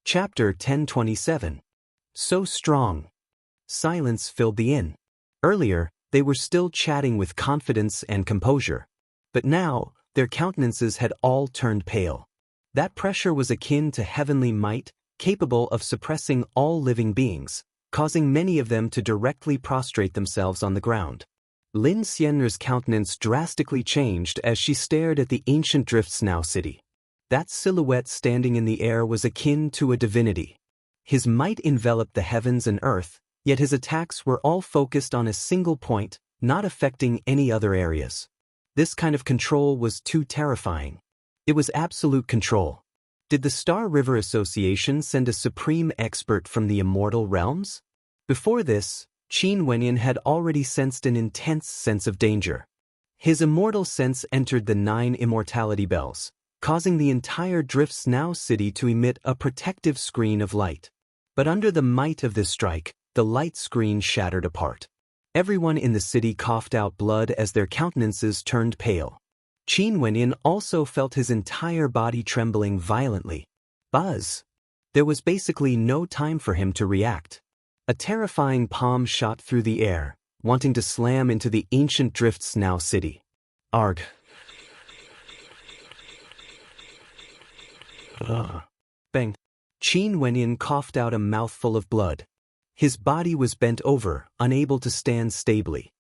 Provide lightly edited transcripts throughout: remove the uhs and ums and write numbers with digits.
Chapter 1027. So strong. Silence filled the inn. Earlier, they were still chatting with confidence and composure. But now, their countenances had all turned pale. That pressure was akin to heavenly might, capable of suppressing all living beings, causing many of them to directly prostrate themselves on the ground. Lin Xian'er's countenance drastically changed as she stared at the ancient Drift Snow city. That silhouette standing in the air was akin to a divinity. His might enveloped the heavens and earth, yet his attacks were all focused on a single point, not affecting any other areas. This kind of control was too terrifying. It was absolute control. Did the Star River Association send a supreme expert from the immortal realms? Before this, Qin Wenyan had already sensed an intense sense of danger. His immortal sense entered the 9 immortality bells, causing the entire Drift Snow city to emit a protective screen of light. But under the might of this strike, the light screen shattered apart. Everyone in the city coughed out blood as their countenances turned pale. Qin Wenyan also felt his entire body trembling violently. Buzz! There was basically no time for him to react. A terrifying palm shot through the air, wanting to slam into the ancient Drift Snow city. Arg! Bang! Qin Wenyan coughed out a mouthful of blood. His body was bent over, unable to stand stably.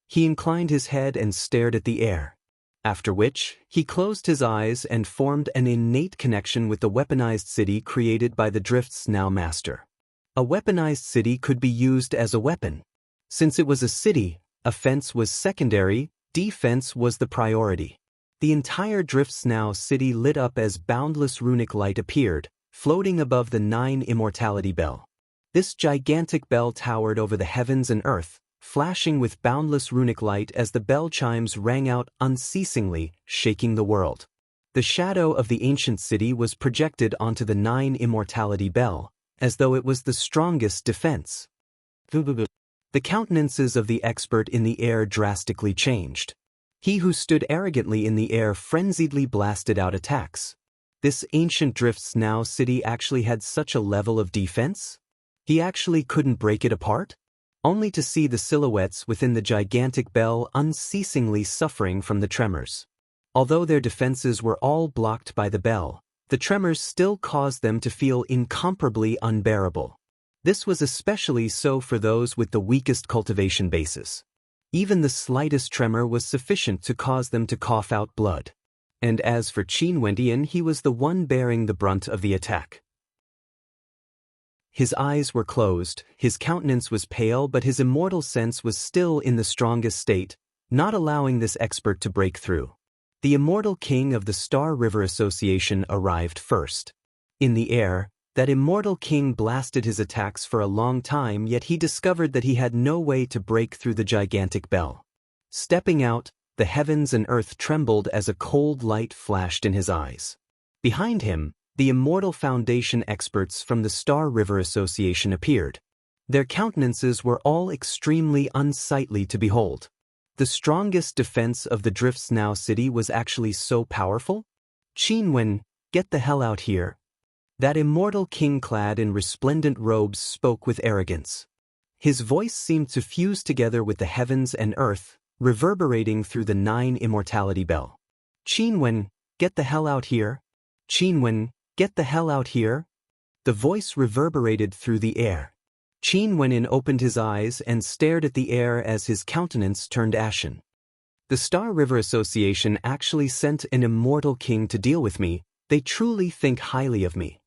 He inclined his head and stared at the air. After which, he closed his eyes and formed an innate connection with the weaponized city created by the Drift Snow Master. A weaponized city could be used as a weapon. Since it was a city, offense was secondary, defense was the priority. The entire Drift Snow city lit up as boundless runic light appeared, floating above the 9 immortality bell. This gigantic bell towered over the heavens and earth, flashing with boundless runic light as the bell chimes rang out unceasingly, shaking the world. The shadow of the ancient city was projected onto the 9 immortality bell, as though it was the strongest defense. The countenances of the expert in the air drastically changed. He who stood arrogantly in the air frenziedly blasted out attacks. This ancient Drift Snow city actually had such a level of defense? He actually couldn't break it apart? Only to see the silhouettes within the gigantic bell unceasingly suffering from the tremors. Although their defenses were all blocked by the bell, the tremors still caused them to feel incomparably unbearable. This was especially so for those with the weakest cultivation bases. Even the slightest tremor was sufficient to cause them to cough out blood. And as for Qin Wenyan, he was the one bearing the brunt of the attack. His eyes were closed, his countenance was pale, but his immortal sense was still in the strongest state, not allowing this expert to break through. The immortal king of the Star River Association arrived first. In the air, that immortal king blasted his attacks for a long time, yet he discovered that he had no way to break through the gigantic bell. Stepping out, the heavens and earth trembled as a cold light flashed in his eyes. Behind him, the immortal foundation experts from the Star River Association appeared. Their countenances were all extremely unsightly to behold. The strongest defense of the Drift Snow city was actually so powerful? Qin Wen, get the hell out here. That immortal king clad in resplendent robes spoke with arrogance. His voice seemed to fuse together with the heavens and earth, reverberating through the 9 immortality bell. Qin Wen, get the hell out here. Qin Wen, get the hell out here. The voice reverberated through the air. Qin Wenyan opened his eyes and stared at the air as his countenance turned ashen. The Star River Association actually sent an immortal king to deal with me. They truly think highly of me.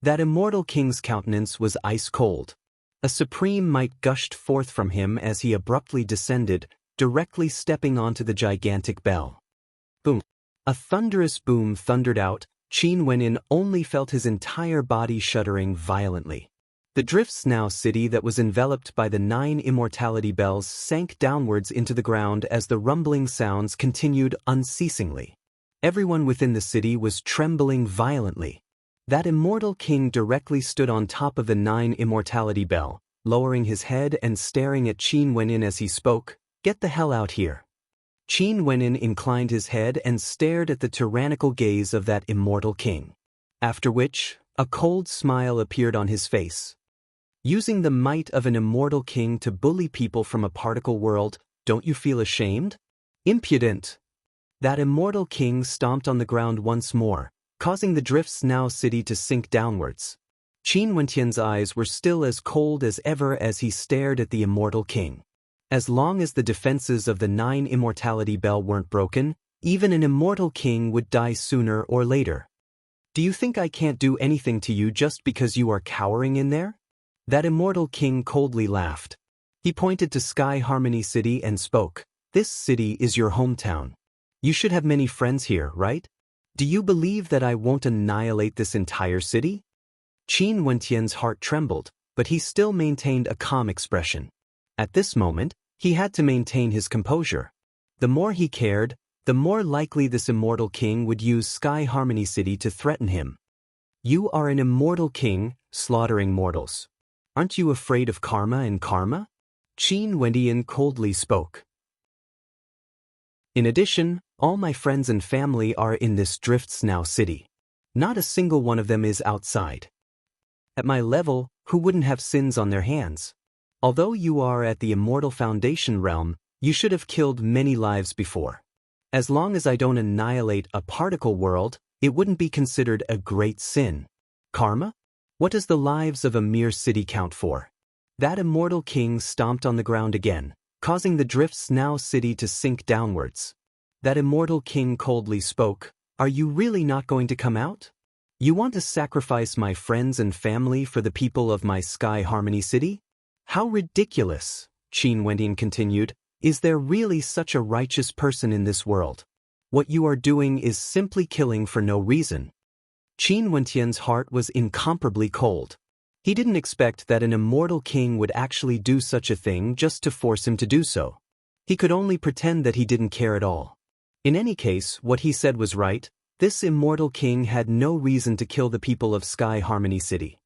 That immortal king's countenance was ice cold. A supreme might gushed forth from him as he abruptly descended, directly stepping onto the gigantic bell. Boom! A thunderous boom thundered out. Qin Wenyan only felt his entire body shuddering violently. The Drift Snow city that was enveloped by the 9 immortality bells sank downwards into the ground as the rumbling sounds continued unceasingly. Everyone within the city was trembling violently. That immortal king directly stood on top of the 9 immortality bell, lowering his head and staring at Qin Wenyan as he spoke, "Get the hell out here." Qin Wenyan inclined his head and stared at the tyrannical gaze of that immortal king. After which, A cold smile appeared on his face. Using the might of an immortal king to bully people from a particle world, don't you feel ashamed? Impudent! That immortal king stomped on the ground once more, causing the Drift's Now city to sink downwards. Qin Wentian's eyes were still as cold as ever as he stared at the immortal king. As long as the defenses of the 9 immortality bell weren't broken, even an immortal king would die sooner or later. Do you think I can't do anything to you just because you are cowering in there? That immortal king coldly laughed. He pointed to Sky Harmony City and spoke. This city is your hometown. You should have many friends here, right? Do you believe that I won't annihilate this entire city? Qin Wentian's heart trembled, but he still maintained a calm expression. At this moment, he had to maintain his composure. The more he cared, the more likely this immortal king would use Sky Harmony City to threaten him. You are an immortal king, slaughtering mortals. Aren't you afraid of karma and karma? Qin Wentian coldly spoke. In addition, all my friends and family are in this Drift's Now city. Not a single one of them is outside. At my level, who wouldn't have sins on their hands? Although you are at the Immortal Foundation realm, you should have killed many lives before. As long as I don't annihilate a particle world, it wouldn't be considered a great sin. Karma? What does the lives of a mere city count for? That immortal king stomped on the ground again, causing the Drift's Now city to sink downwards. That immortal king coldly spoke. Are you really not going to come out? You want to sacrifice my friends and family for the people of my Sky Harmony City? How ridiculous, Qin Wentian continued. Is there really such a righteous person in this world? What you are doing is simply killing for no reason. Qin Wentian's heart was incomparably cold. He didn't expect that an immortal king would actually do such a thing just to force him to do so. He could only pretend that he didn't care at all. In any case, what he said was right. This immortal king had no reason to kill the people of Sky Harmony City.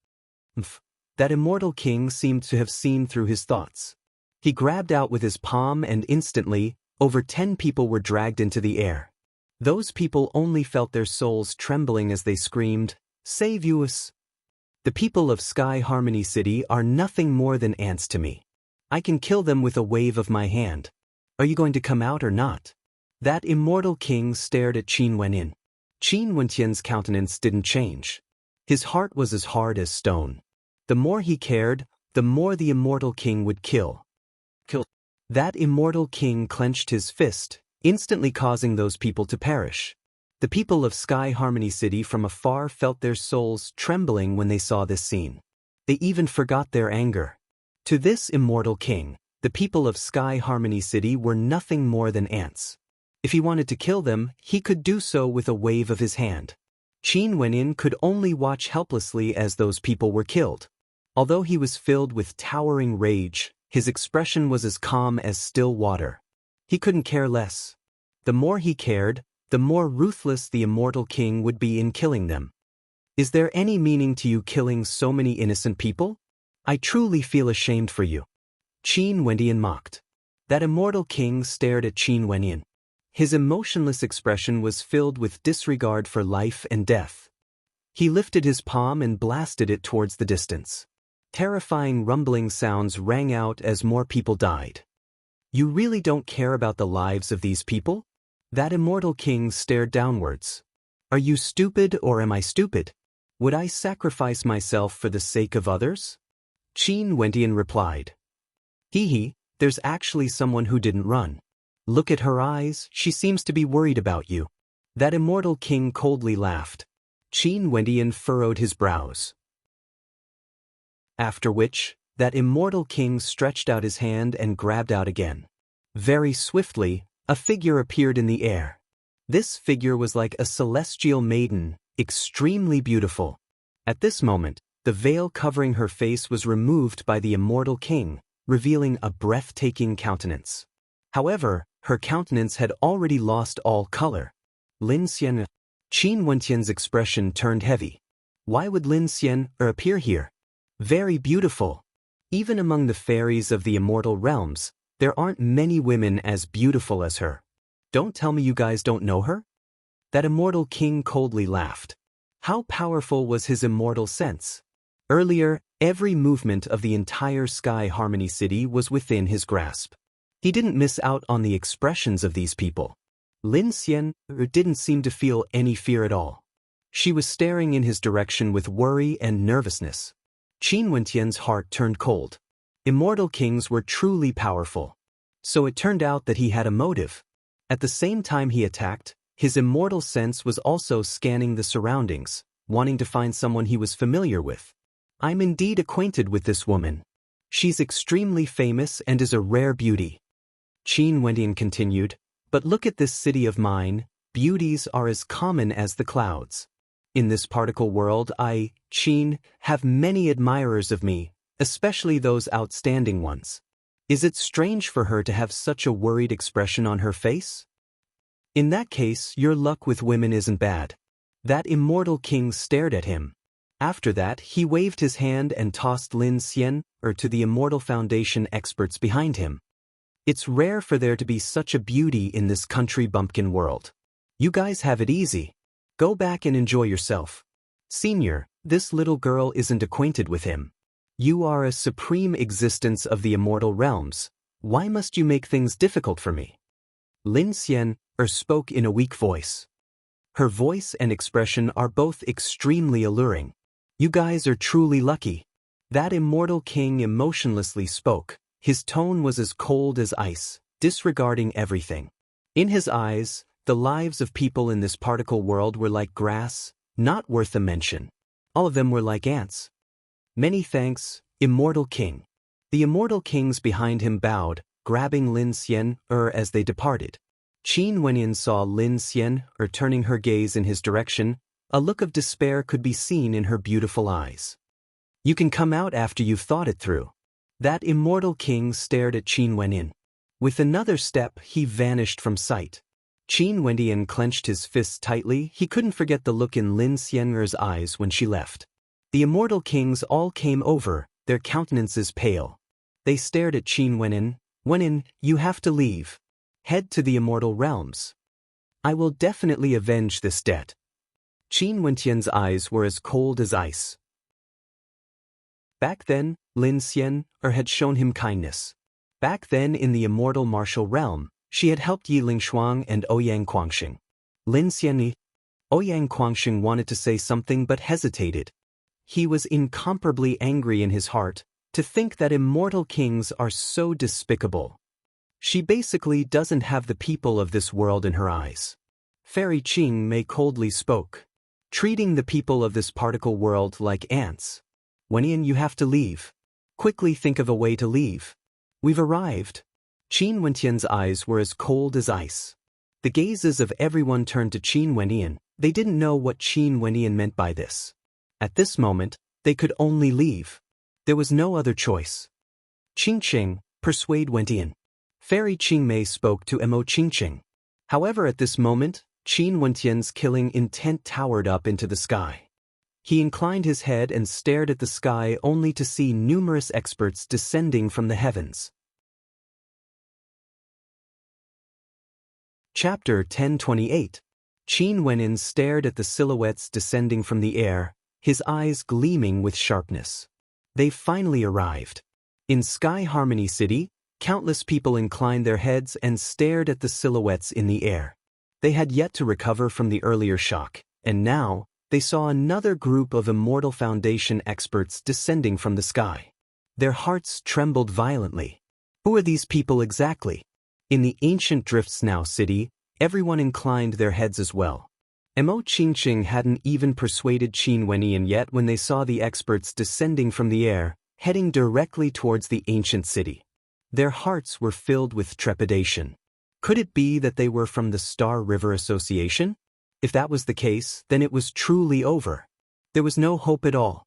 That immortal king seemed to have seen through his thoughts. He grabbed out with his palm and instantly, over 10 people were dragged into the air. Those people only felt their souls trembling as they screamed, "Save us!" The people of Sky Harmony City are nothing more than ants to me. I can kill them with a wave of my hand. Are you going to come out or not? That immortal king stared at Qin Wentian. Qin Wentian's countenance didn't change. His heart was as hard as stone. The more he cared, the more the immortal king would kill. That immortal king clenched his fist, instantly causing those people to perish. The people of Sky Harmony City from afar felt their souls trembling when they saw this scene. They even forgot their anger. To this immortal king, the people of Sky Harmony City were nothing more than ants. If he wanted to kill them, he could do so with a wave of his hand. Qin Wentian could only watch helplessly as those people were killed. Although he was filled with towering rage, his expression was as calm as still water. He couldn't care less. The more he cared, the more ruthless the immortal king would be in killing them. Is there any meaning to you killing so many innocent people? I truly feel ashamed for you. Qin Wentian mocked. That immortal king stared at Qin Wentian. His emotionless expression was filled with disregard for life and death. He lifted his palm and blasted it towards the distance. Terrifying rumbling sounds rang out as more people died. You really don't care about the lives of these people? That immortal king stared downwards. Are you stupid or am I stupid? Would I sacrifice myself for the sake of others? Qin Wentian replied. There's actually someone who didn't run. Look at her eyes, she seems to be worried about you. That immortal king coldly laughed. Qin Wentian furrowed his brows. After which, that immortal king stretched out his hand and grabbed out again. Very swiftly, a figure appeared in the air. This figure was like a celestial maiden, extremely beautiful. At this moment, the veil covering her face was removed by the immortal king, revealing a breathtaking countenance. However, her countenance had already lost all color. Lin Xian. Qin Wentian's expression turned heavy. Why would Lin Xian appear here? Very beautiful. Even among the fairies of the immortal realms, there aren't many women as beautiful as her. Don't tell me you guys don't know her? That immortal king coldly laughed. How powerful was his immortal sense? Earlier, every movement of the entire Sky Harmony City was within his grasp. He didn't miss out on the expressions of these people. Lin Xian didn't seem to feel any fear at all. She was staring in his direction with worry and nervousness. Qin Wentian's heart turned cold. Immortal kings were truly powerful. So it turned out that he had a motive. At the same time he attacked, his immortal sense was also scanning the surroundings, wanting to find someone he was familiar with. I'm indeed acquainted with this woman. She's extremely famous and is a rare beauty. Qin Wentian continued, but look at this city of mine, beauties are as common as the clouds. In this particle world I, Qin, have many admirers of me, especially those outstanding ones. Is it strange for her to have such a worried expression on her face? In that case, your luck with women isn't bad. That immortal king stared at him. After that, he waved his hand and tossed Lin Xian to the Immortal Foundation experts behind him. It's rare for there to be such a beauty in this country bumpkin world. You guys have it easy. Go back and enjoy yourself. Senior, this little girl isn't acquainted with him. You are a supreme existence of the immortal realms. Why must you make things difficult for me? Lin Xian spoke in a weak voice. Her voice and expression are both extremely alluring. You guys are truly lucky. That immortal king emotionlessly spoke. His tone was as cold as ice, disregarding everything. In his eyes, the lives of people in this particle world were like grass, not worth a mention. All of them were like ants. Many thanks, immortal king. The immortal kings behind him bowed, grabbing Lin Xian as they departed. Qin Wentian saw Lin Xian turning her gaze in his direction. A look of despair could be seen in her beautiful eyes. You can come out after you've thought it through. That immortal king stared at Qin Wentian. With another step, he vanished from sight. Qin Wentian clenched his fists tightly. He couldn't forget the look in Lin Xian's eyes when she left. The immortal kings all came over, their countenances pale. They stared at Qin Wentian. Wentian, you have to leave. Head to the immortal realms. I will definitely avenge this debt. Qin Wentian's eyes were as cold as ice. Back then, Lin Xian had shown him kindness. Back then in the immortal martial realm, she had helped Yi Lingshuang and Ouyang Guangxing. Lin Xian. Ouyang Guangxing wanted to say something but hesitated. He was incomparably angry in his heart to think that immortal kings are so despicable. She basically doesn't have the people of this world in her eyes. Fairy Qing Mei coldly spoke, treating the people of this particle world like ants. Wentian, you have to leave. Quickly think of a way to leave. We've arrived. Qin Wentian's eyes were as cold as ice. The gazes of everyone turned to Qin Wentian. They didn't know what Qin Wentian meant by this. At this moment, they could only leave. There was no other choice. Qingqing, persuade Wentian. Fairy Qing Mei spoke to Mo Qingqing. However, at this moment, Qin Wentian's killing intent towered up into the sky. He inclined his head and stared at the sky only to see numerous experts descending from the heavens. Chapter 1028. Qin Wentian stared at the silhouettes descending from the air, his eyes gleaming with sharpness. They've finally arrived. In Sky Harmony City, countless people inclined their heads and stared at the silhouettes in the air. They had yet to recover from the earlier shock, and now, they saw another group of Immortal Foundation experts descending from the sky. Their hearts trembled violently. Who are these people exactly? In the ancient Driftsnow city, everyone inclined their heads as well. Mo Qingqing hadn't even persuaded Qin Wentian yet when they saw the experts descending from the air, heading directly towards the ancient city. Their hearts were filled with trepidation. Could it be that they were from the Star River Association? If that was the case, then it was truly over. There was no hope at all.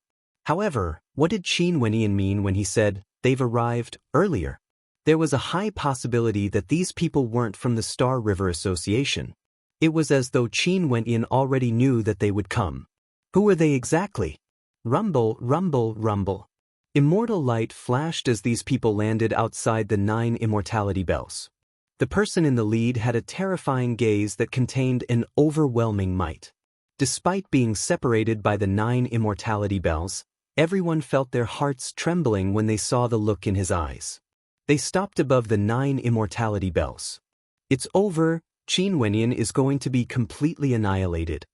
However, what did Qin Wentian mean when he said, they've arrived earlier? There was a high possibility that these people weren't from the Star River Association. It was as though Qin Wentian already knew that they would come. Who were they exactly? Rumble, rumble, rumble. Immortal light flashed as these people landed outside the 9 immortality bells. The person in the lead had a terrifying gaze that contained an overwhelming might. Despite being separated by the 9 immortality bells, everyone felt their hearts trembling when they saw the look in his eyes. They stopped above the 9 immortality bells. It's over, Qin Wenyan is going to be completely annihilated.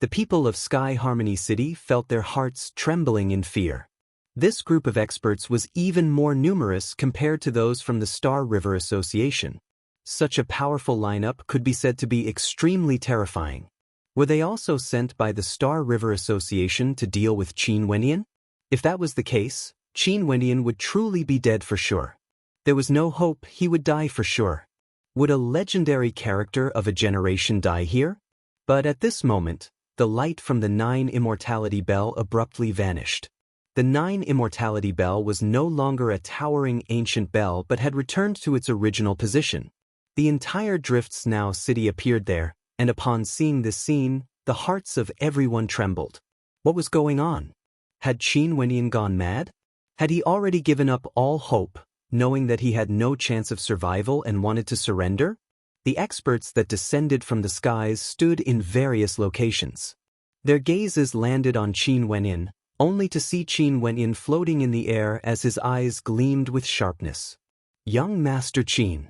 The people of Sky Harmony City felt their hearts trembling in fear. This group of experts was even more numerous compared to those from the Star River Association. Such a powerful lineup could be said to be extremely terrifying. Were they also sent by the Star River Association to deal with Qin Wenyan? If that was the case, Qin Wenyan would truly be dead for sure. There was no hope he would die for sure. Would a legendary character of a generation die here? But at this moment, the light from the 9 immortality bell abruptly vanished. The 9 immortality bell was no longer a towering ancient bell but had returned to its original position. The entire Drifts Now city appeared there, and upon seeing this scene, the hearts of everyone trembled. What was going on? Had Qin Wenyan gone mad? Had he already given up all hope, knowing that he had no chance of survival and wanted to surrender? The experts that descended from the skies stood in various locations. Their gazes landed on Qin Wenyan, only to see Qin Wenyan floating in the air as his eyes gleamed with sharpness. Young Master Qin.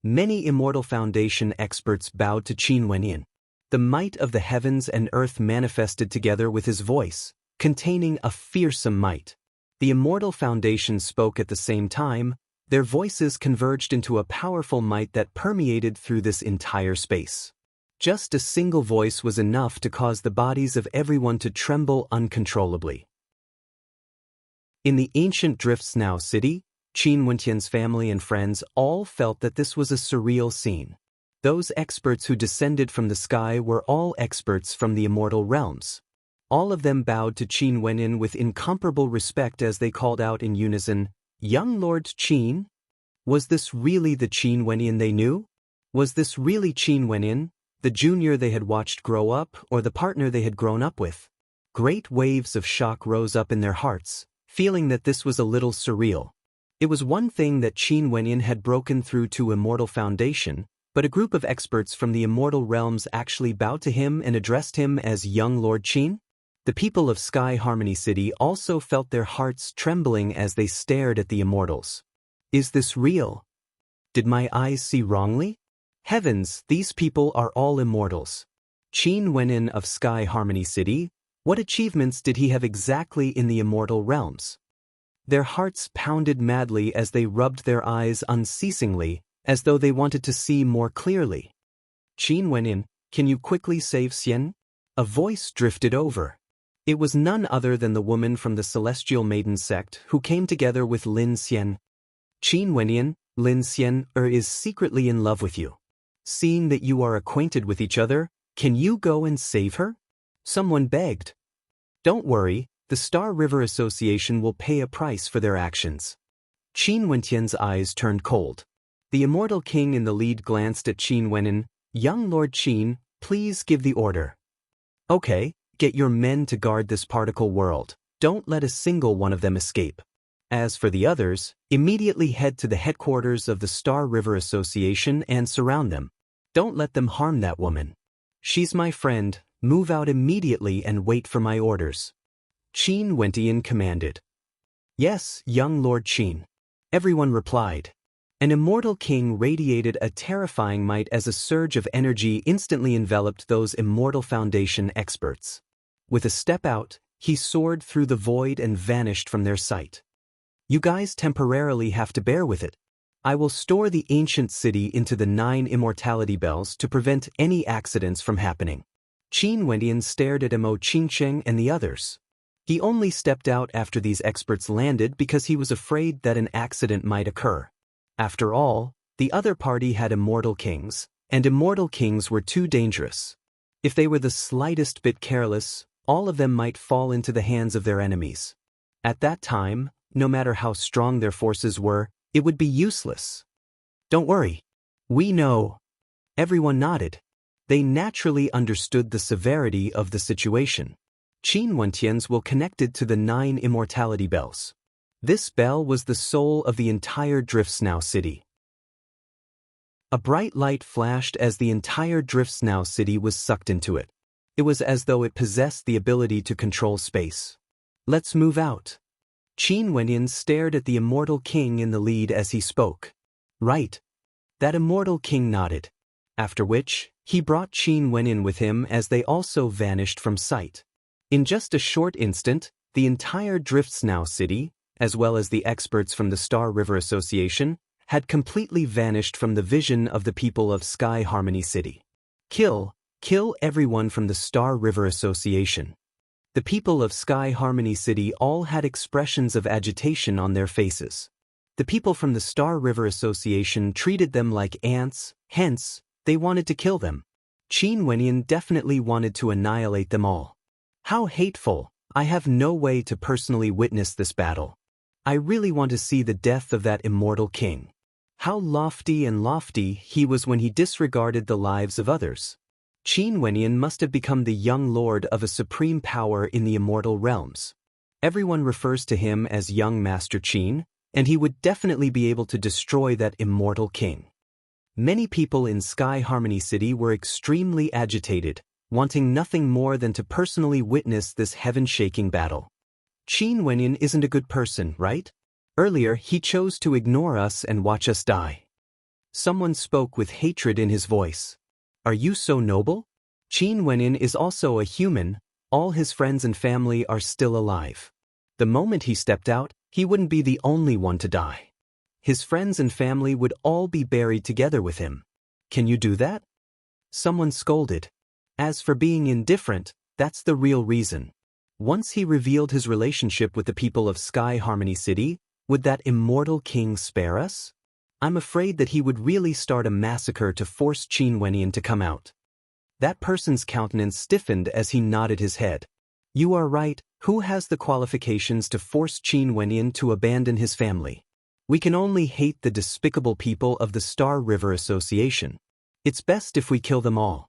Many Immortal Foundation experts bowed to Qin Wenyan. The might of the heavens and earth manifested together with his voice, containing a fearsome might. The Immortal Foundation spoke at the same time. Their voices converged into a powerful might that permeated through this entire space. Just a single voice was enough to cause the bodies of everyone to tremble uncontrollably. In the ancient Drifts Now city, Qin Wenyan's family and friends all felt that this was a surreal scene. Those experts who descended from the sky were all experts from the immortal realms. All of them bowed to Qin Wenyan with incomparable respect as they called out in unison, "Young Lord Qin?" Was this really the Qin Wenyan they knew? Was this really Qin Wenyan, the junior they had watched grow up, or the partner they had grown up with? Great waves of shock rose up in their hearts, feeling that this was a little surreal. It was one thing that Qin Wenyan had broken through to Immortal Foundation, but a group of experts from the immortal realms actually bowed to him and addressed him as Young Lord Qin? The people of Sky Harmony City also felt their hearts trembling as they stared at the immortals. Is this real? Did my eyes see wrongly? Heavens, these people are all immortals. Qin Wenyan of Sky Harmony City, what achievements did he have exactly in the immortal realms? Their hearts pounded madly as they rubbed their eyes unceasingly, as though they wanted to see more clearly. Qin Wenyan, can you quickly save Xian? A voice drifted over. It was none other than the woman from the Celestial Maiden sect who came together with Lin Xian. Qin Wenyan, Lin Xian is secretly in love with you. Seeing that you are acquainted with each other, can you go and save her? Someone begged. Don't worry, the Star River Association will pay a price for their actions. Qin Wenyan's eyes turned cold. The Immortal King in the lead glanced at Qin Wenyan. Young Lord Qin, please give the order. Okay, get your men to guard this particle world. Don't let a single one of them escape. As for the others, immediately head to the headquarters of the Star River Association and surround them. Don't let them harm that woman. She's my friend, move out immediately and wait for my orders. Qin Wenyan commanded. Yes, young Lord Qin. Everyone replied. An immortal king radiated a terrifying might as a surge of energy instantly enveloped those Immortal Foundation experts. With a step out, he soared through the void and vanished from their sight. You guys temporarily have to bear with it. I will store the ancient city into the 9 immortality bells to prevent any accidents from happening. Qin Wenyan stared at Mo Qingsheng and the others. He only stepped out after these experts landed because he was afraid that an accident might occur. After all, the other party had immortal kings, and immortal kings were too dangerous. If they were the slightest bit careless, all of them might fall into the hands of their enemies. At that time, no matter how strong their forces were, it would be useless. Don't worry. We know. Everyone nodded. They naturally understood the severity of the situation. Qin Wenyan's will connected to the 9 immortality bells. This bell was the soul of the entire Drifts Now city. A bright light flashed as the entire Drifts Now city was sucked into it. It was as though it possessed the ability to control space. Let's move out. Qin Wenyan stared at the immortal king in the lead as he spoke. Right. That immortal king nodded. After which, he brought Qin Wenyan with him as they also vanished from sight. In just a short instant, the entire Driftsnow city, as well as the experts from the Star River Association, had completely vanished from the vision of the people of Sky Harmony City. Kill everyone from the Star River Association. The people of Sky Harmony City all had expressions of agitation on their faces. The people from the Star River Association treated them like ants, hence, they wanted to kill them. Qin Wenyan definitely wanted to annihilate them all. How hateful! I have no way to personally witness this battle. I really want to see the death of that immortal king. How lofty and lofty he was when he disregarded the lives of others. Qin Wenyan must have become the young lord of a supreme power in the immortal realms. Everyone refers to him as young Master Qin, and he would definitely be able to destroy that immortal king. Many people in Sky Harmony City were extremely agitated, wanting nothing more than to personally witness this heaven-shaking battle. Qin Wenyan isn't a good person, right? Earlier, he chose to ignore us and watch us die. Someone spoke with hatred in his voice. Are you so noble? Qin Wenyan is also a human, all his friends and family are still alive. The moment he stepped out, he wouldn't be the only one to die. His friends and family would all be buried together with him. Can you do that? Someone scolded. As for being indifferent, that's the real reason. Once he revealed his relationship with the people of Sky Harmony City, would that immortal king spare us? I'm afraid that he would really start a massacre to force Qin Wenyan to come out. That person's countenance stiffened as he nodded his head. You are right, who has the qualifications to force Qin Wenyan to abandon his family? We can only hate the despicable people of the Star River Association. It's best if we kill them all.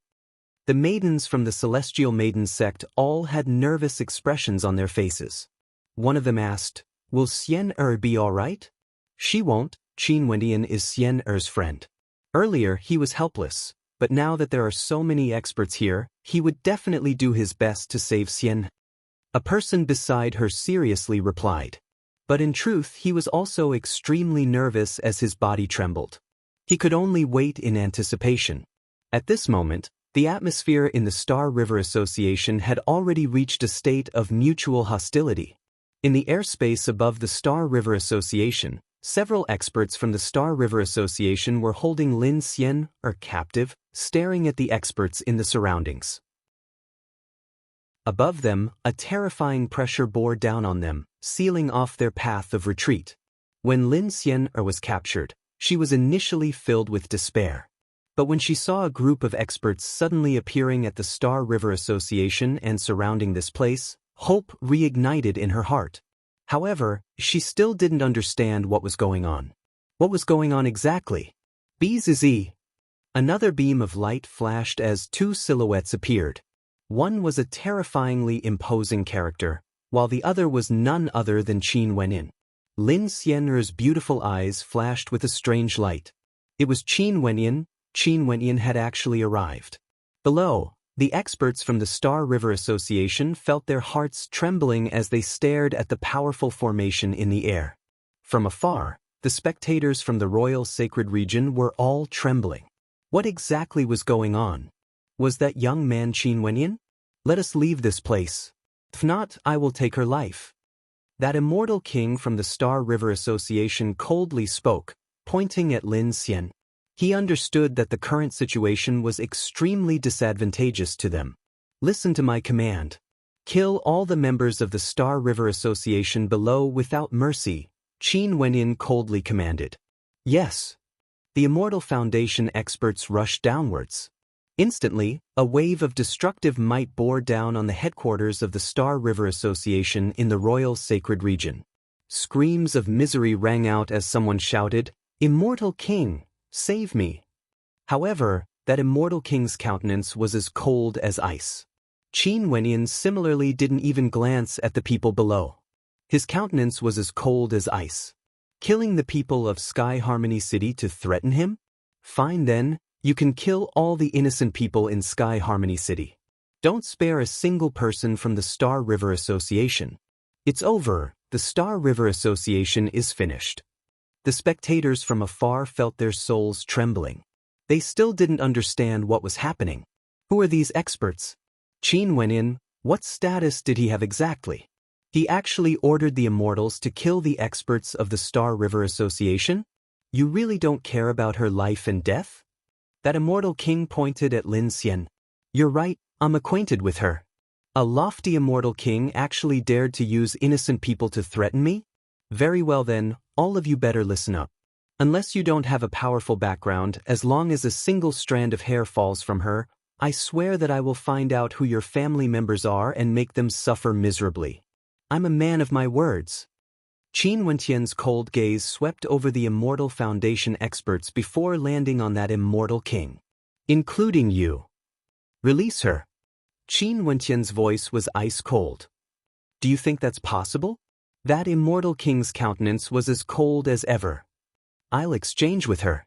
The maidens from the Celestial Maiden sect all had nervous expressions on their faces. One of them asked, will Xian be alright? She won't, Qin Wenyan is Xian friend. Earlier he was helpless, but now that there are so many experts here, he would definitely do his best to save Xian. A person beside her seriously replied. But in truth he was also extremely nervous as his body trembled. He could only wait in anticipation. At this moment, the atmosphere in the Star River Association had already reached a state of mutual hostility. In the airspace above the Star River Association, several experts from the Star River Association were holding Lin Xian, captive, staring at the experts in the surroundings. Above them, a terrifying pressure bore down on them, sealing off their path of retreat. When Lin Xian was captured, she was initially filled with despair. But when she saw a group of experts suddenly appearing at the Star River Association and surrounding this place, hope reignited in her heart. However, she still didn't understand what was going on. What was going on exactly? Bzz. Another beam of light flashed as two silhouettes appeared. One was a terrifyingly imposing character, while the other was none other than Qin Wenyan. Lin Xian's beautiful eyes flashed with a strange light. It was Qin Wenyan. Qin Wenyan had actually arrived. Below, the experts from the Star River Association felt their hearts trembling as they stared at the powerful formation in the air. From afar, the spectators from the Royal Sacred Region were all trembling. What exactly was going on? Was that young man Qin Wenyan? Let us leave this place. If not, I will take her life. That immortal king from the Star River Association coldly spoke, pointing at Lin Xian. He understood that the current situation was extremely disadvantageous to them. Listen to my command. Kill all the members of the Star River Association below without mercy, Qin Wenyan coldly commanded. Yes. The Immortal Foundation experts rushed downwards. Instantly, a wave of destructive might bore down on the headquarters of the Star River Association in the Royal Sacred Region. Screams of misery rang out as someone shouted, "Immortal King, save me!" However, that Immortal King's countenance was as cold as ice. Qin Wenyan similarly didn't even glance at the people below. His countenance was as cold as ice. Killing the people of Sky Harmony City to threaten him? Fine then, you can kill all the innocent people in Sky Harmony City. Don't spare a single person from the Star River Association. It's over, the Star River Association is finished. The spectators from afar felt their souls trembling. They still didn't understand what was happening. Who are these experts? Qin went in. What status did he have exactly? He actually ordered the immortals to kill the experts of the Star River Association? You really don't care about her life and death? That immortal king pointed at Lin Xian. You're right, I'm acquainted with her. A lofty immortal king actually dared to use innocent people to threaten me? Very well then, all of you better listen up. Unless you don't have a powerful background, as long as a single strand of hair falls from her, I swear that I will find out who your family members are and make them suffer miserably. I'm a man of my words. Qin Wentian's cold gaze swept over the Immortal Foundation experts before landing on that immortal king. Including you. Release her. Qin Wentian's voice was ice cold. Do you think that's possible? That immortal king's countenance was as cold as ever. I'll exchange with her.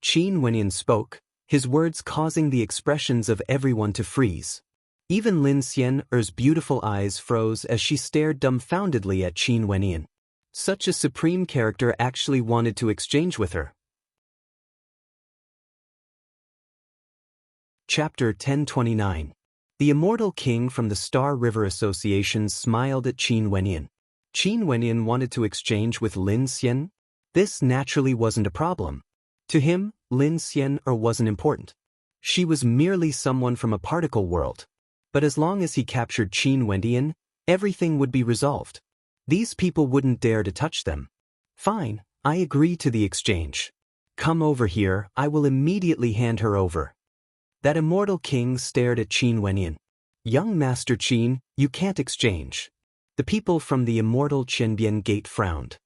Qin Wentian spoke, his words causing the expressions of everyone to freeze. Even Lin Xian's beautiful eyes froze as she stared dumbfoundedly at Qin Wentian. Such a supreme character actually wanted to exchange with her. Chapter 1029. The Immortal King from the Star River Association smiled at Qin Wentian. Qin Wentian wanted to exchange with Lin Xian? This naturally wasn't a problem. To him, Lin Xian wasn't important. She was merely someone from a particle world. But as long as he captured Qin Wentian, everything would be resolved. These people wouldn't dare to touch them. Fine, I agree to the exchange. Come over here, I will immediately hand her over. That immortal king stared at Qin Wentian. Young Master Qin, you can't exchange. The people from the immortal Qianbian Gate frowned.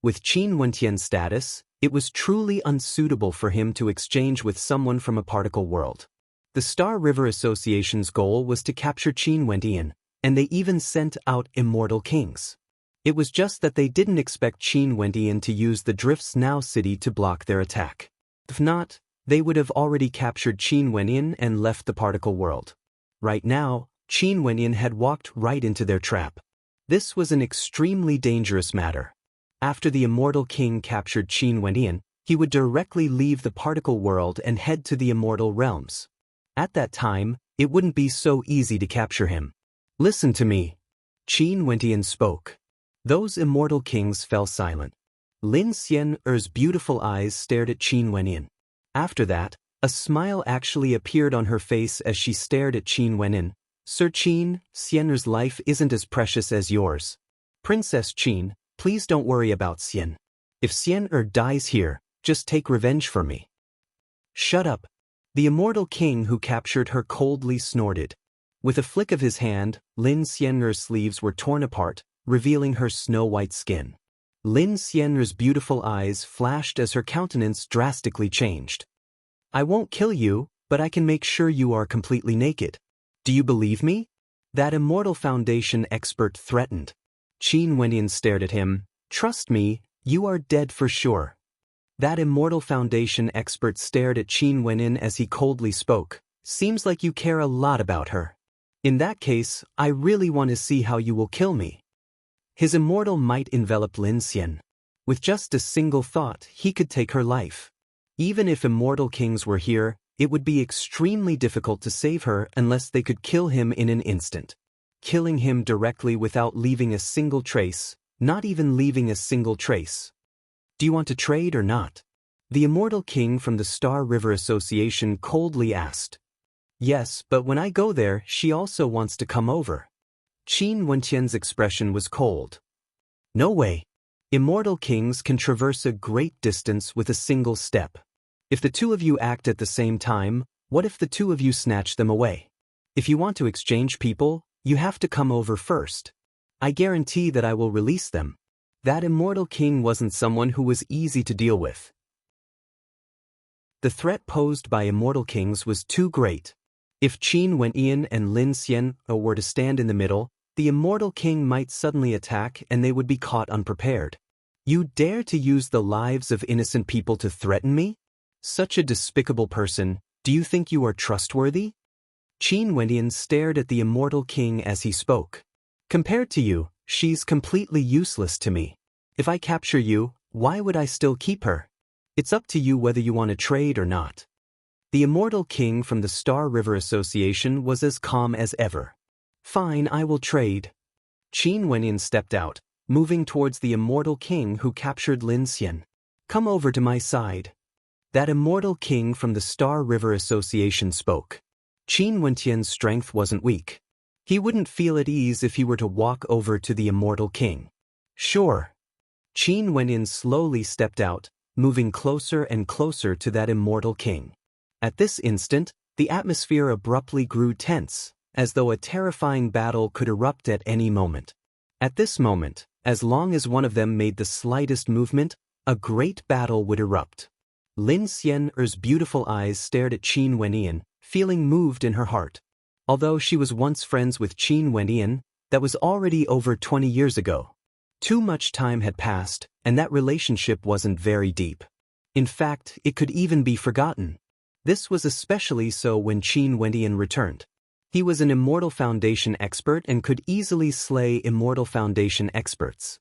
With Qin Wentian's status, it was truly unsuitable for him to exchange with someone from a particle world. The Star River Association's goal was to capture Qin Wentian, and they even sent out immortal kings. It was just that they didn't expect Qin Wentian to use the Drifts Now city to block their attack. If not, they would have already captured Qin Wentian and left the particle world. Right now, Qin Wentian had walked right into their trap. This was an extremely dangerous matter. After the immortal king captured Qin Wentian, he would directly leave the particle world and head to the immortal realms. At that time, it wouldn't be so easy to capture him. Listen to me. Qin Wentian spoke. Those immortal kings fell silent. Lin Xian's beautiful eyes stared at Qin Wentian. After that, a smile actually appeared on her face as she stared at Qin Wentian. Sir Qin, Xian's life isn't as precious as yours. Princess Qin, please don't worry about Xian. If Xian dies here, just take revenge for me. Shut up. The immortal king who captured her coldly snorted. With a flick of his hand, Lin Xian's sleeves were torn apart, revealing her snow-white skin. Lin Xian's beautiful eyes flashed as her countenance drastically changed. I won't kill you, but I can make sure you are completely naked. Do you believe me? That Immortal Foundation expert threatened. Qin Wentian stared at him. Trust me, you are dead for sure. That Immortal Foundation expert stared at Qin Wentian as he coldly spoke. Seems like you care a lot about her. In that case, I really want to see how you will kill me. His immortal might enveloped Lin Xian. With just a single thought, he could take her life. Even if immortal kings were here, it would be extremely difficult to save her unless they could kill him in an instant. Killing him directly without leaving a single trace, not even leaving a single trace. Do you want to trade or not? The immortal king from the Star River Association coldly asked. Yes, but when I go there, she also wants to come over. Qin Wentian's expression was cold. No way. Immortal kings can traverse a great distance with a single step. If the two of you act at the same time, what if the two of you snatch them away? If you want to exchange people, you have to come over first. I guarantee that I will release them. That immortal king wasn't someone who was easy to deal with. The threat posed by immortal kings was too great. If Qin Wentian and Lin Xian were to stand in the middle, the immortal king might suddenly attack and they would be caught unprepared. You dare to use the lives of innocent people to threaten me? Such a despicable person, do you think you are trustworthy? Qin Wendian stared at the immortal king as he spoke. Compared to you, she's completely useless to me. If I capture you, why would I still keep her? It's up to you whether you want to trade or not. The immortal king from the Star River Association was as calm as ever. Fine, I will trade. Qin Wendian stepped out, moving towards the immortal king who captured Lin Xian. Come over to my side. That immortal king from the Star River Association spoke. Qin Wendian's strength wasn't weak. He wouldn't feel at ease if he were to walk over to the immortal king. Sure. Qin Wendian slowly stepped out, moving closer and closer to that immortal king. At this instant, the atmosphere abruptly grew tense, as though a terrifying battle could erupt at any moment. At this moment, as long as one of them made the slightest movement, a great battle would erupt. Lin Xian's beautiful eyes stared at Qin Wendian, feeling moved in her heart. Although she was once friends with Qin Wendian, that was already over 20 years ago. Too much time had passed, and that relationship wasn't very deep. In fact, it could even be forgotten. This was especially so when Qin Wendian returned. He was an Immortal Foundation expert and could easily slay Immortal Foundation experts.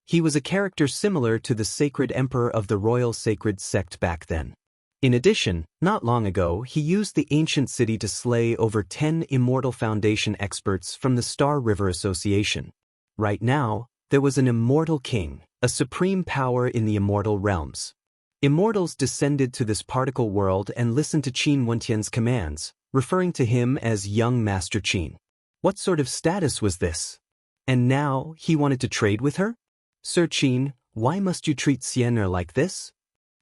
He was a character similar to the Sacred Emperor of the Royal Sacred Sect back then. In addition, not long ago he used the ancient city to slay over 10 Immortal Foundation experts from the Star River Association. Right now, there was an Immortal King, a supreme power in the immortal realms. Immortals descended to this particle world and listened to Qin Wendian's commands, referring to him as Young Master Qin. What sort of status was this? And now, he wanted to trade with her? Sir Qin, why must you treat Xian'er like this?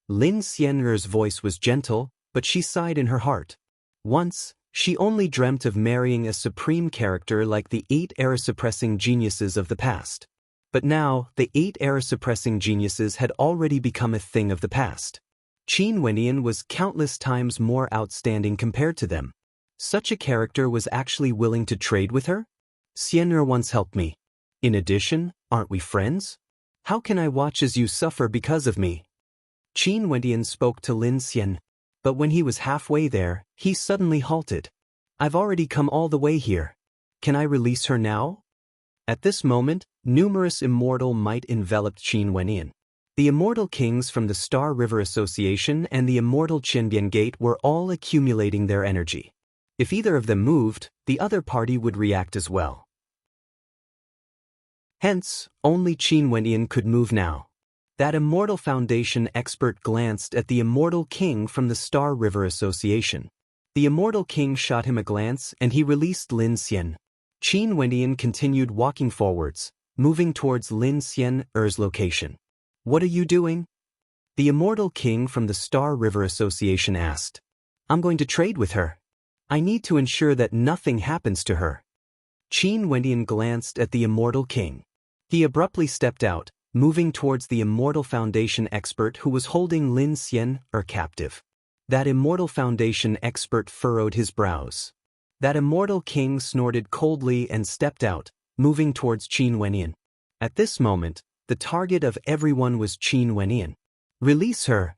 Lin Xian'er's voice was gentle, but she sighed in her heart. Once, she only dreamt of marrying a supreme character like the 8 era-suppressing geniuses of the past. But now, the 8 era-suppressing geniuses had already become a thing of the past. Qin Wendian was countless times more outstanding compared to them. Such a character was actually willing to trade with her? Xian'er once helped me. In addition, aren't we friends? How can I watch as you suffer because of me? Qin Wendian spoke to Lin Xian, but when he was halfway there, he suddenly halted. I've already come all the way here. Can I release her now? At this moment, numerous immortal might enveloped Qin Wendian. The immortal kings from the Star River Association and the immortal Qianbian Gate were all accumulating their energy. If either of them moved, the other party would react as well. Hence, only Qin Wendian could move now. That Immortal Foundation expert glanced at the Immortal King from the Star River Association. The Immortal King shot him a glance and he released Lin Xian. Qin Wendian continued walking forwards, moving towards Lin Xian'er's location. What are you doing? The Immortal King from the Star River Association asked. I'm going to trade with her. I need to ensure that nothing happens to her. Qin Wendian glanced at the Immortal King. He abruptly stepped out, moving towards the Immortal Foundation expert who was holding Lin Xian'er captive. That Immortal Foundation expert furrowed his brows. That Immortal King snorted coldly and stepped out, moving towards Qin Wendian. At this moment, the target of everyone was Qin Wendian. Release her!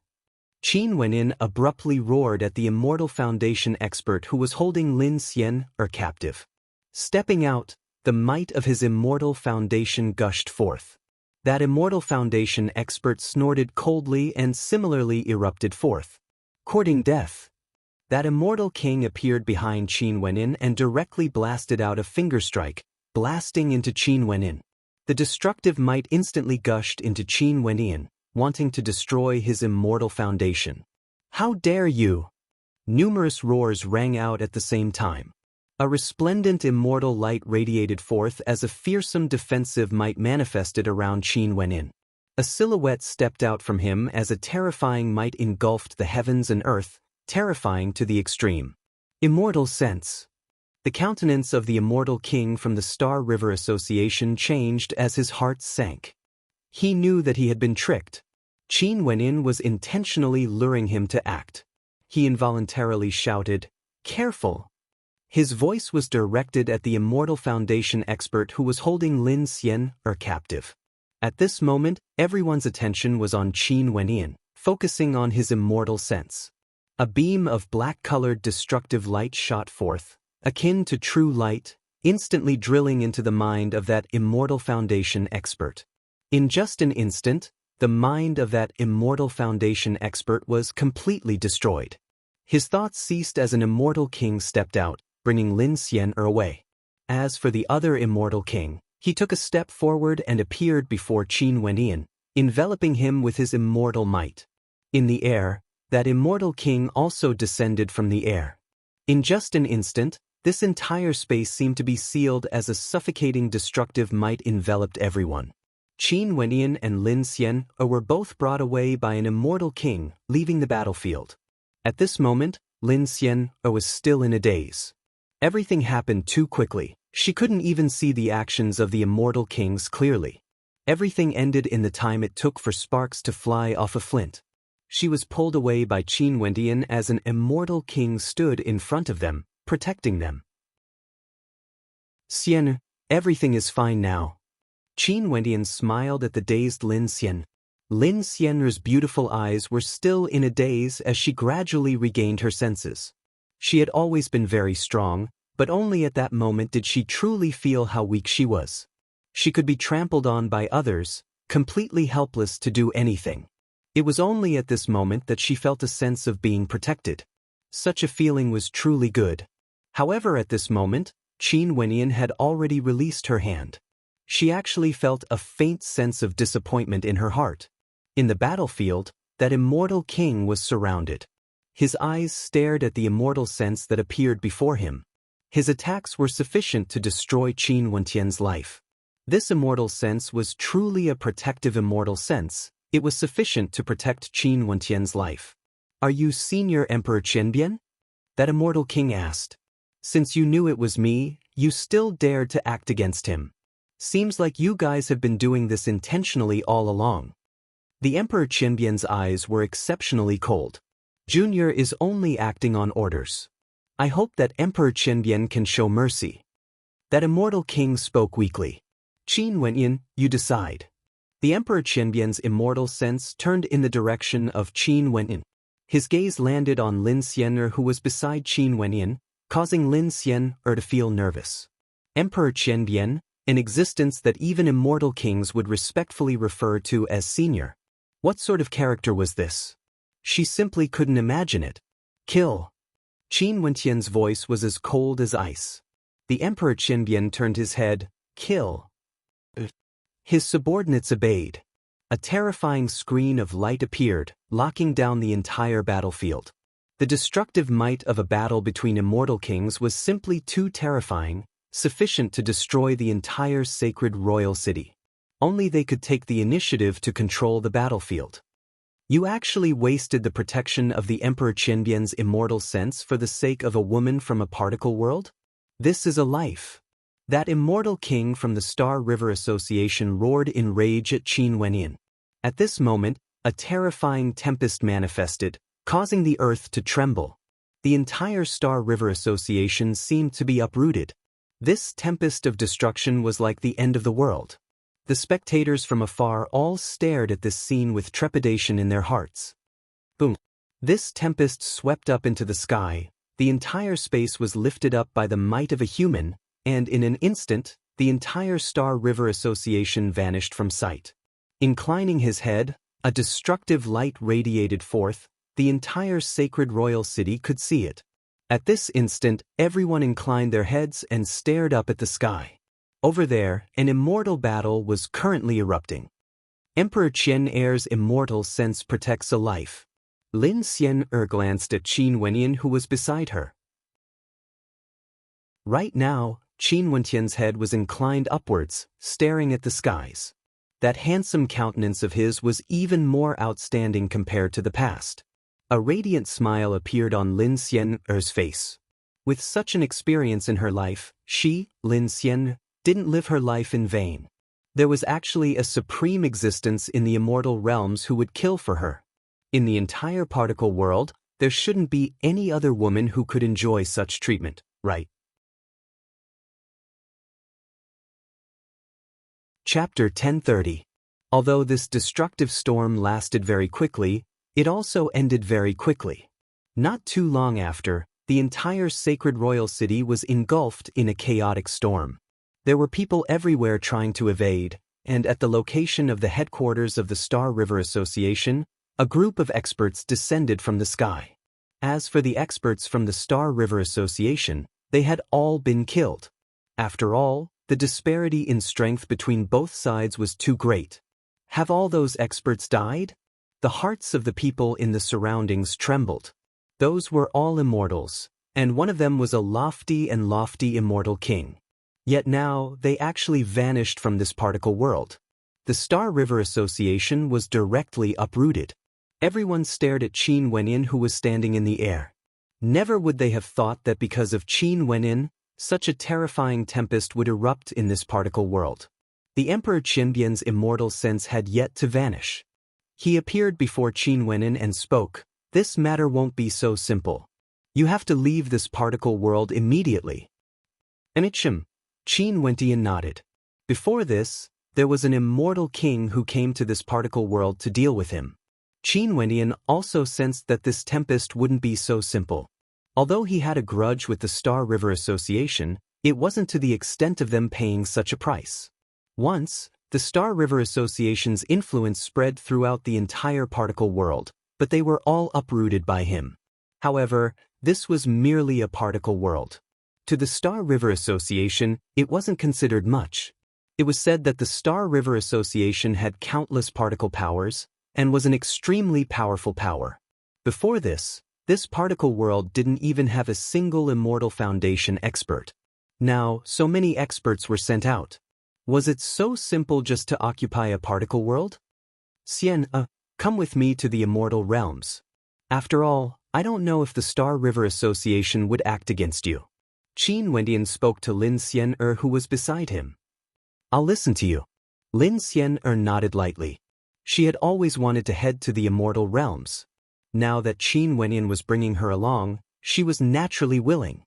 Qin Wendian abruptly roared at the Immortal Foundation expert who was holding Lin Xian'er captive. Stepping out, the might of his Immortal Foundation gushed forth. That Immortal Foundation expert snorted coldly and similarly erupted forth. Courting death. That Immortal King appeared behind Qin Wendian and directly blasted out a finger strike, blasting into Qin Wendian. The destructive might instantly gushed into Qin Wendian, wanting to destroy his Immortal Foundation. How dare you! Numerous roars rang out at the same time. A resplendent immortal light radiated forth as a fearsome defensive might manifested around Qin Wendian. A silhouette stepped out from him as a terrifying might engulfed the heavens and earth, terrifying to the extreme. Immortal sense. The countenance of the Immortal King from the Star River Association changed as his heart sank. He knew that he had been tricked. Qin Wendian was intentionally luring him to act. He involuntarily shouted, "Careful!" His voice was directed at the Immortal Foundation expert who was holding Lin Xian'er captive. At this moment, everyone's attention was on Qin Wendian, focusing on his immortal sense. A beam of black-colored destructive light shot forth, akin to true light, instantly drilling into the mind of that immortal foundation expert. In just an instant, the mind of that immortal foundation expert was completely destroyed. His thoughts ceased as an immortal king stepped out, bringing Lin Xian'er away. As for the other immortal king, he took a step forward and appeared before Qin Wenyan, enveloping him with his immortal might. In the air, that immortal king also descended from the air. In just an instant, this entire space seemed to be sealed as a suffocating destructive might enveloped everyone. Qin Wenyan and Lin Xian'er were both brought away by an immortal king, leaving the battlefield. At this moment, Lin Xian'er was still in a daze. Everything happened too quickly. She couldn't even see the actions of the immortal kings clearly. Everything ended in the time it took for sparks to fly off a flint. She was pulled away by Qin Wenyan as an immortal king stood in front of them, protecting them. Xian'er, everything is fine now. Qin Wenyan smiled at the dazed Lin Xian'er. Lin Xian'er's beautiful eyes were still in a daze as she gradually regained her senses. She had always been very strong, but only at that moment did she truly feel how weak she was. She could be trampled on by others, completely helpless to do anything. It was only at this moment that she felt a sense of being protected. Such a feeling was truly good. However, at this moment, Qin Wenyan had already released her hand. She actually felt a faint sense of disappointment in her heart. In the battlefield, that immortal king was surrounded. His eyes stared at the immortal sense that appeared before him. His attacks were sufficient to destroy Qin Wenyan's life. This immortal sense was truly a protective immortal sense. It was sufficient to protect Qin Wenyan's life. "Are you Senior Emperor Qianbian?" that immortal king asked. "Since you knew it was me, you still dared to act against him. Seems like you guys have been doing this intentionally all along." The Emperor Qianbian's eyes were exceptionally cold. Junior is only acting on orders. I hope that Emperor Qianbian can show mercy. That immortal king spoke weakly. "Qin Wenyan, you decide." The Emperor Qianbian's immortal sense turned in the direction of Qin Wenyan. His gaze landed on Lin Xian'er, who was beside Qin Wenyan, causing Lin Xian'er to feel nervous. Emperor Qianbian, an existence that even immortal kings would respectfully refer to as senior. What sort of character was this? She simply couldn't imagine it. "Kill." Qin Wenyan's voice was as cold as ice. The Emperor Qianbian turned his head. "Kill." His subordinates obeyed. A terrifying screen of light appeared, locking down the entire battlefield. The destructive might of a battle between immortal kings was simply too terrifying, sufficient to destroy the entire sacred royal city. Only they could take the initiative to control the battlefield. You actually wasted the protection of the Emperor Qianbian's immortal sense for the sake of a woman from a particle world? This is a life. That immortal king from the Star River Association roared in rage at Qin Wenyan. At this moment, a terrifying tempest manifested, causing the earth to tremble. The entire Star River Association seemed to be uprooted. This tempest of destruction was like the end of the world. The spectators from afar all stared at this scene with trepidation in their hearts. Boom! This tempest swept up into the sky. The entire space was lifted up by the might of a human, and in an instant, the entire Star River Association vanished from sight. Inclining his head, a destructive light radiated forth. The entire sacred royal city could see it. At this instant, everyone inclined their heads and stared up at the sky. Over there, an immortal battle was currently erupting. Emperor Qian'er's immortal sense protects a life. Lin Xian'er glanced at Qin Wenyan, who was beside her. Right now, Qin Wenyan's head was inclined upwards, staring at the skies. That handsome countenance of his was even more outstanding compared to the past. A radiant smile appeared on Lin Xian'er's face. With such an experience in her life, she, Lin Xian'er, didn't live her life in vain. There was actually a supreme existence in the immortal realms who would kill for her. In the entire particle world, there shouldn't be any other woman who could enjoy such treatment, right? Chapter 1030. Although this destructive storm lasted very quickly, it also ended very quickly. Not too long after, The entire sacred royal city was engulfed in a chaotic storm. There were people everywhere trying to evade, and at the location of the headquarters of the Star River Association, a group of experts descended from the sky. As for the experts from the Star River Association, they had all been killed. After all, the disparity in strength between both sides was too great. Have all those experts died? The hearts of the people in the surroundings trembled. Those were all immortals, and one of them was a lofty immortal king. Yet now, they actually vanished from this particle world. The Star River Association was directly uprooted. Everyone stared at Qin Wenin, who was standing in the air. Never would they have thought that because of Qin Wenin, such a terrifying tempest would erupt in this particle world. The Emperor Qinbian's immortal sense had yet to vanish. He appeared before Qin Wenin and spoke, "This matter won't be so simple. You have to leave this particle world immediately." Anichim, Qin Wenin nodded. Before this, there was an immortal king who came to this particle world to deal with him. Qin Wenin also sensed that this tempest wouldn't be so simple. Although he had a grudge with the Star River Association, it wasn't to the extent of them paying such a price. Once, the Star River Association's influence spread throughout the entire particle world, but they were all uprooted by him. However, this was merely a particle world. To the Star River Association, it wasn't considered much. It was said that the Star River Association had countless particle powers, and was an extremely powerful power. Before this particle world didn't even have a single immortal foundation expert. Now, so many experts were sent out. Was it so simple just to occupy a particle world? Xian, come with me to the immortal realms. After all, I don't know if the Star River Association would act against you. Qin Wendian spoke to Lin Xian'er, who was beside him. I'll listen to you. Lin Xian'er nodded lightly. She had always wanted to head to the immortal realms. Now that Qin Wendian was bringing her along, she was naturally willing.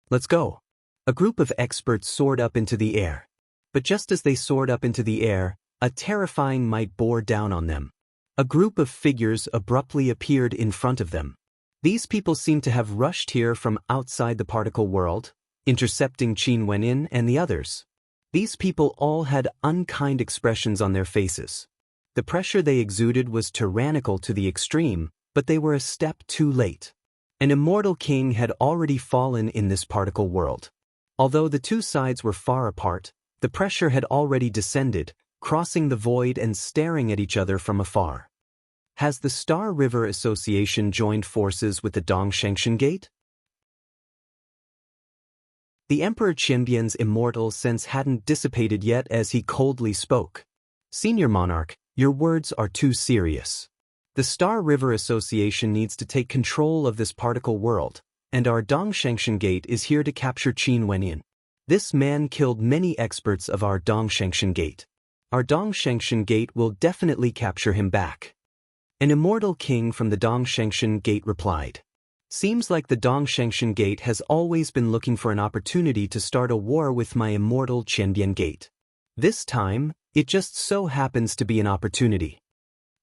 Let's go. A group of experts soared up into the air. But just as they soared up into the air, a terrifying might bore down on them. A group of figures abruptly appeared in front of them. These people seemed to have rushed here from outside the particle world, intercepting Qin Wenin and the others. These people all had unkind expressions on their faces. The pressure they exuded was tyrannical to the extreme, but they were a step too late. An immortal king had already fallen in this particle world. Although the two sides were far apart, the pressure had already descended, crossing the void and staring at each other from afar. Has the Star River Association joined forces with the Dongshengshan Gate? The Emperor Qinbian's immortal sense hadn't dissipated yet as he coldly spoke. Senior Monarch, your words are too serious. The Star River Association needs to take control of this particle world, and our Dongshengshan Gate is here to capture Qin Wenin. This man killed many experts of our Dongshengshan Gate. Our Dongshengshan Gate will definitely capture him back. An immortal king from the Dongshengshan Gate replied. Seems like the Dongshengshan Gate has always been looking for an opportunity to start a war with my immortal Qinbian Gate. This time, it just so happens to be an opportunity.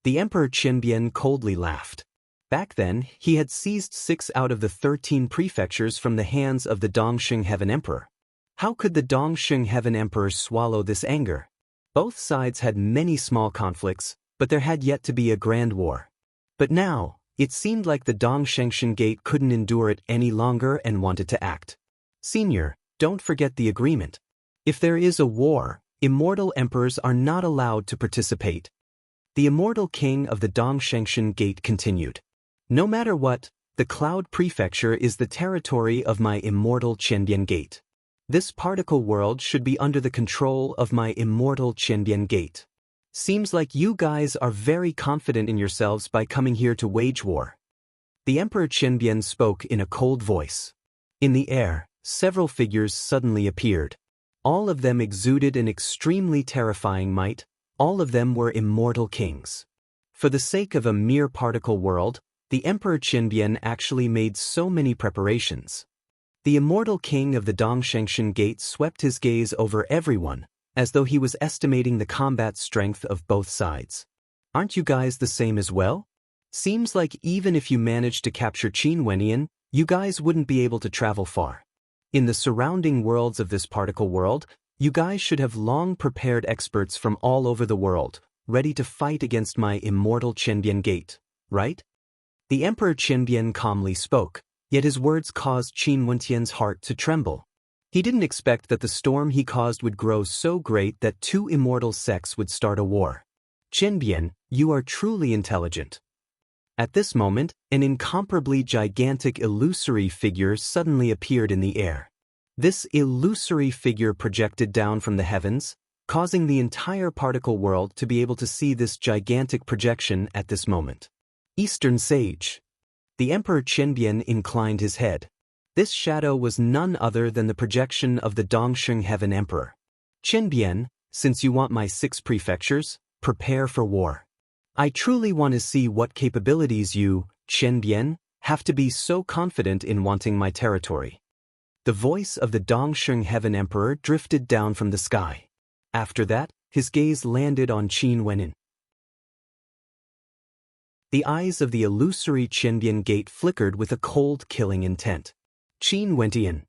The Emperor Qinbian coldly laughed. Back then, he had seized 6 out of the 13 prefectures from the hands of the Dongxing Heaven Emperor. How could the Dongxing Heaven Emperor swallow this anger? Both sides had many small conflicts, but there had yet to be a grand war. But now, it seemed like the Dongshengshan Gate couldn't endure it any longer and wanted to act. Senior, don't forget the agreement. If there is a war, immortal emperors are not allowed to participate. The immortal king of the Dongshengshan Gate continued. No matter what, the Cloud Prefecture is the territory of my immortal Qinbian Gate. This particle world should be under the control of my immortal Qinbian Gate. Seems like you guys are very confident in yourselves by coming here to wage war. The Emperor Qinbian spoke in a cold voice. In the air, several figures suddenly appeared. All of them exuded an extremely terrifying might. All of them were immortal kings. For the sake of a mere particle world, the Emperor Qinbian actually made so many preparations. The immortal king of the Dongshengshan Gate swept his gaze over everyone, as though he was estimating the combat strength of both sides. Aren't you guys the same as well? Seems like even if you manage to capture Qin Wenin, you guys wouldn't be able to travel far. In the surrounding worlds of this particle world, you guys should have long prepared experts from all over the world, ready to fight against my immortal Qianbian gate, right? The Emperor Qianbian calmly spoke, yet his words caused Qin Wentian's heart to tremble. He didn't expect that the storm he caused would grow so great that two immortal sects would start a war. Qianbian, you are truly intelligent. At this moment, an incomparably gigantic illusory figure suddenly appeared in the air. This illusory figure projected down from the heavens, causing the entire particle world to be able to see this gigantic projection at this moment. Eastern Sage. The Emperor Qianbian inclined his head. This shadow was none other than the projection of the Dongsheng Heaven Emperor. Qianbian, since you want my 6 prefectures, prepare for war. I truly want to see what capabilities you, Qianbian, have to be so confident in wanting my territory. The voice of the Dongsheng Heaven Emperor drifted down from the sky. After that, his gaze landed on Qin Wenin. The eyes of the illusory Qianbian gate flickered with a cold, killing intent. Qin Wentian.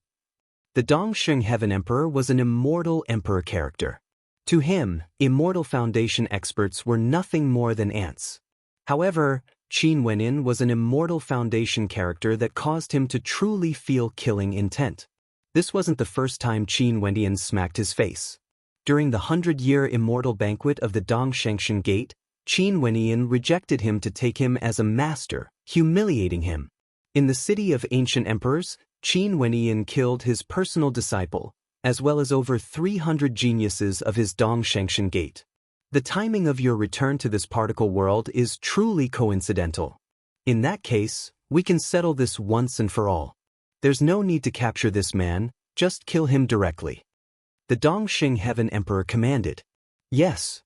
The Dongsheng Heaven Emperor was an immortal emperor character. To him, immortal foundation experts were nothing more than ants. However, Qin Wenin was an immortal foundation character that caused him to truly feel killing intent. This wasn't the first time Qin Wentian smacked his face. During the 100-year immortal banquet of the Dongsheng Gate, Qin Wentian rejected him to take him as a master, humiliating him. In the city of ancient emperors, Qin Wentian killed his personal disciple, as well as over 300 geniuses of his Dongsheng Gate. The timing of your return to this particle world is truly coincidental. In that case, we can settle this once and for all. There's no need to capture this man, just kill him directly. The Dongsheng Heaven Emperor commanded. Yes.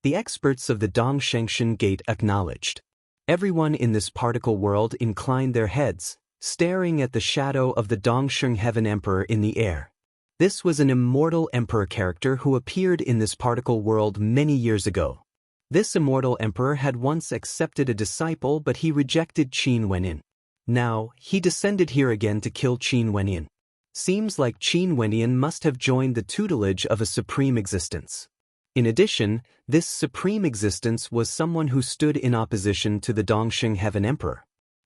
The experts of the Dongsheng Gate acknowledged. Everyone in this particle world inclined their heads, staring at the shadow of the Dongsheng Heaven Emperor in the air. This was an immortal emperor character who appeared in this particle world many years ago. This immortal emperor had once accepted a disciple, but he rejected Qin Wenin. Now, he descended here again to kill Qin Wenin. Seems like Qin Wentian must have joined the tutelage of a supreme existence. In addition, this supreme existence was someone who stood in opposition to the Dongsheng Heaven Emperor.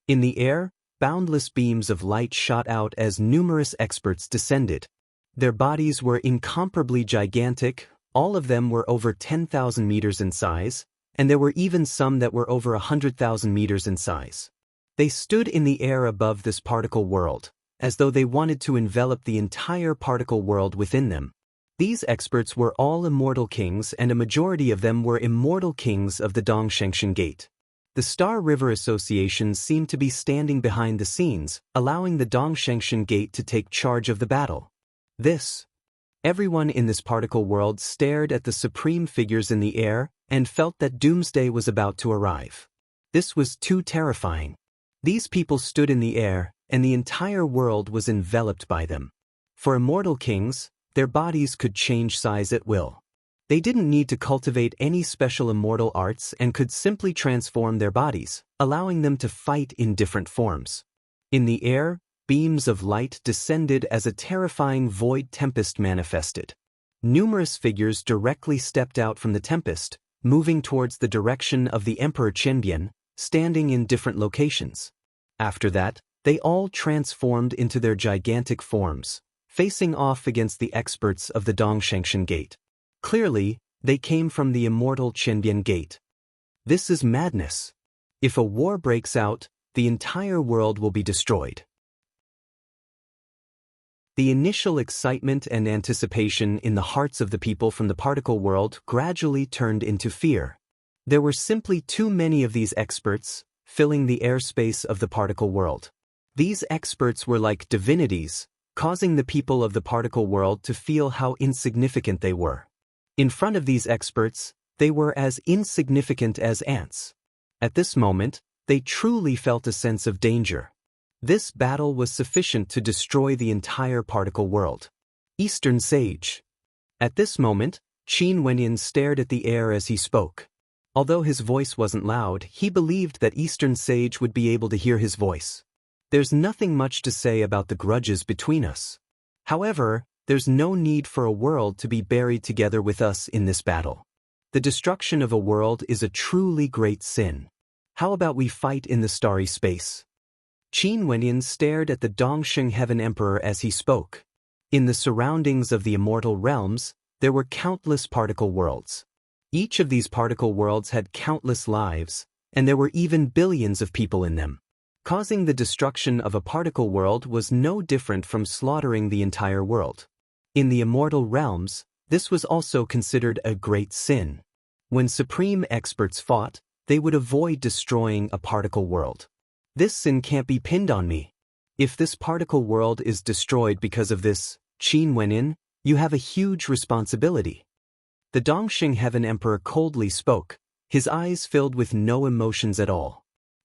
In the air, boundless beams of light shot out as numerous experts descended. Their bodies were incomparably gigantic, all of them were over 10,000 meters in size, and there were even some that were over 100,000 meters in size. They stood in the air above this particle world, as though they wanted to envelop the entire particle world within them. These experts were all immortal kings, and a majority of them were immortal kings of the Dongsheng Gate. The Star River Association seemed to be standing behind the scenes, allowing the Dongsheng Gate to take charge of the battle. Everyone in this particle world stared at the supreme figures in the air and felt that doomsday was about to arrive. This was too terrifying. These people stood in the air, and the entire world was enveloped by them. For immortal kings, their bodies could change size at will. They didn't need to cultivate any special immortal arts and could simply transform their bodies, allowing them to fight in different forms. In the air, beams of light descended as a terrifying void tempest manifested. Numerous figures directly stepped out from the tempest, moving towards the direction of the Emperor Qianbian, standing in different locations. After that, they all transformed into their gigantic forms, facing off against the experts of the Dongsheng Gate. Clearly, they came from the immortal Qianbian Gate. This is madness. If a war breaks out, the entire world will be destroyed. The initial excitement and anticipation in the hearts of the people from the particle world gradually turned into fear. There were simply too many of these experts, filling the airspace of the particle world. These experts were like divinities, causing the people of the particle world to feel how insignificant they were. In front of these experts, they were as insignificant as ants. At this moment, they truly felt a sense of danger. This battle was sufficient to destroy the entire particle world. Eastern Sage. At this moment, Qin Wentian stared at the air as he spoke. Although his voice wasn't loud, he believed that Eastern Sage would be able to hear his voice. There's nothing much to say about the grudges between us. However, there's no need for a world to be buried together with us in this battle. The destruction of a world is a truly great sin. How about we fight in the starry space? Qin Wenyan stared at the Dongsheng Heaven Emperor as he spoke. In the surroundings of the immortal realms, there were countless particle worlds. Each of these particle worlds had countless lives, and there were even billions of people in them. Causing the destruction of a particle world was no different from slaughtering the entire world. In the immortal realms, this was also considered a great sin. When supreme experts fought, they would avoid destroying a particle world. This sin can't be pinned on me. If this particle world is destroyed because of this, Qin Wenyan, you have a huge responsibility. The Dongsheng Heaven Emperor coldly spoke, his eyes filled with no emotions at all.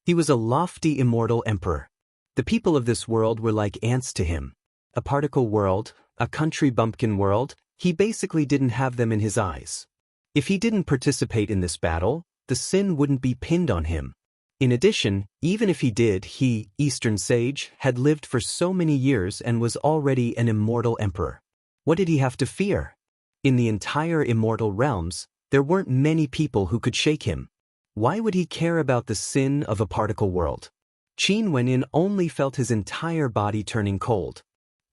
He was a lofty immortal emperor. The people of this world were like ants to him. A particle world, a country bumpkin world, he basically didn't have them in his eyes. If he didn't participate in this battle, the sin wouldn't be pinned on him. In addition, even if he did, he, Eastern Sage, had lived for so many years and was already an immortal emperor. What did he have to fear? In the entire immortal realms, there weren't many people who could shake him. Why would he care about the sin of a particle world? Qin Wenyan only felt his entire body turning cold.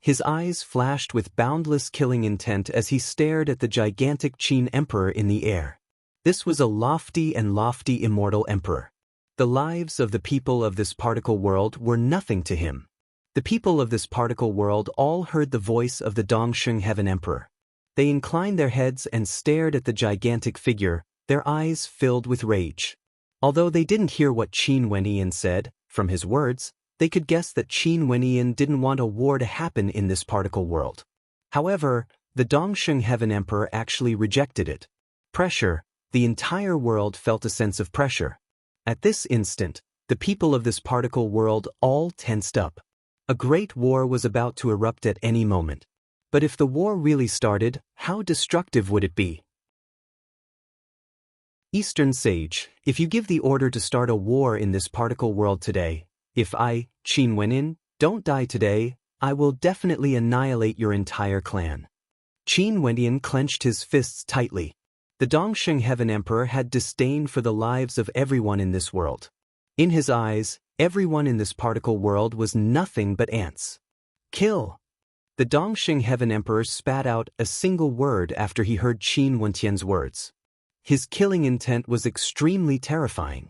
His eyes flashed with boundless killing intent as he stared at the gigantic Qin Emperor in the air. This was a lofty immortal emperor. The lives of the people of this particle world were nothing to him. The people of this particle world all heard the voice of the Dongsheng Heaven Emperor. They inclined their heads and stared at the gigantic figure, their eyes filled with rage. Although they didn't hear what Qin Wenyan said, from his words, they could guess that Qin Wenyan didn't want a war to happen in this particle world. However, the Dongsheng Heaven Emperor actually rejected it. Pressure, the entire world felt a sense of pressure. At this instant, the people of this particle world all tensed up. A great war was about to erupt at any moment. But if the war really started, how destructive would it be? Eastern Sage, if you give the order to start a war in this particle world today, if I, Qin Wenyan, don't die today, I will definitely annihilate your entire clan. Qin Wenyan clenched his fists tightly. The Dongsheng Heaven Emperor had disdain for the lives of everyone in this world. In his eyes, everyone in this particle world was nothing but ants. Kill! The Dongsheng Heaven Emperor spat out a single word after he heard Qin Wenyan's words. His killing intent was extremely terrifying.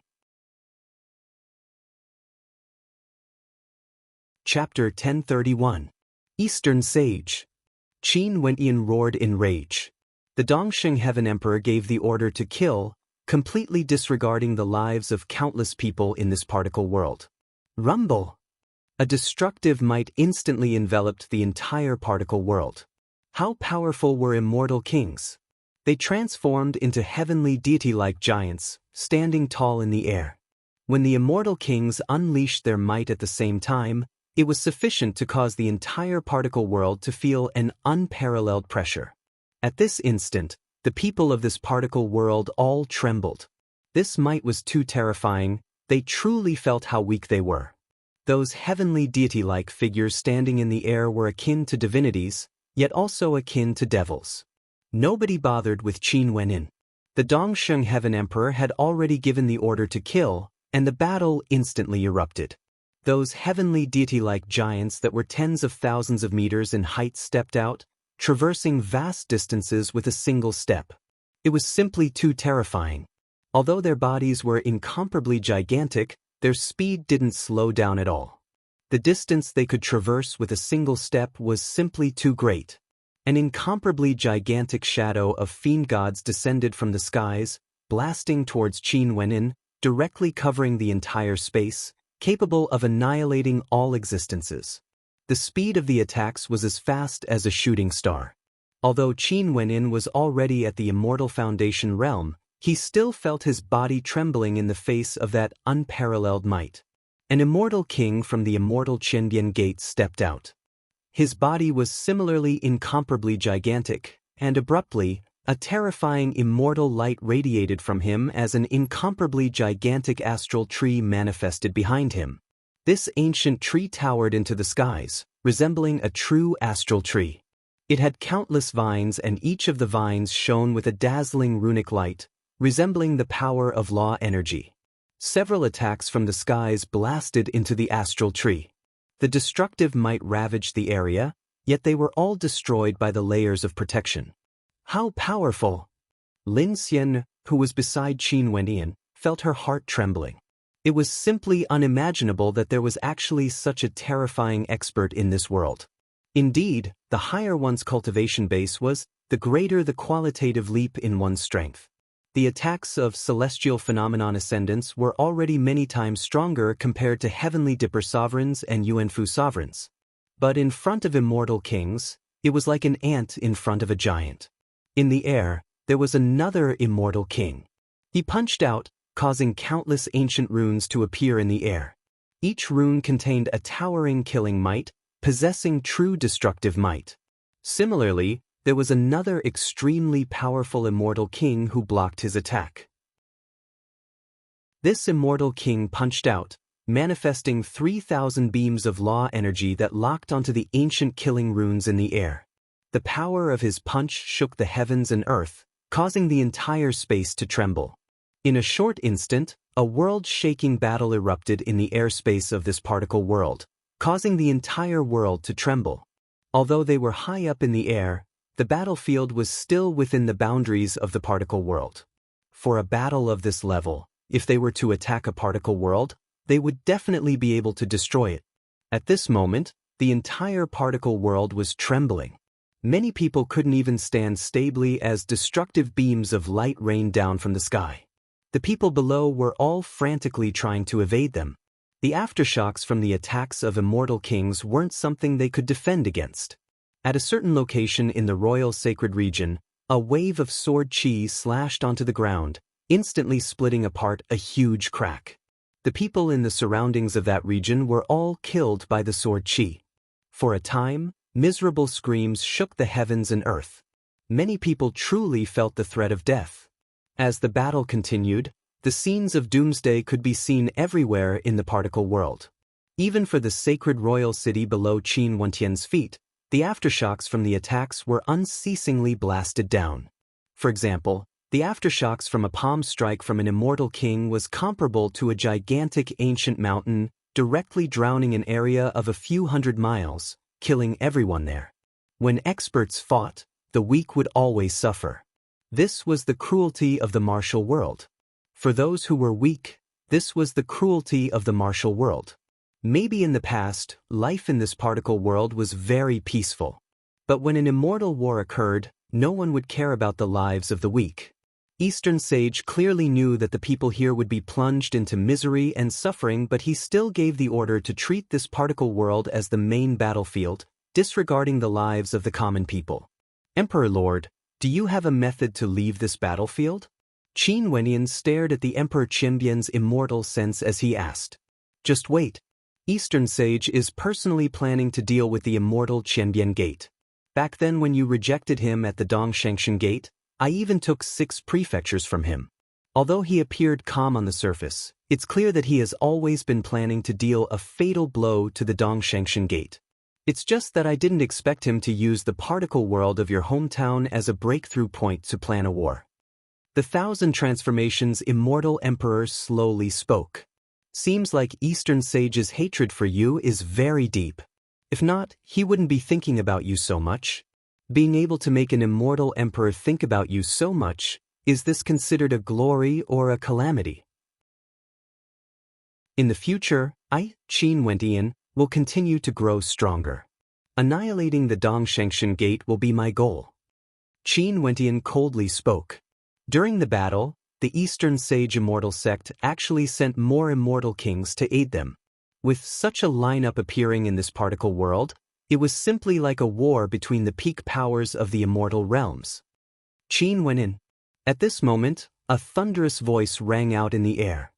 Chapter 1031. Eastern Sage. Qin Wenyan roared in rage. The Dongsheng Heaven Emperor gave the order to kill, completely disregarding the lives of countless people in this particle world. Rumble! A destructive might instantly enveloped the entire particle world. How powerful were immortal kings? They transformed into heavenly deity-like giants, standing tall in the air. When the immortal kings unleashed their might at the same time, it was sufficient to cause the entire particle world to feel an unparalleled pressure. At this instant, the people of this particle world all trembled. This might was too terrifying, they truly felt how weak they were. Those heavenly deity-like figures standing in the air were akin to divinities, yet also akin to devils. Nobody bothered with Qin Wenyan. The Dongsheng Heaven Emperor had already given the order to kill, and the battle instantly erupted. Those heavenly deity-like giants that were tens of thousands of meters in height stepped out, traversing vast distances with a single step. It was simply too terrifying. Although their bodies were incomparably gigantic, their speed didn't slow down at all. The distance they could traverse with a single step was simply too great. An incomparably gigantic shadow of fiend gods descended from the skies, blasting towards Qin Wenyan, directly covering the entire space, capable of annihilating all existences. The speed of the attacks was as fast as a shooting star. Although Qin Wenyan was already at the immortal foundation realm, he still felt his body trembling in the face of that unparalleled might. An immortal king from the immortal Chendian Gate stepped out. His body was similarly incomparably gigantic, and abruptly, a terrifying immortal light radiated from him as an incomparably gigantic astral tree manifested behind him. This ancient tree towered into the skies, resembling a true astral tree. It had countless vines, and each of the vines shone with a dazzling runic light, resembling the power of law energy. Several attacks from the skies blasted into the astral tree. The destructive might ravaged the area, yet they were all destroyed by the layers of protection. How powerful! Lin Xian, who was beside Qin Wendian, felt her heart trembling. It was simply unimaginable that there was actually such a terrifying expert in this world. Indeed, the higher one's cultivation base was, the greater the qualitative leap in one's strength. The attacks of celestial phenomenon ascendants were already many times stronger compared to heavenly dipper sovereigns and Yuanfu sovereigns. But in front of immortal kings, it was like an ant in front of a giant. In the air, there was another immortal king. He punched out, causing countless ancient runes to appear in the air. Each rune contained a towering killing might, possessing true destructive might. Similarly, there was another extremely powerful immortal king who blocked his attack. This immortal king punched out, manifesting 3,000 beams of law energy that locked onto the ancient killing runes in the air. The power of his punch shook the heavens and earth, causing the entire space to tremble. In a short instant, a world-shaking battle erupted in the airspace of this particle world, causing the entire world to tremble. Although they were high up in the air, the battlefield was still within the boundaries of the particle world. For a battle of this level, if they were to attack a particle world, they would definitely be able to destroy it. At this moment, the entire particle world was trembling. Many people couldn't even stand stably as destructive beams of light rained down from the sky. The people below were all frantically trying to evade them. The aftershocks from the attacks of immortal kings weren't something they could defend against. At a certain location in the royal sacred region, a wave of sword chi slashed onto the ground, instantly splitting apart a huge crack. The people in the surroundings of that region were all killed by the sword chi. For a time, miserable screams shook the heavens and earth. Many people truly felt the threat of death. As the battle continued, the scenes of doomsday could be seen everywhere in the particle world. Even for the sacred royal city below Qin Wentian's feet, the aftershocks from the attacks were unceasingly blasted down. For example, the aftershocks from a palm strike from an immortal king was comparable to a gigantic ancient mountain, directly drowning an area of a few hundred miles, killing everyone there. When experts fought, the weak would always suffer. This was the cruelty of the martial world. For those who were weak, this was the cruelty of the martial world. Maybe in the past, life in this particle world was very peaceful. But when an immortal war occurred, no one would care about the lives of the weak. Eastern Sage clearly knew that the people here would be plunged into misery and suffering, but he still gave the order to treat this particle world as the main battlefield, disregarding the lives of the common people. Emperor Lord, do you have a method to leave this battlefield? Qin Wenyan stared at the Emperor Qianbian's immortal sense as he asked. Just wait. Eastern Sage is personally planning to deal with the immortal Qianbian Gate. Back then when you rejected him at the Dongshangshan Gate, I even took 6 prefectures from him. Although he appeared calm on the surface, it's clear that he has always been planning to deal a fatal blow to the Dongshangshan Gate. It's just that I didn't expect him to use the particle world of your hometown as a breakthrough point to plan a war. The 1,000 Transformations Immortal Emperor slowly spoke. Seems like Eastern Sage's hatred for you is very deep. If not, he wouldn't be thinking about you so much. Being able to make an immortal emperor think about you so much, is this considered a glory or a calamity? In the future, I, Qin Wentian, will continue to grow stronger. Annihilating the Dongshangshan Gate will be my goal. Qin Wentian coldly spoke. During the battle, the Eastern Sage Immortal Sect actually sent more immortal kings to aid them. With such a lineup appearing in this particle world, it was simply like a war between the peak powers of the immortal realms. Qin Wenyan. At this moment, a thunderous voice rang out in the air.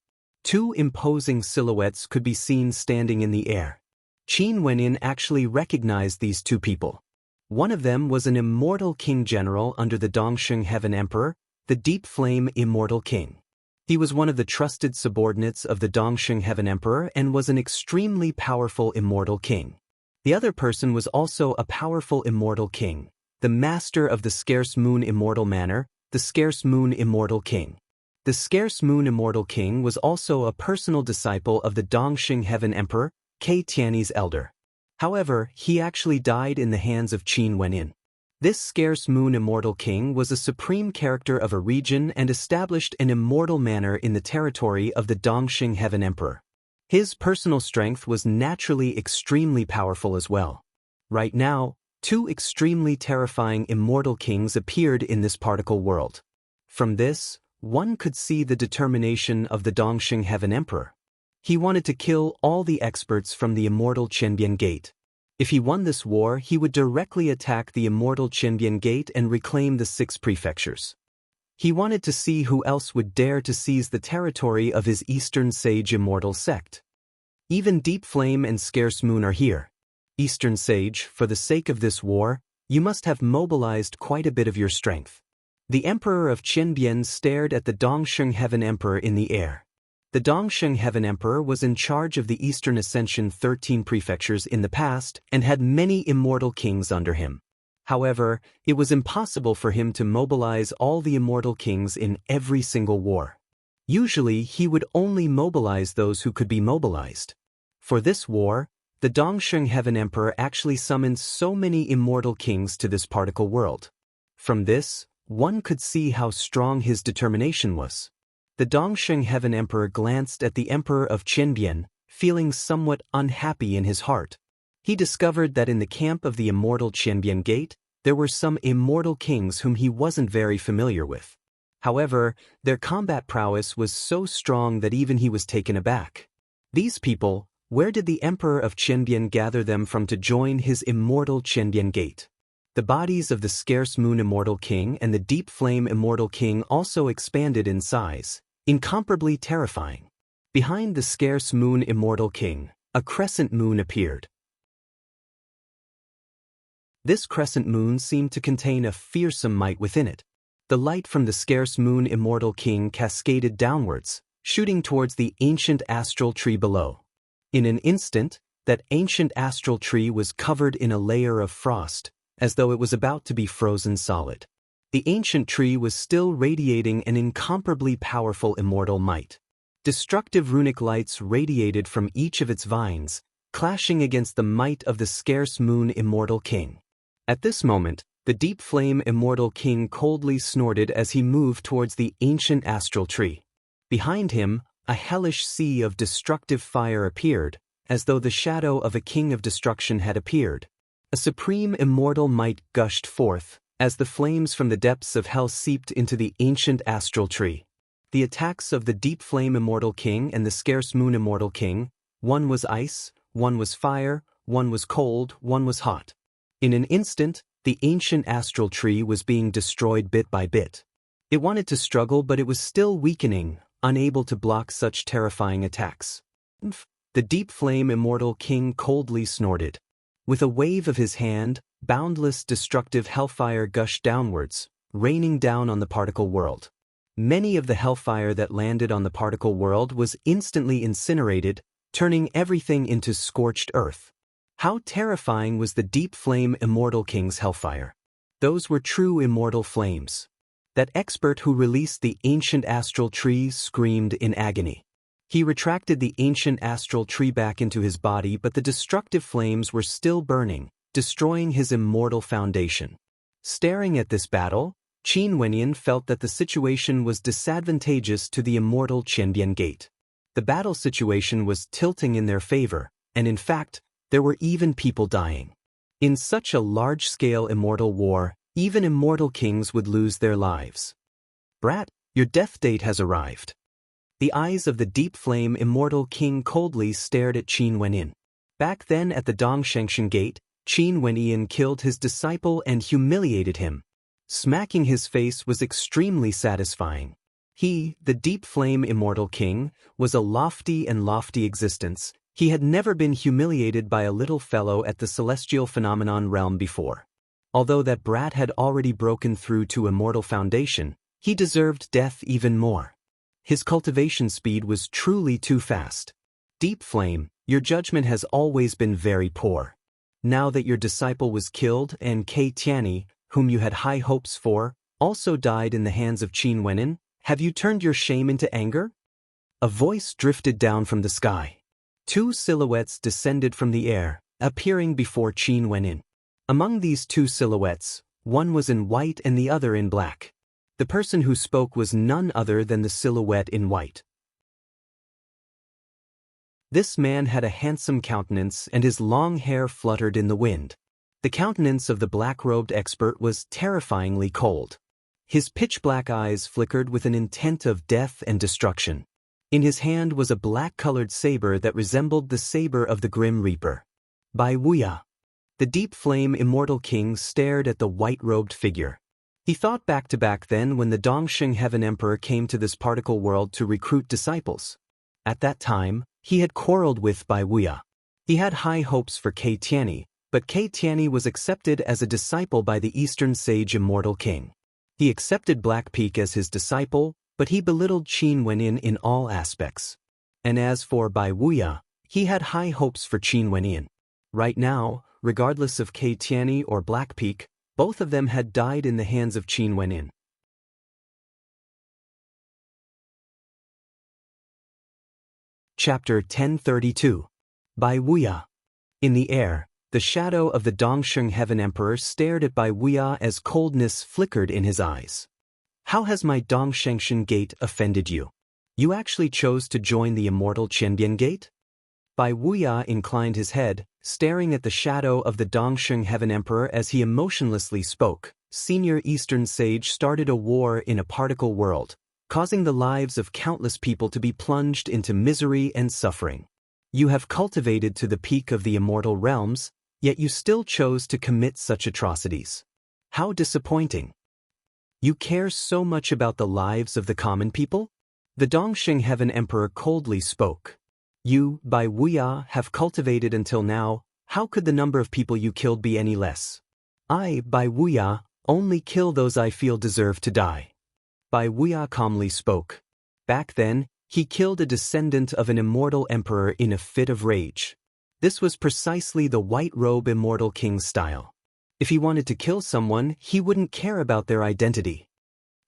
2 imposing silhouettes could be seen standing in the air. Qin Wenyan actually recognized these 2 people. One of them was an immortal king general under the Dongsheng Heaven Emperor, the Deep Flame Immortal King. He was one of the trusted subordinates of the Dongxing Heaven Emperor and was an extremely powerful immortal king. The other person was also a powerful immortal king, the master of the Scarce Moon Immortal Manor, the Scarce Moon Immortal King. The Scarce Moon Immortal King was also a personal disciple of the Dongxing Heaven Emperor, Ke Tianyi's elder. However, he actually died in the hands of Qin Wenyin. This Scarce Moon Immortal King was a supreme character of a region and established an immortal manor in the territory of the Dongxing Heaven Emperor. His personal strength was naturally extremely powerful as well. Right now, two extremely terrifying immortal kings appeared in this particle world. From this, one could see the determination of the Dongxing Heaven Emperor. He wanted to kill all the experts from the immortal Qianbian Gate. If he won this war, he would directly attack the immortal Qianbian Gate and reclaim the 6 prefectures. He wanted to see who else would dare to seize the territory of his Eastern Sage immortal sect. Even Deep Flame and Scarce Moon are here. Eastern Sage, for the sake of this war, you must have mobilized quite a bit of your strength. The Emperor of Qianbian stared at the Dongxing Heaven Emperor in the air. The Dongxing Heaven Emperor was in charge of the Eastern Ascension 13 prefectures in the past and had many immortal kings under him. However, it was impossible for him to mobilize all the immortal kings in every single war. Usually, he would only mobilize those who could be mobilized. For this war, the Dongxing Heaven Emperor actually summoned so many immortal kings to this particle world. From this, one could see how strong his determination was. The Dongxing Heaven Emperor glanced at the Emperor of Qianbian, feeling somewhat unhappy in his heart. He discovered that in the camp of the immortal Qianbian Gate, there were some immortal kings whom he wasn't very familiar with. However, their combat prowess was so strong that even he was taken aback. These people, where did the Emperor of Qianbian gather them from to join his immortal Qianbian Gate? The bodies of the Scarce Moon Immortal King and the Deep Flame Immortal King also expanded in size, incomparably terrifying. Behind the Scarce Moon Immortal King, a crescent moon appeared. This crescent moon seemed to contain a fearsome might within it. The light from the Scarce Moon Immortal King cascaded downwards, shooting towards the ancient astral tree below. In an instant, that ancient astral tree was covered in a layer of frost, as though it was about to be frozen solid. The ancient tree was still radiating an incomparably powerful immortal might. Destructive runic lights radiated from each of its vines, clashing against the might of the Scarce Moon Immortal King. At this moment, the Deep Flame Immortal King coldly snorted as he moved towards the ancient astral tree. Behind him, a hellish sea of destructive fire appeared, as though the shadow of a king of destruction had appeared. A supreme immortal might gushed forth, as the flames from the depths of hell seeped into the ancient astral tree. The attacks of the Deep Flame Immortal King and the Scarce Moon Immortal King, one was ice, one was fire, one was cold, one was hot. In an instant, the ancient astral tree was being destroyed bit by bit. It wanted to struggle, but it was still weakening, unable to block such terrifying attacks. The Deep Flame Immortal King coldly snorted. With a wave of his hand, boundless destructive hellfire gushed downwards, raining down on the particle world. Many of the hellfire that landed on the particle world was instantly incinerated, turning everything into scorched earth. How terrifying was the Deep Flame Immortal King's hellfire! Those were true immortal flames. That expert who released the ancient astral tree screamed in agony. He retracted the ancient astral tree back into his body, but the destructive flames were still burning, destroying his immortal foundation. Staring at this battle, Qin Wenyin felt that the situation was disadvantageous to the immortal Qianbian Gate. The battle situation was tilting in their favor, and in fact, there were even people dying. In such a large-scale immortal war, even immortal kings would lose their lives. Brat, your death date has arrived. The eyes of the Deep Flame Immortal King coldly stared at Qin Wenyin. Back then at the Dongxing Gate, Qin Wenyin killed his disciple and humiliated him. Smacking his face was extremely satisfying. He, the Deep Flame Immortal King, was a lofty existence. He had never been humiliated by a little fellow at the celestial phenomenon realm before. Although that brat had already broken through to immortal foundation, he deserved death even more. His cultivation speed was truly too fast. Deep Flame, your judgment has always been very poor. Now that your disciple was killed and Kei Tianyi, whom you had high hopes for, also died in the hands of Qin Wenin, have you turned your shame into anger? A voice drifted down from the sky. Two silhouettes descended from the air, appearing before Qin Wenin. Among these two silhouettes, one was in white and the other in black. The person who spoke was none other than the silhouette in white. This man had a handsome countenance and his long hair fluttered in the wind. The countenance of the black-robed expert was terrifyingly cold. His pitch-black eyes flickered with an intent of death and destruction. In his hand was a black-colored saber that resembled the saber of the Grim Reaper. Bai Wuya. The Deep Flame Immortal King stared at the white-robed figure. He thought back to back then when the Dongxing Heaven Emperor came to this particle world to recruit disciples. At that time, he had quarreled with Bai Wuya. He had high hopes for Kei Tianyi, but Kei Tianyi was accepted as a disciple by the Eastern Sage Immortal King. He accepted Black Peak as his disciple, but he belittled Qin Wenin in all aspects. And as for Bai Wuya, he had high hopes for Qin Wenin. Right now, regardless of Kei Tianyi or Black Peak, both of them had died in the hands of Qin Wenin. Chapter 1032. Bai Wuya. In the air, the shadow of the Dongxing Heaven Emperor stared at Bai Wuya as coldness flickered in his eyes. How has my Dongshengxian Gate offended you? You actually chose to join the immortal Qianbian Gate? Bai Wuya inclined his head, staring at the shadow of the Dongxing Heaven Emperor as he emotionlessly spoke. Senior Eastern Sage started a war in a particle world, causing the lives of countless people to be plunged into misery and suffering. You have cultivated to the peak of the immortal realms, yet you still chose to commit such atrocities. How disappointing. You care so much about the lives of the common people? The Dongxing Heaven Emperor coldly spoke. You, Bai Wuya, have cultivated until now, how could the number of people you killed be any less? I, Bai Wuya, only kill those I feel deserve to die. Bai Wuya calmly spoke. Back then, he killed a descendant of an immortal emperor in a fit of rage. This was precisely the White Robe Immortal King's style. If he wanted to kill someone, he wouldn't care about their identity.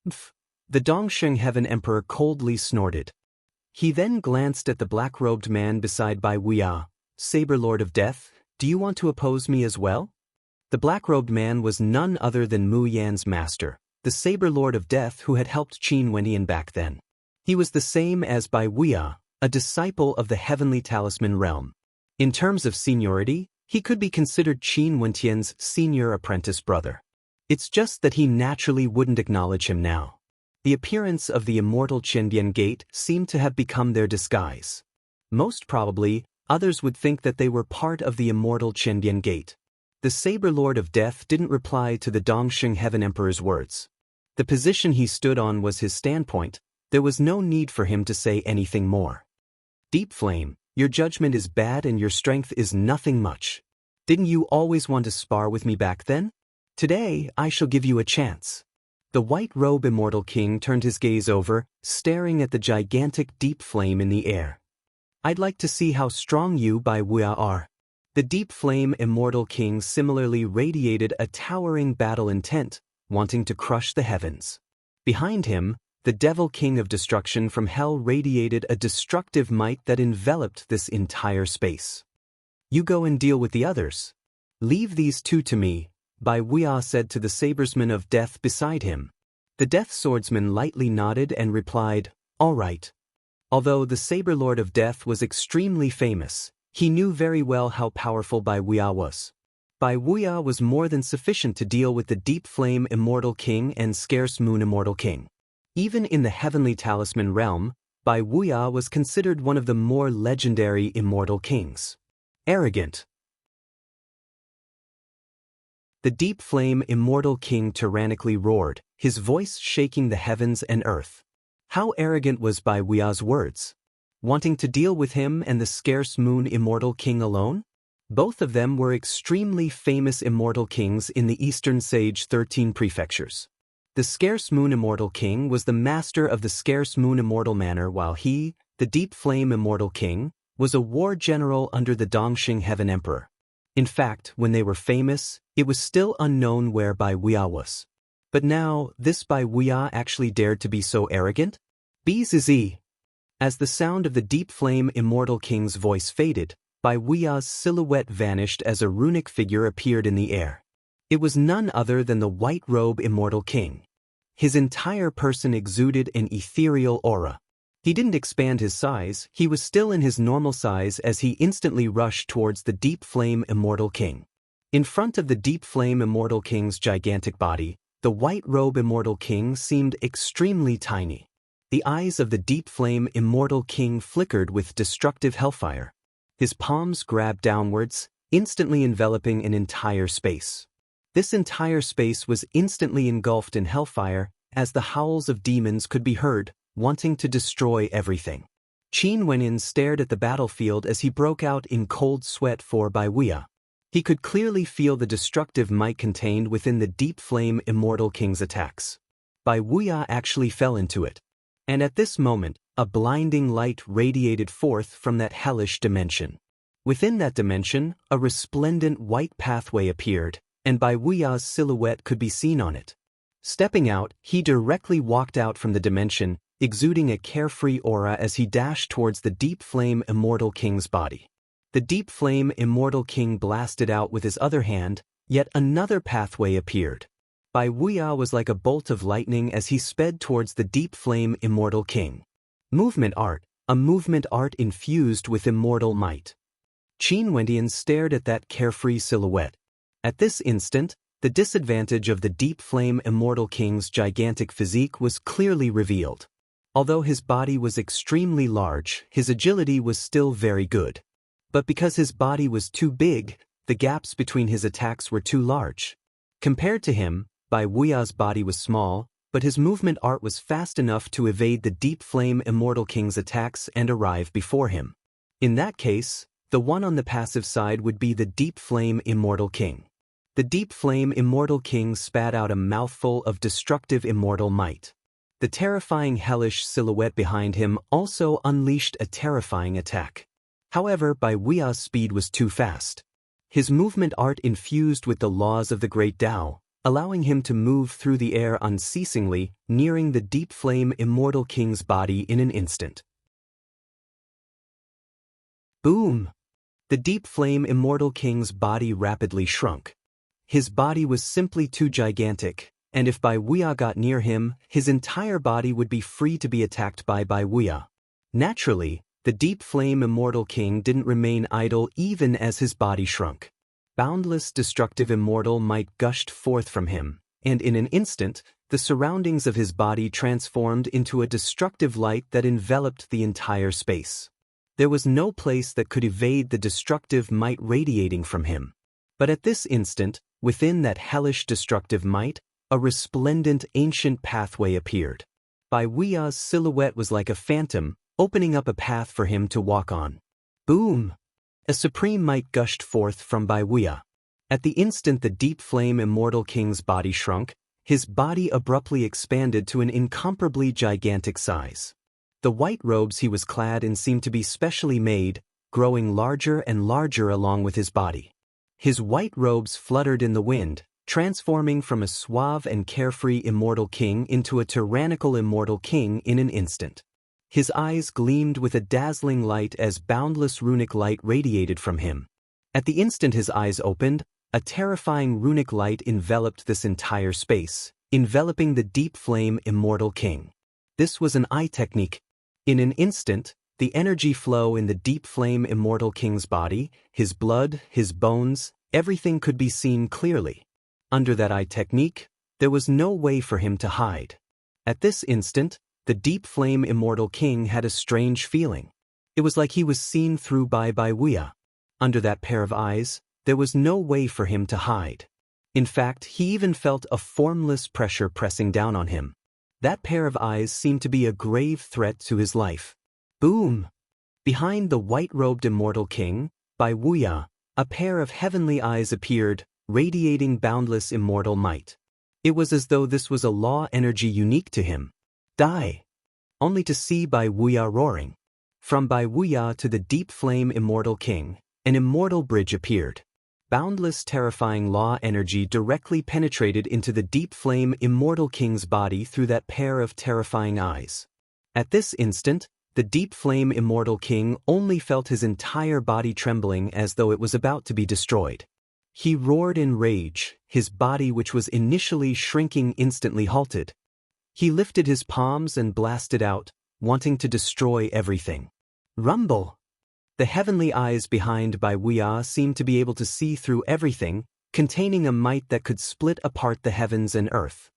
The Dongxing Heaven Emperor coldly snorted. He then glanced at the black-robed man beside Bai Wuya. Saber Lord of Death, do you want to oppose me as well? The black-robed man was none other than Mu Yan's master, the Saber Lord of Death who had helped Qin Wenin back then. He was the same as Bai Wuya, a disciple of the Heavenly Talisman realm. In terms of seniority, he could be considered Qin Wentian's senior apprentice brother. It's just that he naturally wouldn't acknowledge him now. The appearance of the immortal Qianbian Gate seemed to have become their disguise. Most probably, others would think that they were part of the immortal Qianbian Gate. The Saber Lord of Death didn't reply to the Dongxing Heaven Emperor's words. The position he stood on was his standpoint. There was no need for him to say anything more. Deep Flame, your judgment is bad and your strength is nothing much. Didn't you always want to spar with me back then? Today, I shall give you a chance. The White Robe Immortal King turned his gaze over, staring at the gigantic Deep Flame in the air. I'd like to see how strong you, Bai Wuya, are. The Deep Flame Immortal King similarly radiated a towering battle intent, wanting to crush the heavens. Behind him, the Devil King of Destruction from Hell radiated a destructive might that enveloped this entire space. You go and deal with the others. Leave these two to me, Bai Wuya said to the Sabersman of Death beside him. The Death Swordsman lightly nodded and replied, all right. Although the Saber Lord of Death was extremely famous, he knew very well how powerful Bai Wuya was. Bai Wuya was more than sufficient to deal with the Deep Flame Immortal King and Scarce Moon Immortal King. Even in the Heavenly Talisman realm, Bai Wuya was considered one of the more legendary immortal kings. Arrogant. The Deep Flame Immortal King tyrannically roared, his voice shaking the heavens and earth. How arrogant was Bai Wuya's words? Wanting to deal with him and the Scarce Moon Immortal King alone? Both of them were extremely famous immortal kings in the Eastern Sage 13 prefectures. The Scarce Moon Immortal King was the master of the Scarce Moon Immortal Manor, while he, the Deep Flame Immortal King, was a war general under the Dongxing Heaven Emperor. In fact, when they were famous, it was still unknown where Bai Wuya was. But now, this Bai Wuya actually dared to be so arrogant? Bzz. As the sound of the Deep Flame Immortal King's voice faded, Bai Wuya's silhouette vanished as a runic figure appeared in the air. It was none other than the White Robe Immortal King. His entire person exuded an ethereal aura. He didn't expand his size, he was still in his normal size as he instantly rushed towards the Deep Flame Immortal King. In front of the Deep Flame Immortal King's gigantic body, the White Robe Immortal King seemed extremely tiny. The eyes of the Deep Flame Immortal King flickered with destructive hellfire. His palms grabbed downwards, instantly enveloping an entire space. This entire space was instantly engulfed in hellfire, as the howls of demons could be heard, wanting to destroy everything. Qin Wenin stared at the battlefield as he broke out in cold sweat for Bai Wuya. He could clearly feel the destructive might contained within the Deep Flame Immortal King's attacks. Bai Wuya actually fell into it. And at this moment, a blinding light radiated forth from that hellish dimension. Within that dimension, a resplendent white pathway appeared, and Bai Wuya's silhouette could be seen on it. Stepping out, he directly walked out from the dimension, exuding a carefree aura as he dashed towards the Deep Flame Immortal King's body. The Deep Flame Immortal King blasted out with his other hand, yet another pathway appeared. Bai Wuya was like a bolt of lightning as he sped towards the Deep Flame Immortal King. Movement art, a movement art infused with immortal might. Qin Wendian stared at that carefree silhouette. At this instant, the disadvantage of the Deep Flame Immortal King's gigantic physique was clearly revealed. Although his body was extremely large, his agility was still very good. But because his body was too big, the gaps between his attacks were too large. Compared to him, Bai Wuya's body was small, but his movement art was fast enough to evade the Deep Flame Immortal King's attacks and arrive before him. In that case, the one on the passive side would be the Deep Flame Immortal King. The Deep Flame Immortal King spat out a mouthful of destructive immortal might. The terrifying hellish silhouette behind him also unleashed a terrifying attack. However, Bai Wuya's speed was too fast. His movement art infused with the laws of the Great Tao, allowing him to move through the air unceasingly, nearing the Deep Flame Immortal King's body in an instant. Boom! The Deep Flame Immortal King's body rapidly shrunk. His body was simply too gigantic, and if Bai Wuya got near him, his entire body would be free to be attacked by Bai Wuya. Naturally, the Deep Flame Immortal King didn't remain idle even as his body shrunk. Boundless destructive immortal might gushed forth from him, and in an instant, the surroundings of his body transformed into a destructive light that enveloped the entire space. There was no place that could evade the destructive might radiating from him. But at this instant, within that hellish destructive might, a resplendent ancient pathway appeared. Bai Wuya's silhouette was like a phantom, opening up a path for him to walk on. Boom! A supreme might gushed forth from Bai Wuya. At the instant the Deep Flame Immortal King's body shrunk, his body abruptly expanded to an incomparably gigantic size. The white robes he was clad in seemed to be specially made, growing larger and larger along with his body. His white robes fluttered in the wind, transforming from a suave and carefree immortal king into a tyrannical immortal king in an instant. His eyes gleamed with a dazzling light as boundless runic light radiated from him. At the instant his eyes opened, a terrifying runic light enveloped this entire space, enveloping the Deep Flame Immortal King. This was an eye technique. In an instant, the energy flow in the Deep Flame Immortal King's body, his blood, his bones, everything could be seen clearly. Under that eye technique, there was no way for him to hide. At this instant, the Deep Flame Immortal King had a strange feeling. It was like he was seen through by Bai Wuya. Under that pair of eyes, there was no way for him to hide. In fact, he even felt a formless pressure pressing down on him. That pair of eyes seemed to be a grave threat to his life. Boom! Behind the white-robed Immortal King, Bai Wuya, a pair of heavenly eyes appeared, radiating boundless immortal might. It was as though this was a law energy unique to him. Die! Only to see Bai Wuya roaring. From Bai Wuya to the deep flame immortal king, an immortal bridge appeared. Boundless terrifying law energy directly penetrated into the deep flame immortal king's body through that pair of terrifying eyes. At this instant, the deep flame immortal king only felt his entire body trembling as though it was about to be destroyed. He roared in rage, his body which was initially shrinking instantly halted. He lifted his palms and blasted out, wanting to destroy everything. Rumble! The heavenly eyes behind Bai Wuya seemed to be able to see through everything, containing a might that could split apart the heavens and earth.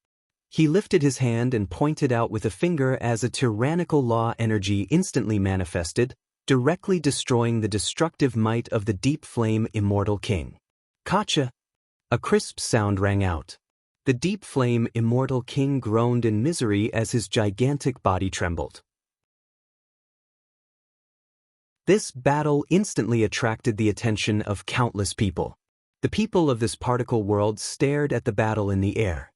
He lifted his hand and pointed out with a finger as a tyrannical law energy instantly manifested, directly destroying the destructive might of the deep flame immortal king. Kacha! A crisp sound rang out. The deep flame immortal king groaned in misery as his gigantic body trembled. This battle instantly attracted the attention of countless people. The people of this particle world stared at the battle in the air.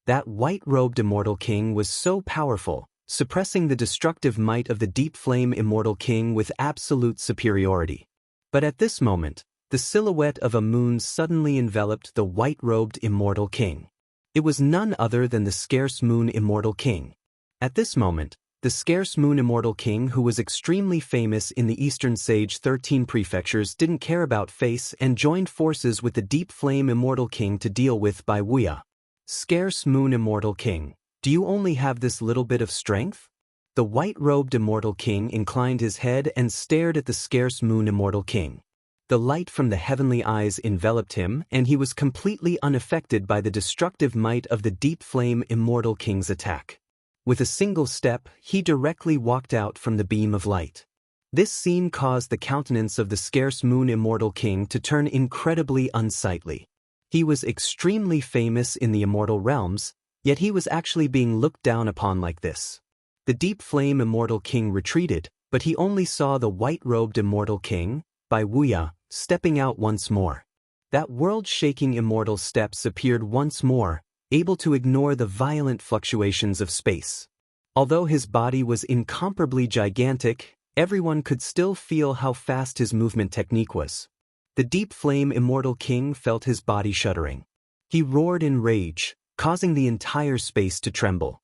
That white-robed immortal king was so powerful, suppressing the destructive might of the deep flame immortal king with absolute superiority. But at this moment, the silhouette of a moon suddenly enveloped the white-robed immortal king. It was none other than the scarce moon immortal king. At this moment, the scarce moon immortal king, who was extremely famous in the Eastern Sage 13 prefectures, didn't care about face and joined forces with the deep flame immortal king to deal with Bai Wuya. Scarce moon immortal king, do you only have this little bit of strength? The white-robed immortal king inclined his head and stared at the scarce moon immortal king. The light from the heavenly eyes enveloped him, and he was completely unaffected by the destructive might of the deep flame immortal king's attack. With a single step, he directly walked out from the beam of light. This scene caused the countenance of the scarce moon immortal king to turn incredibly unsightly. He was extremely famous in the immortal realms, yet he was actually being looked down upon like this. The deep flame immortal king retreated, but he only saw the white-robed immortal king, Bai Wuya, stepping out once more. That world-shaking immortal steps appeared once more, able to ignore the violent fluctuations of space. Although his body was incomparably gigantic, everyone could still feel how fast his movement technique was. The deep flame immortal king felt his body shuddering. He roared in rage, causing the entire space to tremble.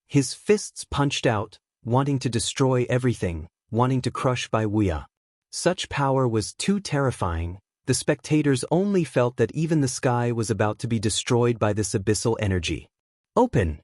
His fists punched out, wanting to destroy everything, wanting to crush Bai Wuya. Such power was too terrifying. The spectators only felt that even the sky was about to be destroyed by this abyssal energy. Open!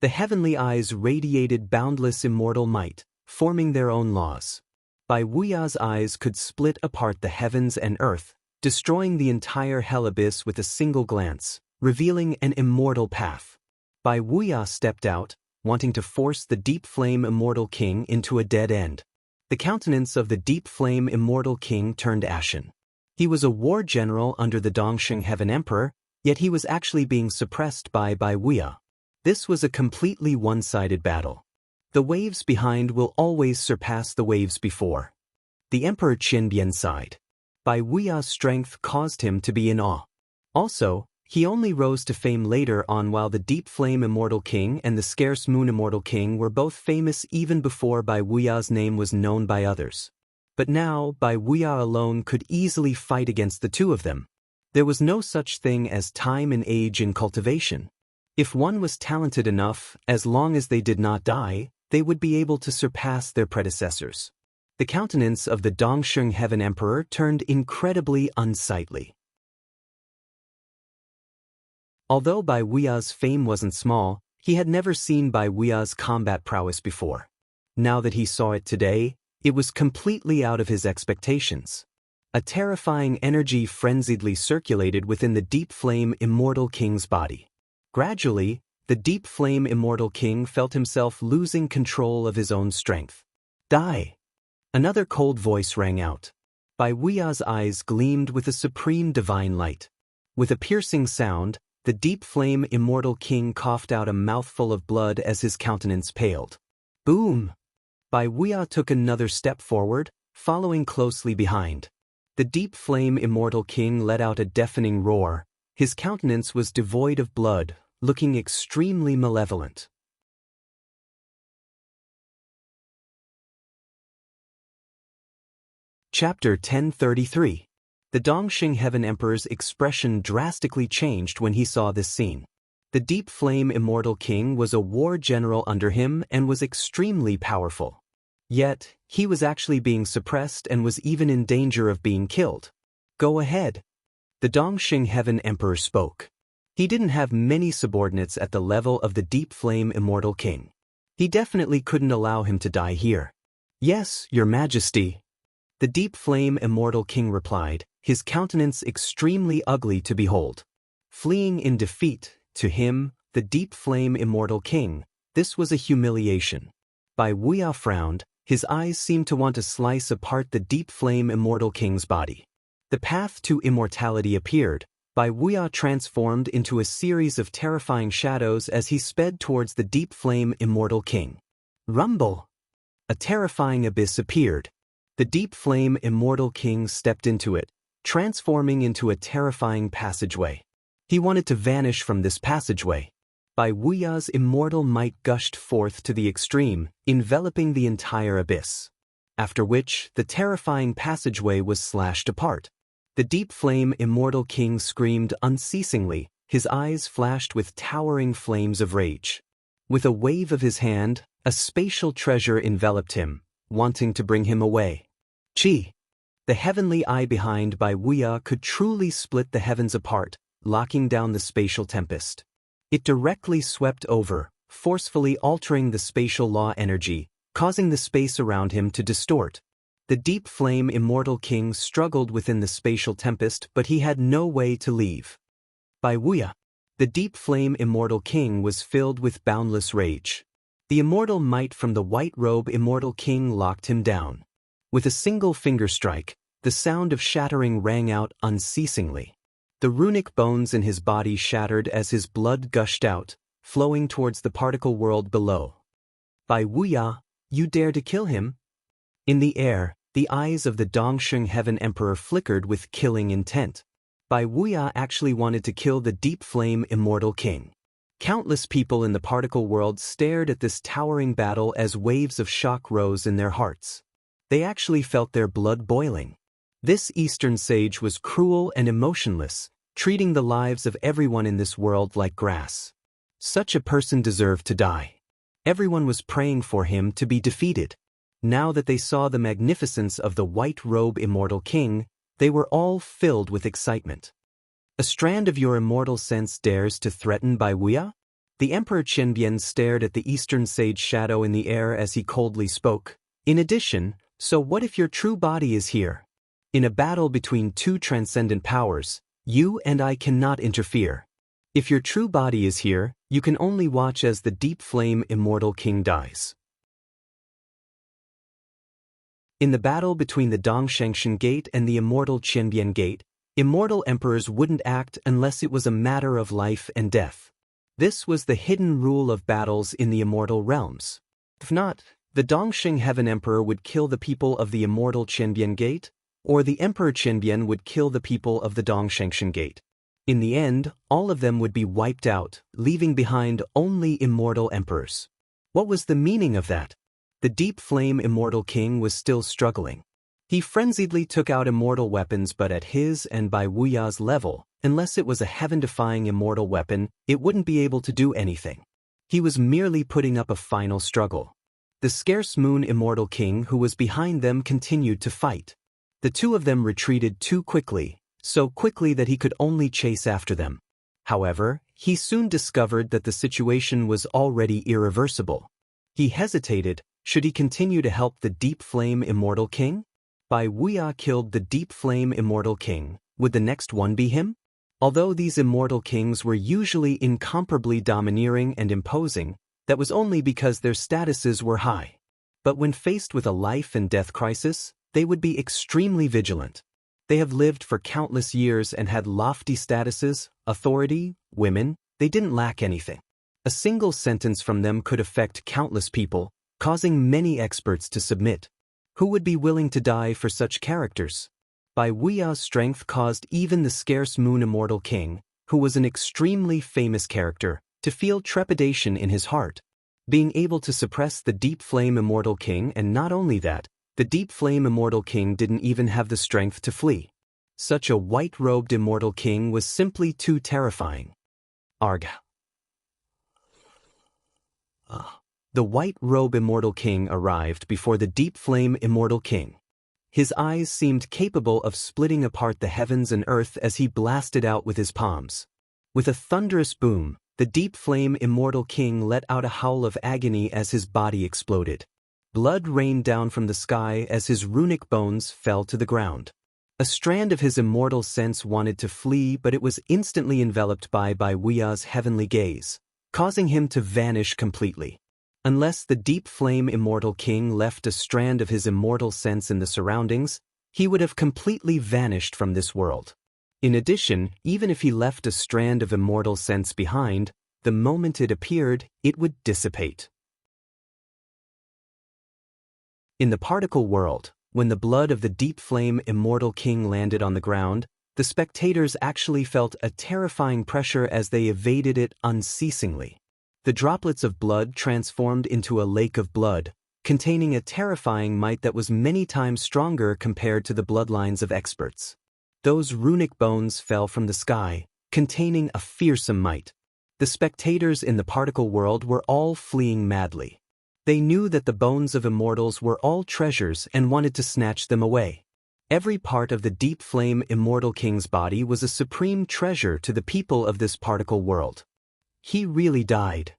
The heavenly eyes radiated boundless immortal might, forming their own laws. Bai Wuya's eyes could split apart the heavens and earth, destroying the entire hell abyss with a single glance, revealing an immortal path. Bai Wuya stepped out, wanting to force the deep flame immortal king into a dead end. The countenance of the deep flame immortal king turned ashen. He was a war general under the Dongsheng Heaven Emperor, yet he was actually being suppressed by Bai Wuya. This was a completely one-sided battle. The waves behind will always surpass the waves before. The Emperor Qin Bian sighed. Bai Wuya's strength caused him to be in awe. Also, he only rose to fame later on, while the deep flame immortal king and the scarce moon immortal king were both famous even before Bai Wuya's name was known by others. But now, Bai Wuya alone could easily fight against the two of them. There was no such thing as time and age in cultivation. If one was talented enough, as long as they did not die, they would be able to surpass their predecessors. The countenance of the Dongsheng Heaven Emperor turned incredibly unsightly. Although Bai Wuya's fame wasn't small, he had never seen Bai Wuya's combat prowess before. Now that he saw it today, it was completely out of his expectations. A terrifying energy frenziedly circulated within the deep flame immortal king's body. Gradually, the deep flame immortal king felt himself losing control of his own strength. Die! Another cold voice rang out. Bai Wuya's eyes gleamed with a supreme divine light. With a piercing sound, the deep flame immortal king coughed out a mouthful of blood as his countenance paled. Boom! Bai Wuya took another step forward, following closely behind. The deep flame immortal king let out a deafening roar. His countenance was devoid of blood, looking extremely malevolent. Chapter 1033. The Dongxing Heaven Emperor's expression drastically changed when he saw this scene. The Deep Flame Immortal King was a war general under him and was extremely powerful. Yet, he was actually being suppressed and was even in danger of being killed. Go ahead. The Dongxing Heaven Emperor spoke. He didn't have many subordinates at the level of the Deep Flame Immortal King. He definitely couldn't allow him to die here. Yes, Your Majesty. The Deep Flame Immortal King replied, his countenance extremely ugly to behold. Fleeing in defeat, to him, the Deep Flame Immortal King, this was a humiliation. Bai Wuya frowned, his eyes seemed to want to slice apart the Deep Flame Immortal King's body. The path to immortality appeared. Bai Wuya transformed into a series of terrifying shadows as he sped towards the Deep Flame Immortal King. Rumble! A terrifying abyss appeared. The Deep Flame Immortal King stepped into it, transforming into a terrifying passageway. He wanted to vanish from this passageway. Bai Wuya's immortal might gushed forth to the extreme, enveloping the entire abyss. After which, the terrifying passageway was slashed apart. The Deep Flame Immortal King screamed unceasingly, his eyes flashed with towering flames of rage. With a wave of his hand, a spatial treasure enveloped him, wanting to bring him away. Chi! The heavenly eye behind Bai Wuya could truly split the heavens apart, locking down the spatial tempest. It directly swept over, forcefully altering the spatial law energy, causing the space around him to distort. The Deep Flame Immortal King struggled within the spatial tempest, but he had no way to leave. Bai Wuya! The Deep Flame Immortal King was filled with boundless rage. The immortal might from the White Robe Immortal King locked him down. With a single finger strike, the sound of shattering rang out unceasingly. The runic bones in his body shattered as his blood gushed out, flowing towards the particle world below. Bai Wuya, you dare to kill him? In the air, the eyes of the Dongxing Heaven Emperor flickered with killing intent. Bai Wuya actually wanted to kill the Deep Flame Immortal King. Countless people in the particle world stared at this towering battle as waves of shock rose in their hearts. They actually felt their blood boiling. This Eastern sage was cruel and emotionless, treating the lives of everyone in this world like grass. Such a person deserved to die. Everyone was praying for him to be defeated. Now that they saw the magnificence of the White Robe Immortal King, they were all filled with excitement. A strand of your immortal sense dares to threaten Bai Wuya? The Emperor Qianbian stared at the Eastern sage shadow in the air as he coldly spoke. In addition, so what if your true body is here? In a battle between two transcendent powers, you and I cannot interfere. If your true body is here, you can only watch as the Deep Flame Immortal King dies. In the battle between the Dongshengshan Gate and the immortal Qianbian Gate, immortal emperors wouldn't act unless it was a matter of life and death. This was the hidden rule of battles in the immortal realms. If not, the Dongxing Heaven Emperor would kill the people of the immortal Qianbian Gate, or the Emperor Qianbian would kill the people of the Dongshengshan Gate. In the end, all of them would be wiped out, leaving behind only immortal emperors. What was the meaning of that? The Deep Flame Immortal King was still struggling. He frenziedly took out immortal weapons, but at his and Bai Wuya's level, unless it was a heaven-defying immortal weapon, it wouldn't be able to do anything. He was merely putting up a final struggle. The Scarce Moon Immortal King who was behind them continued to fight. The two of them retreated too quickly, so quickly that he could only chase after them. However, he soon discovered that the situation was already irreversible. He hesitated. Should he continue to help the Deep Flame Immortal King? Bai Wuya killed the Deep Flame Immortal King. Would the next one be him? Although these immortal kings were usually incomparably domineering and imposing, that was only because their statuses were high. But when faced with a life and death crisis, they would be extremely vigilant. They have lived for countless years and had lofty statuses, authority, women. They didn't lack anything. A single sentence from them could affect countless people, causing many experts to submit. Who would be willing to die for such characters? Bai Wuya's strength caused even the Scarce Moon Immortal King, who was an extremely famous character, to feel trepidation in his heart, being able to suppress the deep flame immortal king. And not only that, the deep flame immortal king didn't even have the strength to flee. Such a white-robed immortal king was simply too terrifying. Arg. The white-robe immortal king arrived before the deep flame immortal king. His eyes seemed capable of splitting apart the heavens and earth as he blasted out with his palms. With a thunderous boom, the deep flame immortal king let out a howl of agony as his body exploded. Blood rained down from the sky as his runic bones fell to the ground. A strand of his immortal sense wanted to flee, but it was instantly enveloped by Wuya's heavenly gaze, causing him to vanish completely. Unless the deep flame immortal king left a strand of his immortal sense in the surroundings, he would have completely vanished from this world. In addition, even if he left a strand of immortal sense behind, the moment it appeared, it would dissipate. In the particle world, when the blood of the deep flame immortal king landed on the ground, the spectators actually felt a terrifying pressure as they evaded it unceasingly. The droplets of blood transformed into a lake of blood, containing a terrifying might that was many times stronger compared to the bloodlines of experts. Those runic bones fell from the sky, containing a fearsome might. The spectators in the particle world were all fleeing madly. They knew that the bones of immortals were all treasures and wanted to snatch them away. Every part of the deep flame immortal king's body was a supreme treasure to the people of this particle world. He really died.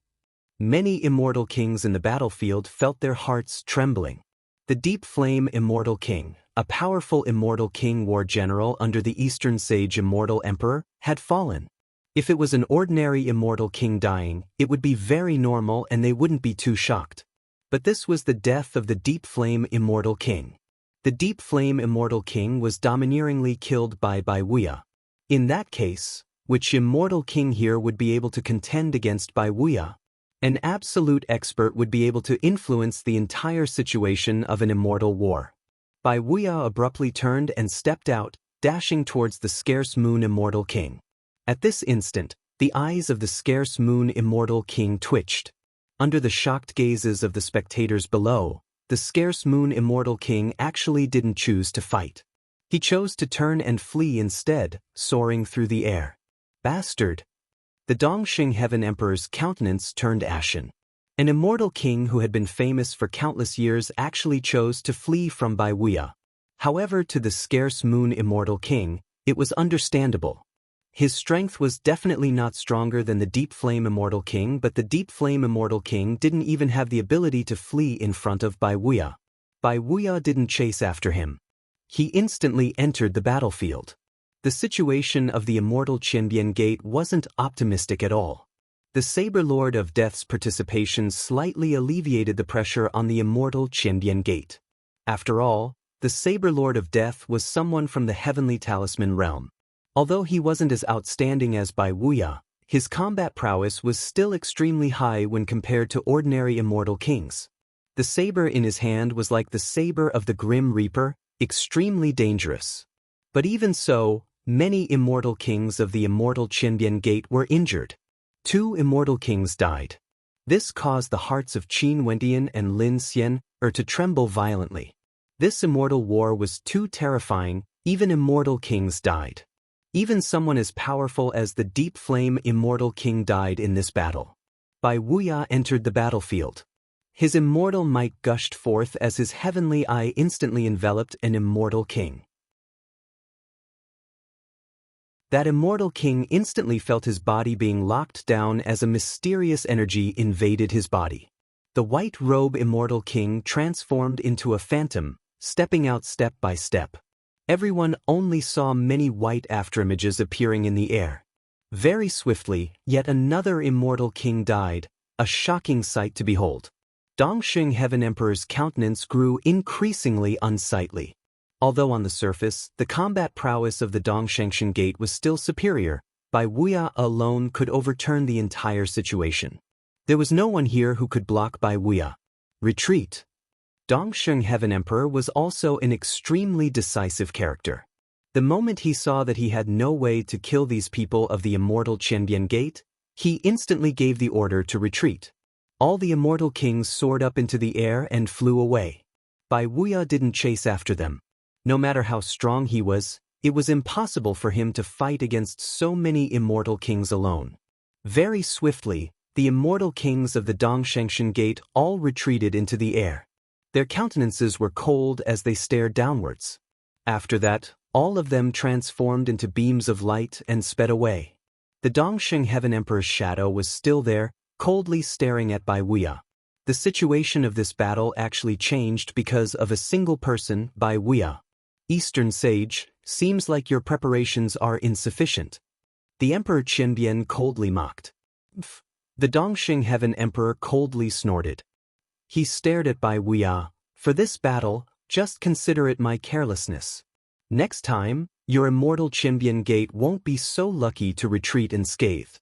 Many immortal kings in the battlefield felt their hearts trembling. The deep flame immortal king, a powerful immortal king war general under the Eastern Sage immortal emperor, had fallen. If it was an ordinary immortal king dying, it would be very normal and they wouldn't be too shocked. But this was the death of the deep flame immortal king. The deep flame immortal king was domineeringly killed by Wuya. In that case, which immortal king here would be able to contend against Wuya? An absolute expert would be able to influence the entire situation of an immortal war. Wuya abruptly turned and stepped out, dashing towards the scarce moon immortal king. At this instant, the eyes of the scarce moon immortal king twitched. Under the shocked gazes of the spectators below, the scarce moon immortal king actually didn't choose to fight. He chose to turn and flee instead, soaring through the air. Bastard! The Dongxing Heaven Emperor's countenance turned ashen. An immortal king who had been famous for countless years actually chose to flee from Wuya. However, to the scarce moon immortal king, it was understandable. His strength was definitely not stronger than the deep flame immortal king, but the deep flame immortal king didn't even have the ability to flee in front of Wuya. Wuya didn't chase after him. He instantly entered the battlefield. The situation of the immortal Qinbian Gate wasn't optimistic at all. The Saber Lord of Death's participation slightly alleviated the pressure on the immortal Qinbian Gate. After all, the Saber Lord of Death was someone from the Heavenly Talisman realm. Although he wasn't as outstanding as Wuya, his combat prowess was still extremely high when compared to ordinary immortal kings. The saber in his hand was like the saber of the Grim Reaper, extremely dangerous. But even so, many immortal kings of the immortal Qinbian Gate were injured. 2 immortal kings died. This caused the hearts of Qin Wendian and Lin Xian to tremble violently. This immortal war was too terrifying, even immortal kings died. Even someone as powerful as the deep flame immortal king died in this battle. Wuya entered the battlefield. His immortal might gushed forth as his heavenly eye instantly enveloped an immortal king. That immortal king instantly felt his body being locked down as a mysterious energy invaded his body. The white robe immortal king transformed into a phantom, stepping out step by step. Everyone only saw many white afterimages appearing in the air. Very swiftly, yet another immortal king died, a shocking sight to behold. Dongxing Heaven Emperor's countenance grew increasingly unsightly. Although on the surface, the combat prowess of the Dongshengsheng Gate was still superior, Wuya alone could overturn the entire situation. There was no one here who could block Wuya. Retreat. Dongxing Heaven Emperor was also an extremely decisive character. The moment he saw that he had no way to kill these people of the immortal Qinbian Gate, He instantly gave the order to retreat. All the immortal kings soared up into the air and flew away. Bai Wuya didn't chase after them. No matter how strong he was, it was impossible for him to fight against so many immortal kings alone. Very swiftly, the immortal kings of the Dongshengshan Gate all retreated into the air. Their countenances were cold as they stared downwards. After that, all of them transformed into beams of light and sped away. The Dongsheng Heaven Emperor's shadow was still there, coldly staring at Bai Wuya. The situation of this battle actually changed because of a single person, Bai Wuya. Eastern Sage, seems like your preparations are insufficient. The Emperor Qianbian coldly mocked. The Dongsheng Heaven Emperor coldly snorted. He stared at Bai Wuya. For this battle, just consider it my carelessness. Next time, your immortal Qianbian Gate won't be so lucky to retreat unscathed.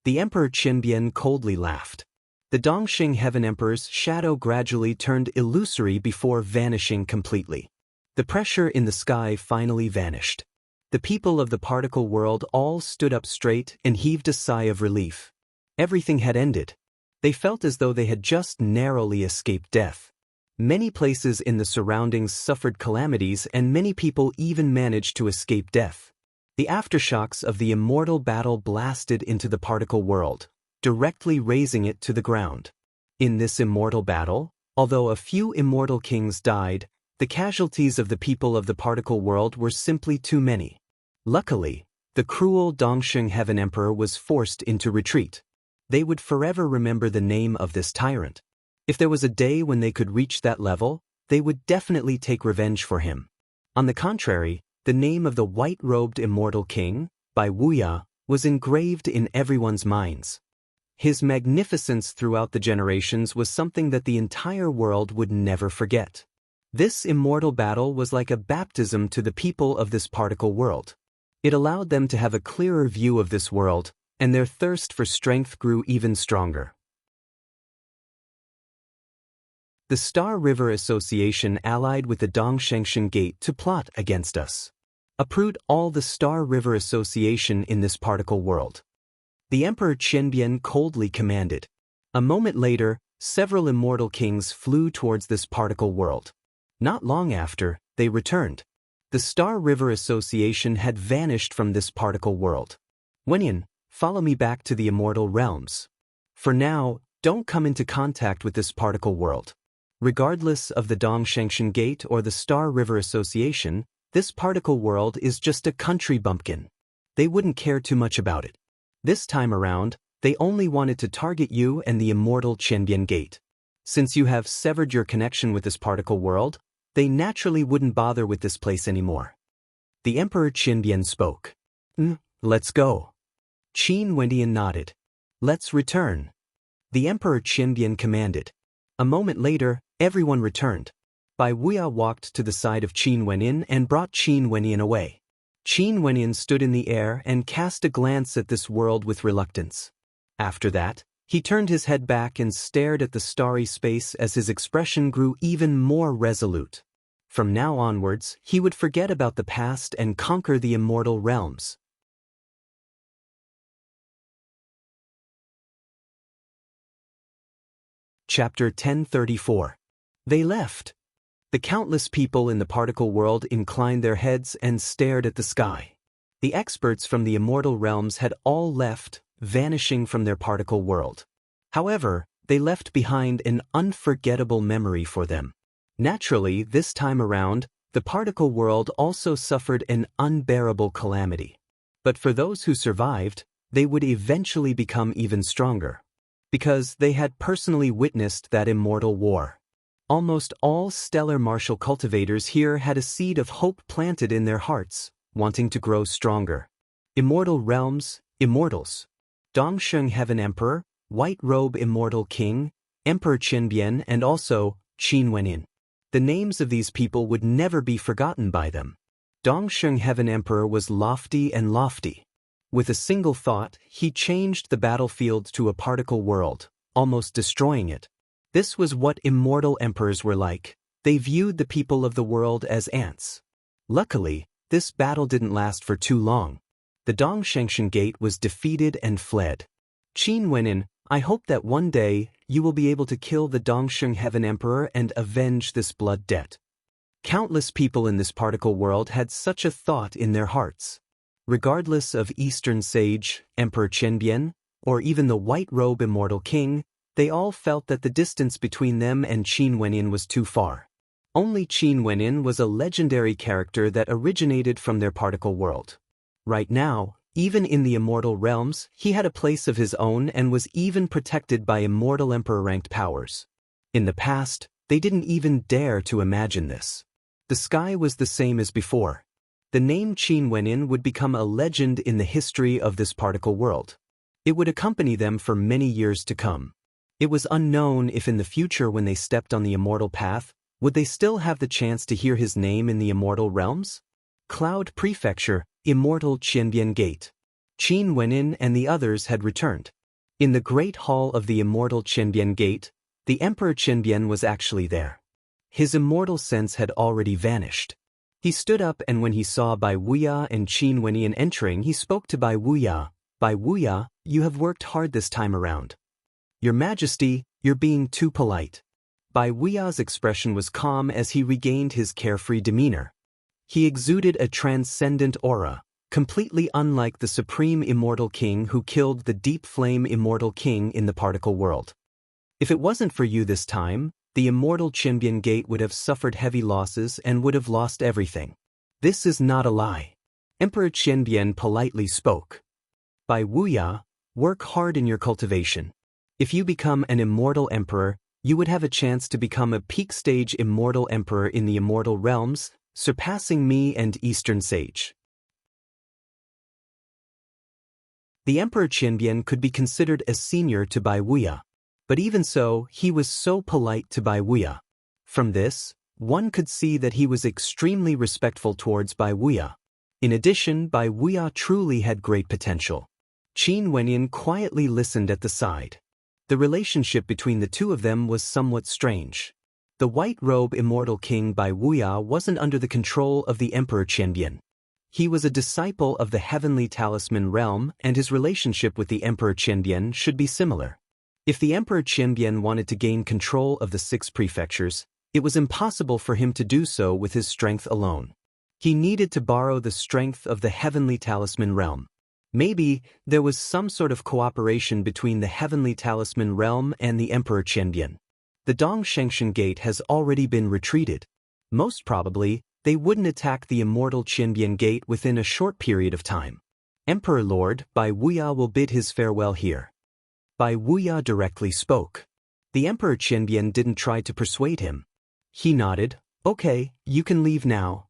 The Emperor Qianbian coldly laughed. The Dongsheng Heaven Emperor's shadow gradually turned illusory before vanishing completely. The pressure in the sky finally vanished. The people of the particle world all stood up straight and heaved a sigh of relief. Everything had ended. They felt as though they had just narrowly escaped death. Many places in the surroundings suffered calamities and many people even managed to escape death. The aftershocks of the immortal battle blasted into the particle world, directly razing it to the ground. In this immortal battle, although a few immortal kings died, the casualties of the people of the particle world were simply too many. Luckily, the cruel Dongsheng Heaven Emperor was forced into retreat. They would forever remember the name of this tyrant. If there was a day when they could reach that level, they would definitely take revenge for him. On the contrary, the name of the white-robed immortal king, Bai Wuya, was engraved in everyone's minds. His magnificence throughout the generations was something that the entire world would never forget. This immortal battle was like a baptism to the people of this particle world. It allowed them to have a clearer view of this world, and their thirst for strength grew even stronger. The Star River Association allied with the Dongshengshan Gate to plot against us. Uproot all the Star River Association in this particle world. The Emperor Qianbian coldly commanded. A moment later, several immortal kings flew towards this particle world. Not long after, they returned. The Star River Association had vanished from this particle world. Wenyan, follow me back to the immortal realms. For now, don't come into contact with this particle world. Regardless of the Dongshengshan Gate or the Star River Association, this particle world is just a country bumpkin. They wouldn't care too much about it. This time around, they only wanted to target you and the immortal Qianbian Gate. Since you have severed your connection with this particle world, they naturally wouldn't bother with this place anymore. The Emperor Qianbian spoke. Let's go. Qin Wendian nodded. Let's return. The Emperor Qianbian commanded. A moment later, everyone returned. Bai Wuya walked to the side of Qin Wenyan and brought Qin Wenyan away. Qin Wenyan stood in the air and cast a glance at this world with reluctance. After that, he turned his head back and stared at the starry space as his expression grew even more resolute. From now onwards, he would forget about the past and conquer the immortal realms. Chapter 1034. They left. The countless people in the particle world inclined their heads and stared at the sky. The experts from the immortal realms had all left, vanishing from their particle world. However, they left behind an unforgettable memory for them. Naturally, this time around, the particle world also suffered an unbearable calamity. But for those who survived, they would eventually become even stronger. Because they had personally witnessed that immortal war. Almost all stellar martial cultivators here had a seed of hope planted in their hearts, wanting to grow stronger. Immortal realms, immortals. Dongsheng Heaven Emperor, White Robe Immortal King, Emperor Qianbian, and also Qin Wenyan. The names of these people would never be forgotten by them. Dongsheng Heaven Emperor was lofty and lofty. With a single thought, he changed the battlefield to a particle world, almost destroying it. This was what immortal emperors were like. They viewed the people of the world as ants. Luckily, this battle didn't last for too long. The Dongshengshan Gate was defeated and fled. Qin Wenin, I hope that one day you will be able to kill the Dongsheng Heaven Emperor and avenge this blood debt. Countless people in this particle world had such a thought in their hearts. Regardless of Eastern Sage, Emperor Qianbian, or even the White Robe Immortal King, they all felt that the distance between them and Qin Wenin was too far. Only Qin Wenin was a legendary character that originated from their particle world. Right now, even in the immortal realms, he had a place of his own and was even protected by immortal emperor-ranked powers. In the past, they didn't even dare to imagine this. The sky was the same as before. The name Qin Wenin would become a legend in the history of this particle world. It would accompany them for many years to come. It was unknown if in the future when they stepped on the immortal path, would they still have the chance to hear his name in the immortal realms? Cloud Prefecture, Immortal Qianbian Gate. Qin Wenin and the others had returned. In the Great Hall of the Immortal Qianbian Gate, the Emperor Qianbian was actually there. His immortal sense had already vanished. He stood up and when he saw Bai Wuya and Qin Wenin entering, he spoke to Bai Wuya. Bai Wuya, you have worked hard this time around. Your Majesty, you're being too polite. Bai Wuya's expression was calm as he regained his carefree demeanor. He exuded a transcendent aura, completely unlike the supreme immortal king who killed the deep flame immortal king in the particle world. If it wasn't for you this time, the immortal Qianbian Gate would have suffered heavy losses and would have lost everything. This is not a lie. Emperor Qianbian politely spoke. Bai Wuya, work hard in your cultivation. If you become an immortal emperor, you would have a chance to become a peak stage immortal emperor in the immortal realms, surpassing me and Eastern Sage. The Emperor Qianbian could be considered a senior to Bai Wuya, but even so, he was so polite to Bai Wuya. From this, one could see that he was extremely respectful towards Bai Wuya. In addition, Bai Wuya truly had great potential. Qin Wenin quietly listened at the side. The relationship between the two of them was somewhat strange. The White Robe Immortal King Bai Wuya wasn't under the control of the Emperor Qianbian. He was a disciple of the Heavenly Talisman realm and his relationship with the Emperor Qianbian should be similar. If the Emperor Qianbian wanted to gain control of the 6 prefectures, it was impossible for him to do so with his strength alone. He needed to borrow the strength of the Heavenly Talisman realm. Maybe there was some sort of cooperation between the Heavenly Talisman realm and the Emperor Qianbian. The Dongshengshan Gate has already been retreated. Most probably, they wouldn't attack the immortal Qianbian Gate within a short period of time. Emperor Lord Bai Wuya will bid his farewell here. Bai Wuya directly spoke. The Emperor Qianbian didn't try to persuade him. He nodded, okay, you can leave now.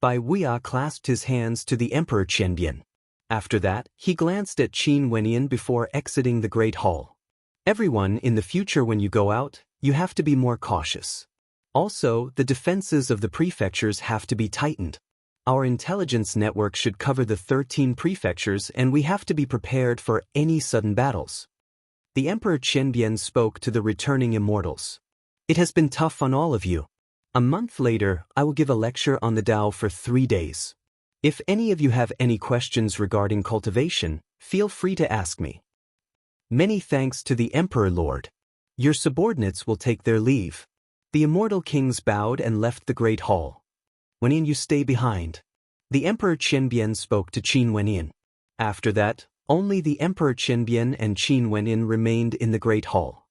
Bai Wuya clasped his hands to the Emperor Qianbian. After that, he glanced at Qin Wenin before exiting the Great Hall. Everyone, in the future when you go out, you have to be more cautious. Also, the defenses of the prefectures have to be tightened. Our intelligence network should cover the 13 prefectures and we have to be prepared for any sudden battles. The Emperor Qianbian spoke to the returning immortals. It has been tough on all of you. A month later, I will give a lecture on the Tao for 3 days. If any of you have any questions regarding cultivation, feel free to ask me. Many thanks to the Emperor Lord. Your subordinates will take their leave. The immortal kings bowed and left the Great Hall. Wenin, you stay behind. The Emperor Qianbian spoke to Qin Wenin. After that, only the Emperor Qianbian and Qin Wenin remained in the Great Hall.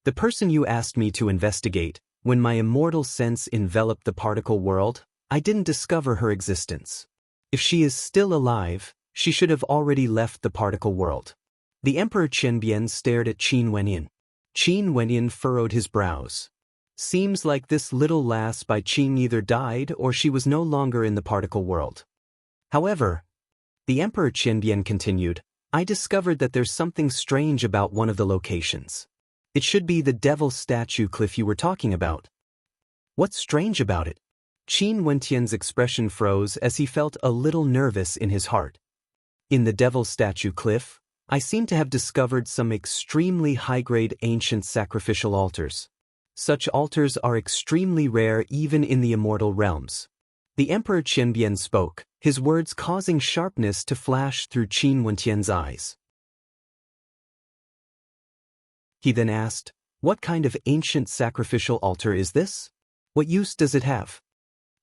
The person you asked me to investigate, when my immortal sense enveloped the particle world, I didn't discover her existence. If she is still alive, she should have already left the particle world. The Emperor Qianbian stared at Qin Wenin. Qin Wenin furrowed his brows. Seems like this little lass by Qin either died or she was no longer in the particle world. However, the Emperor Qianbian continued, I discovered that there's something strange about one of the locations. It should be the devil statue cliff you were talking about. What's strange about it? Qin Wentian's expression froze as he felt a little nervous in his heart. In the devil statue cliff, I seem to have discovered some extremely high-grade ancient sacrificial altars. Such altars are extremely rare even in the immortal realms. The Emperor Qianbian spoke, his words causing sharpness to flash through Qin Wentian's eyes. He then asked, "What kind of ancient sacrificial altar is this? What use does it have?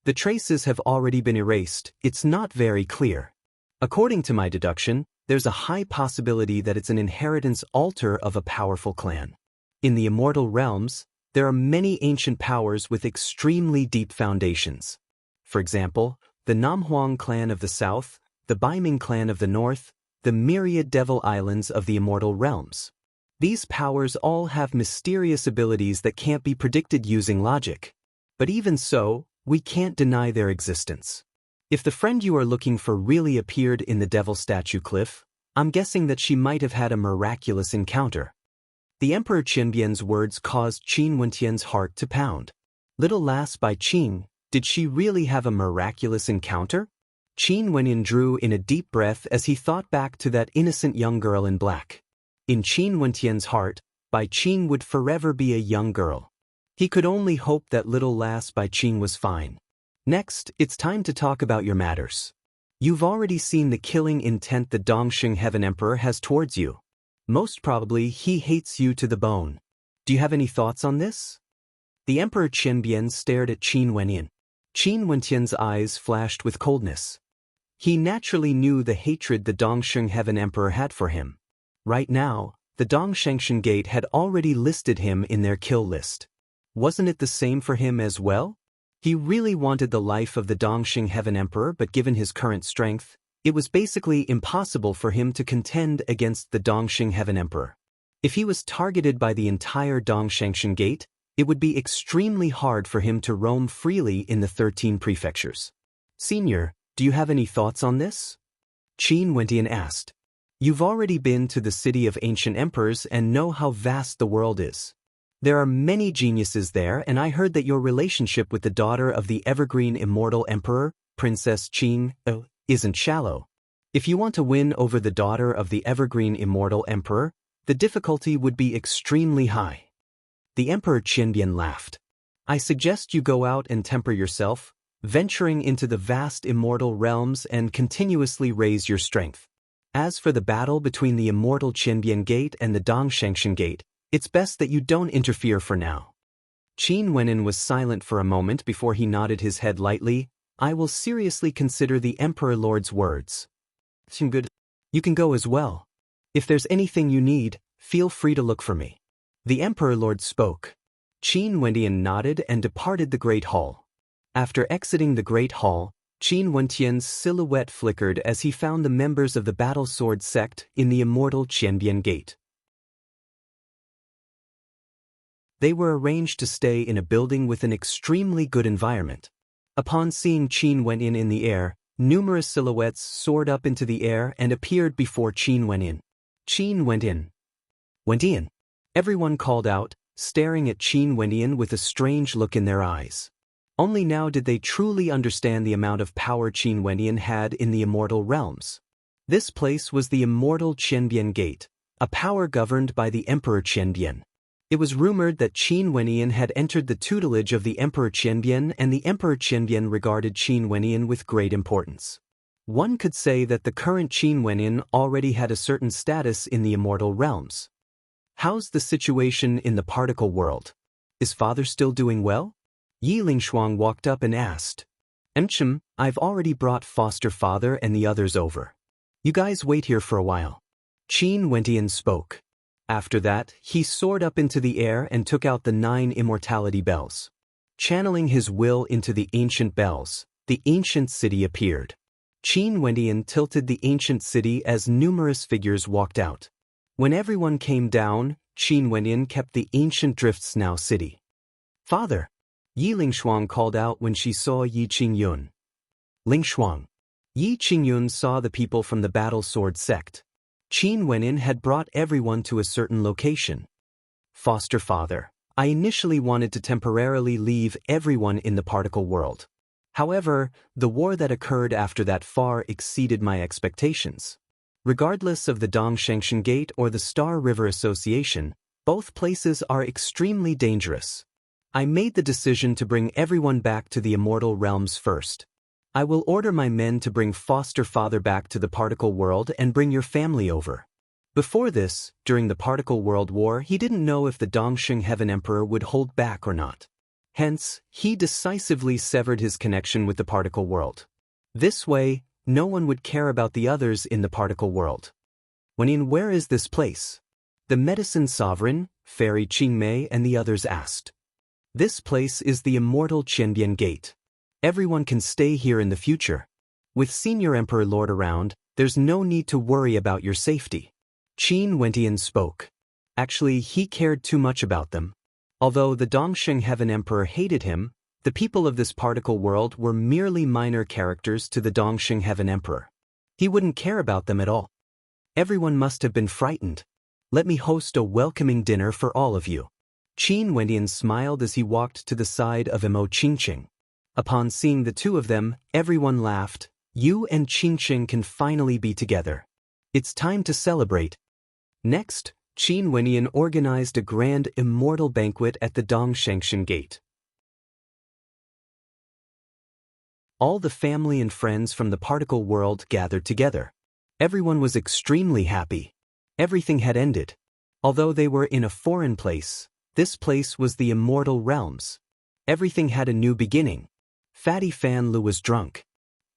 The traces have already been erased, it's not very clear. According to my deduction, there's a high possibility that it's an inheritance altar of a powerful clan. In the immortal realms, there are many ancient powers with extremely deep foundations. For example, the Namhuang clan of the south, the Baiming clan of the north, the myriad devil islands of the immortal realms. These powers all have mysterious abilities that can't be predicted using logic. But even so, we can't deny their existence. If the friend you are looking for really appeared in the devil statue cliff, I'm guessing that she might have had a miraculous encounter." The Emperor Qianbian's words caused Qin Wentian's heart to pound. Little lass by Qin, did she really have a miraculous encounter? Qin Wentian drew in a deep breath as he thought back to that innocent young girl in black. In Qin Wentian's heart, Bai Qin would forever be a young girl. He could only hope that little lass Bai Qin was fine. Next, it's time to talk about your matters. You've already seen the killing intent the Dongxing Heaven Emperor has towards you. Most probably he hates you to the bone. Do you have any thoughts on this? The Emperor Qianbian stared at Qin Wentian. Qin Wentian's eyes flashed with coldness. He naturally knew the hatred the Dongxing Heaven Emperor had for him. Right now, the Dongshangshan Gate had already listed him in their kill list. Wasn't it the same for him as well? He really wanted the life of the Dongxing Heaven Emperor, but given his current strength, it was basically impossible for him to contend against the Dongxing Heaven Emperor. If he was targeted by the entire Dongshangshan Gate, it would be extremely hard for him to roam freely in the 13 prefectures. Senior, do you have any thoughts on this? Qin Wentian asked. You've already been to the city of ancient emperors and know how vast the world is. There are many geniuses there, and I heard that your relationship with the daughter of the evergreen immortal emperor, Princess Qin, isn't shallow. If you want to win over the daughter of the evergreen immortal emperor, the difficulty would be extremely high. The Emperor Qianbian laughed. I suggest you go out and temper yourself, venturing into the vast immortal realms and continuously raise your strength. As for the battle between the immortal Qianbian Gate and the Dongshangshan Gate, it's best that you don't interfere for now. Qin Wentian was silent for a moment before he nodded his head lightly. I will seriously consider the Emperor Lord's words. Good. You can go as well. If there's anything you need, feel free to look for me. The Emperor Lord spoke. Qin Wentian nodded and departed the Great Hall. After exiting the Great Hall, Qin Wentian's silhouette flickered as he found the members of the Battle Sword sect in the immortal Qianbian Gate. They were arranged to stay in a building with an extremely good environment. Upon seeing Qin Wentian in the air, numerous silhouettes soared up into the air and appeared before Qin Wentian. Qin Wentian. Wentian. Everyone called out, staring at Qin Wentian with a strange look in their eyes. Only now did they truly understand the amount of power Qin Wentian had in the immortal realms. This place was the immortal Qianbian Gate, a power governed by the Emperor Qianbian. It was rumored that Qin Wentian had entered the tutelage of the Emperor Qianbian, and the Emperor Qianbian regarded Qin Wentian with great importance. One could say that the current Qin Wentian already had a certain status in the immortal realms. How's the situation in the particle world? Is father still doing well? Yi Lingshuang walked up and asked. I've already brought foster father and the others over. You guys wait here for a while. Qin Wentian spoke. After that, he soared up into the air and took out the 9 immortality bells. Channeling his will into the ancient bells, the ancient city appeared. Qin Wentian tilted the ancient city as numerous figures walked out. When everyone came down, Qin Wentian kept the ancient Drifts Now city. Father! Yi Lingshuang called out when she saw Yi Qingyun. Lingshuang. Yi Qingyun saw the people from the Battle Sword sect. Qin Wentian had brought everyone to a certain location. Foster father, I initially wanted to temporarily leave everyone in the particle world. However, the war that occurred after that far exceeded my expectations. Regardless of the Dongshangshan Gate or the Star River Association, both places are extremely dangerous. I made the decision to bring everyone back to the immortal realms first. I will order my men to bring foster father back to the particle world and bring your family over. Before this, during the Particle World War, he didn't know if the Dongxing Heaven Emperor would hold back or not. Hence, he decisively severed his connection with the particle world. This way, no one would care about the others in the particle world. Where is this place? The medicine sovereign, Fairy Qingmei and the others asked. This place is the immortal Qianbian Gate. Everyone can stay here in the future. With Senior Emperor Lord around, there's no need to worry about your safety. Qin Wentian spoke. Actually, he cared too much about them. Although the Dongxing Heaven Emperor hated him, the people of this particle world were merely minor characters to the Dongxing Heaven Emperor. He wouldn't care about them at all. Everyone must have been frightened. Let me host a welcoming dinner for all of you. Qin Wentian smiled as he walked to the side of Mo Qingqing. Upon seeing the two of them, everyone laughed. You and Qingqing can finally be together. It's time to celebrate. Next, Qin Wentian organized a grand immortal banquet at the Dongshengxian Gate. All the family and friends from the particle world gathered together. Everyone was extremely happy. Everything had ended. Although they were in a foreign place, this place was the immortal realms. Everything had a new beginning. Fatty Fan Lu was drunk.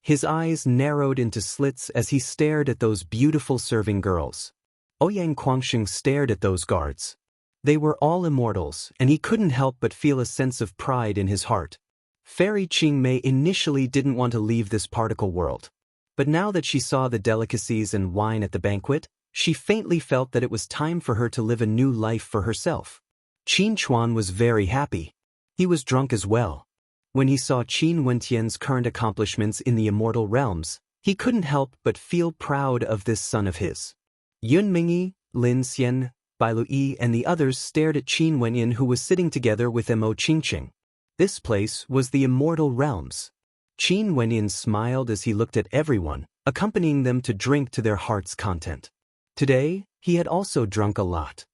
His eyes narrowed into slits as he stared at those beautiful serving girls. Ouyang Guangxing stared at those guards. They were all immortals, and he couldn't help but feel a sense of pride in his heart. Fairy Qingmei initially didn't want to leave this particle world. But now that she saw the delicacies and wine at the banquet, she faintly felt that it was time for her to live a new life for herself. Qin Chuan was very happy. He was drunk as well. When he saw Qin Wentian's current accomplishments in the immortal realms, he couldn't help but feel proud of this son of his. Yun Mingyi, Lin Xian, Bai Luyi and the others stared at Qin Wentian, who was sitting together with Mo Qingqing. This place was the immortal realms. Qin Wentian smiled as he looked at everyone, accompanying them to drink to their heart's content. Today, he had also drunk a lot.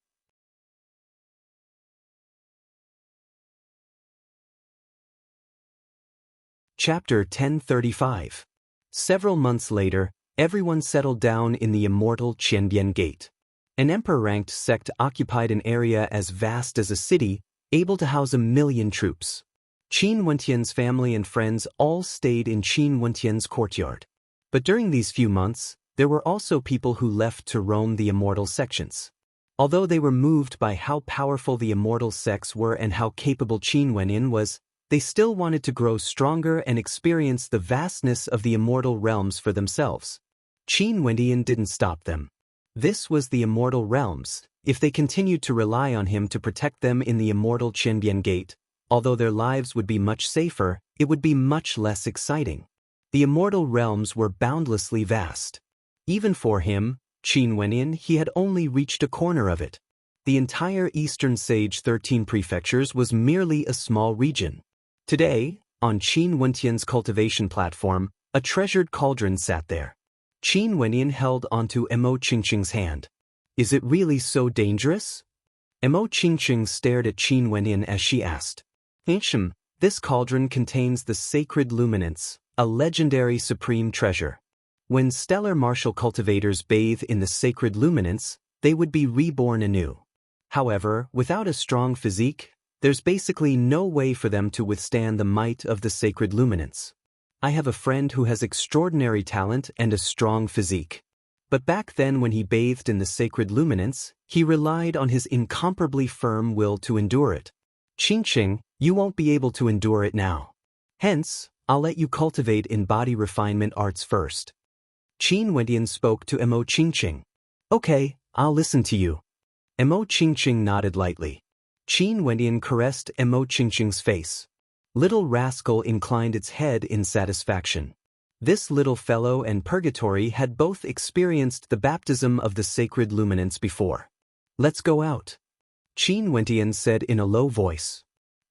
Chapter 1035. Several months later, everyone settled down in the immortal Qianbian Gate. An emperor-ranked sect occupied an area as vast as a city, able to house 1 million troops. Qin Wentian's family and friends all stayed in Qin Wentian's courtyard. But during these few months, there were also people who left to roam the immortal sections. Although they were moved by how powerful the immortal sects were and how capable Qin Wentian was, they still wanted to grow stronger and experience the vastness of the immortal realms for themselves. Qin Wentian didn't stop them. This was the immortal realms. If they continued to rely on him to protect them in the immortal Qianbian Gate, although their lives would be much safer, it would be much less exciting. The immortal realms were boundlessly vast. Even for him, Qin Wentian, he had only reached a corner of it. The entire Eastern Sage 13 prefectures was merely a small region. Today, on Qin Wentian's cultivation platform, a treasured cauldron sat there. Qin Wentian held onto Mo Qingqing's hand. Is it really so dangerous? Mo Qingqing stared at Qin Wentian as she asked. This cauldron contains the sacred luminance, a legendary supreme treasure. When stellar martial cultivators bathe in the sacred luminance, they would be reborn anew. However, without a strong physique, there's basically no way for them to withstand the might of the sacred luminance. I have a friend who has extraordinary talent and a strong physique. But back then when he bathed in the sacred luminance, he relied on his incomparably firm will to endure it. Qingqing, you won't be able to endure it now. Hence, I'll let you cultivate in body refinement arts first. Qin Wentian spoke to Mo Qingqing. Okay, I'll listen to you. Mo Qingqing nodded lightly. Qin Wentian caressed Mo Qingqing's face. Little rascal inclined its head in satisfaction. This little fellow and Purgatory had both experienced the baptism of the sacred luminance before. Let's go out. Qin Wentian said in a low voice.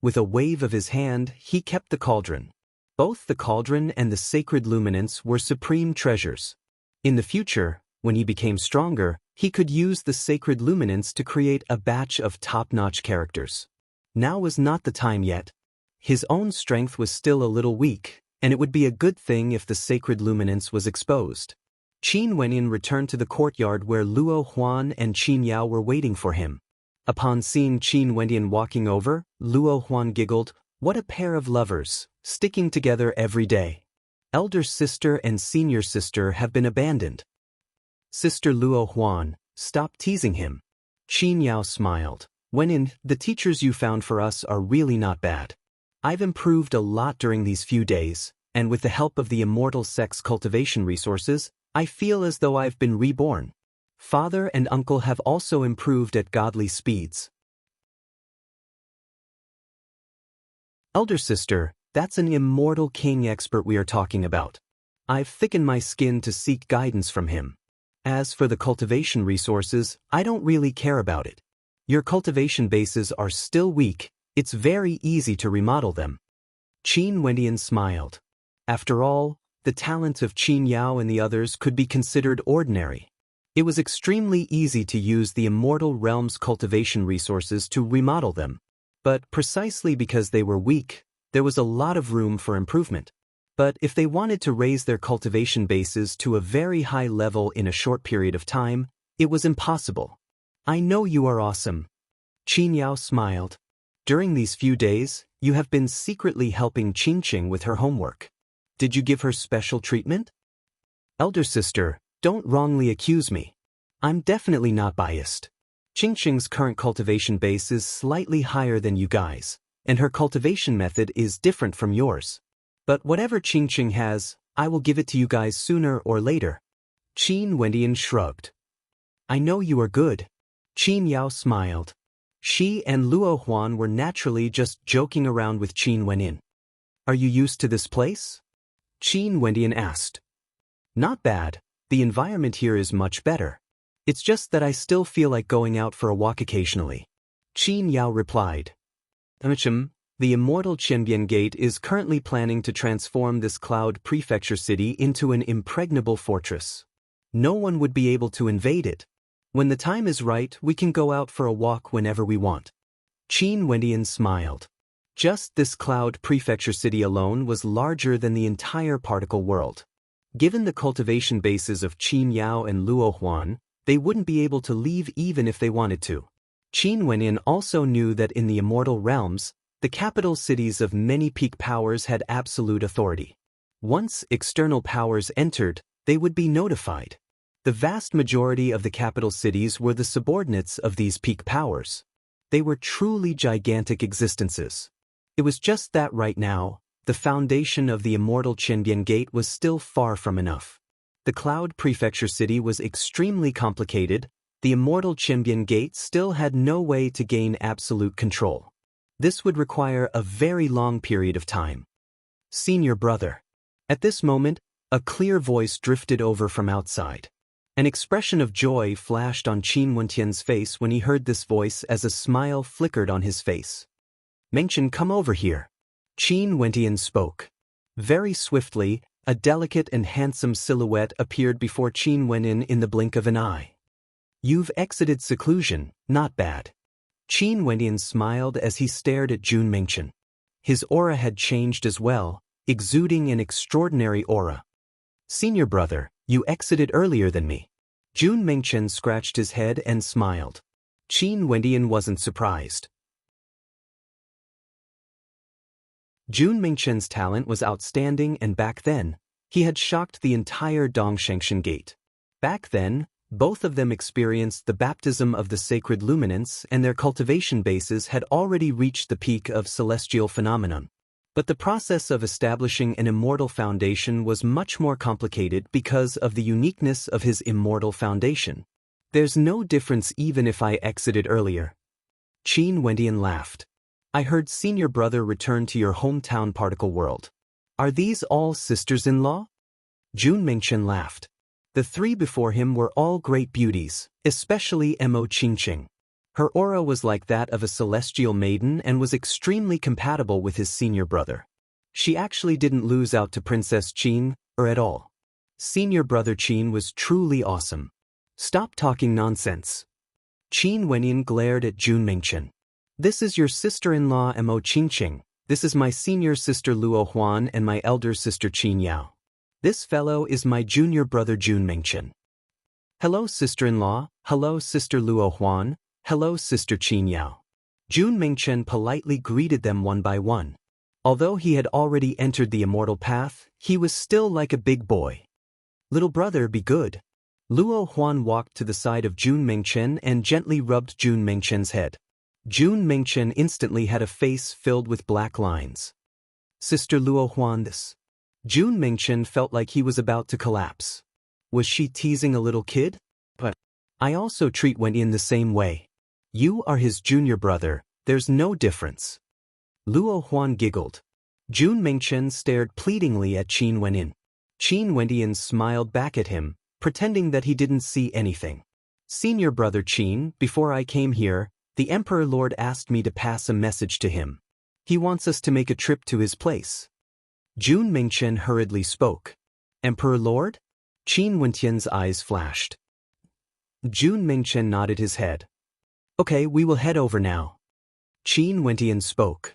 With a wave of his hand, he kept the cauldron. Both the cauldron and the sacred luminance were supreme treasures. In the future, when he became stronger, he could use the sacred luminance to create a batch of top-notch characters. Now was not the time yet. His own strength was still a little weak, and it would be a good thing if the sacred luminance was exposed. Qin Wenyan returned to the courtyard where Luo Huan and Qin Yao were waiting for him. Upon seeing Qin Wenyan walking over, Luo Huan giggled, "What a pair of lovers, sticking together every day. Elder sister and senior sister have been abandoned." Sister Luo Huan, stop teasing him. Qin Yao smiled. "Wenyan, the teachers you found for us are really not bad. I've improved a lot during these few days, and with the help of the immortal sex cultivation resources, I feel as though I've been reborn. Father and uncle have also improved at godly speeds." Elder sister, that's an immortal king expert we are talking about. I've thickened my skin to seek guidance from him. As for the cultivation resources, I don't really care about it. Your cultivation bases are still weak, it's very easy to remodel them. Qin Wenyan smiled. After all, the talent of Qin Yao and the others could be considered ordinary. It was extremely easy to use the Immortal Realm's cultivation resources to remodel them. But precisely because they were weak, there was a lot of room for improvement. But if they wanted to raise their cultivation bases to a very high level in a short period of time, it was impossible. I know you are awesome. Qin Yao smiled. During these few days, you have been secretly helping Qingqing with her homework. Did you give her special treatment? Elder sister, don't wrongly accuse me. I'm definitely not biased. Qingqing's current cultivation base is slightly higher than you guys, and her cultivation method is different from yours. But whatever Qingqing has, I will give it to you guys sooner or later. Qin Wenyan shrugged. I know you are good. Qin Yao smiled. She and Luo Huan were naturally just joking around with Qin Wenyan. Are you used to this place? Qin Wenyan asked. Not bad, the environment here is much better. It's just that I still feel like going out for a walk occasionally. Qin Yao replied. The immortal Qianbian Gate is currently planning to transform this cloud prefecture city into an impregnable fortress. No one would be able to invade it. When the time is right, we can go out for a walk whenever we want. Qin Wenyan smiled. Just this cloud prefecture city alone was larger than the entire particle world. Given the cultivation bases of Qin Yao and Luo Huan, they wouldn't be able to leave even if they wanted to. Qin Wenyan also knew that in the immortal realms, the capital cities of many peak powers had absolute authority. Once external powers entered, they would be notified. The vast majority of the capital cities were the subordinates of these peak powers. They were truly gigantic existences. It was just that right now, the foundation of the immortal Qianbian Gate was still far from enough. The Cloud Prefecture City was extremely complicated. The immortal Qianbian Gate still had no way to gain absolute control. This would require a very long period of time. Senior brother. At this moment, a clear voice drifted over from outside. An expression of joy flashed on Qin Wentian's face when he heard this voice as a smile flickered on his face. Mengchen, come over here. Qin Wentian spoke. Very swiftly, a delicate and handsome silhouette appeared before Qin Wenyan in the blink of an eye. You've exited seclusion, not bad. Qin Wenyan smiled as he stared at Jun Mengchen. His aura had changed as well, exuding an extraordinary aura. Senior brother, you exited earlier than me. Jun Mengchen scratched his head and smiled. Qin Wenyan wasn't surprised. Jun Mengchen's talent was outstanding, and back then, he had shocked the entire Dongshengshan Gate. Back then, both of them experienced the baptism of the sacred luminance, and their cultivation bases had already reached the peak of celestial phenomenon. But the process of establishing an immortal foundation was much more complicated because of the uniqueness of his immortal foundation. There's no difference even if I exited earlier. Qin Wenyan laughed. I heard senior brother return to your hometown particle world. Are these all sisters-in-law? Jun Mengchen laughed. The three before him were all great beauties, especially Mo Qingqing. Her aura was like that of a celestial maiden and was extremely compatible with his senior brother. She actually didn't lose out to Princess Qin, or at all. Senior brother Qin was truly awesome. Stop talking nonsense. Qin Wenyan glared at Jun Mengchen. This is your sister-in-law Mo Qingqing. This is my senior sister Luo Huan and my elder sister Qin Yao. This fellow is my junior brother Jun Mingchen. Hello sister-in-law, hello sister Luo Huan, hello sister Qin Yao. Jun Mingchen politely greeted them one by one. Although he had already entered the immortal path, he was still like a big boy. Little brother, be good. Luo Huan walked to the side of Jun Mingchen and gently rubbed Jun Mingchen's head. Jun Mingchen instantly had a face filled with black lines. Sister Luo Huan, this. Jun Mingchen felt like he was about to collapse. Was she teasing a little kid? But I also treat Wenyin the same way. You are his junior brother, there's no difference. Luo Huan giggled. Jun Mingchen stared pleadingly at Qin Wenyin. Qin Wenyin smiled back at him, pretending that he didn't see anything. Senior brother Qin, before I came here, the Emperor Lord asked me to pass a message to him. He wants us to make a trip to his place. Jun Mingchen hurriedly spoke. Emperor Lord? Qin Wenyan's eyes flashed. Jun Mingchen nodded his head. Okay, we will head over now. Qin Wenyan spoke.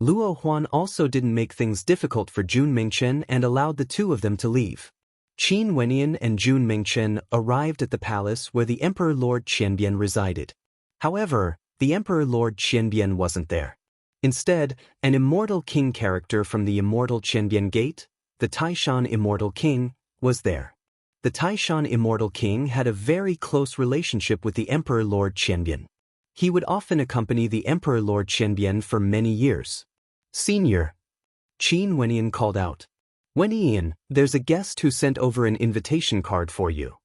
Luo Huan also didn't make things difficult for Jun Mingchen and allowed the two of them to leave. Qin Wenyan and Jun Mingchen arrived at the palace where the Emperor Lord Qianbian resided. However, the Emperor Lord Qianbian wasn't there. Instead, an immortal king character from the immortal Qianbian Gate, the Taishan Immortal King, was there. The Taishan Immortal King had a very close relationship with the Emperor Lord Qianbian. He would often accompany the Emperor Lord Qianbian for many years. Senior, Qin Wenyan called out. Wenyan, there's a guest who sent over an invitation card for you.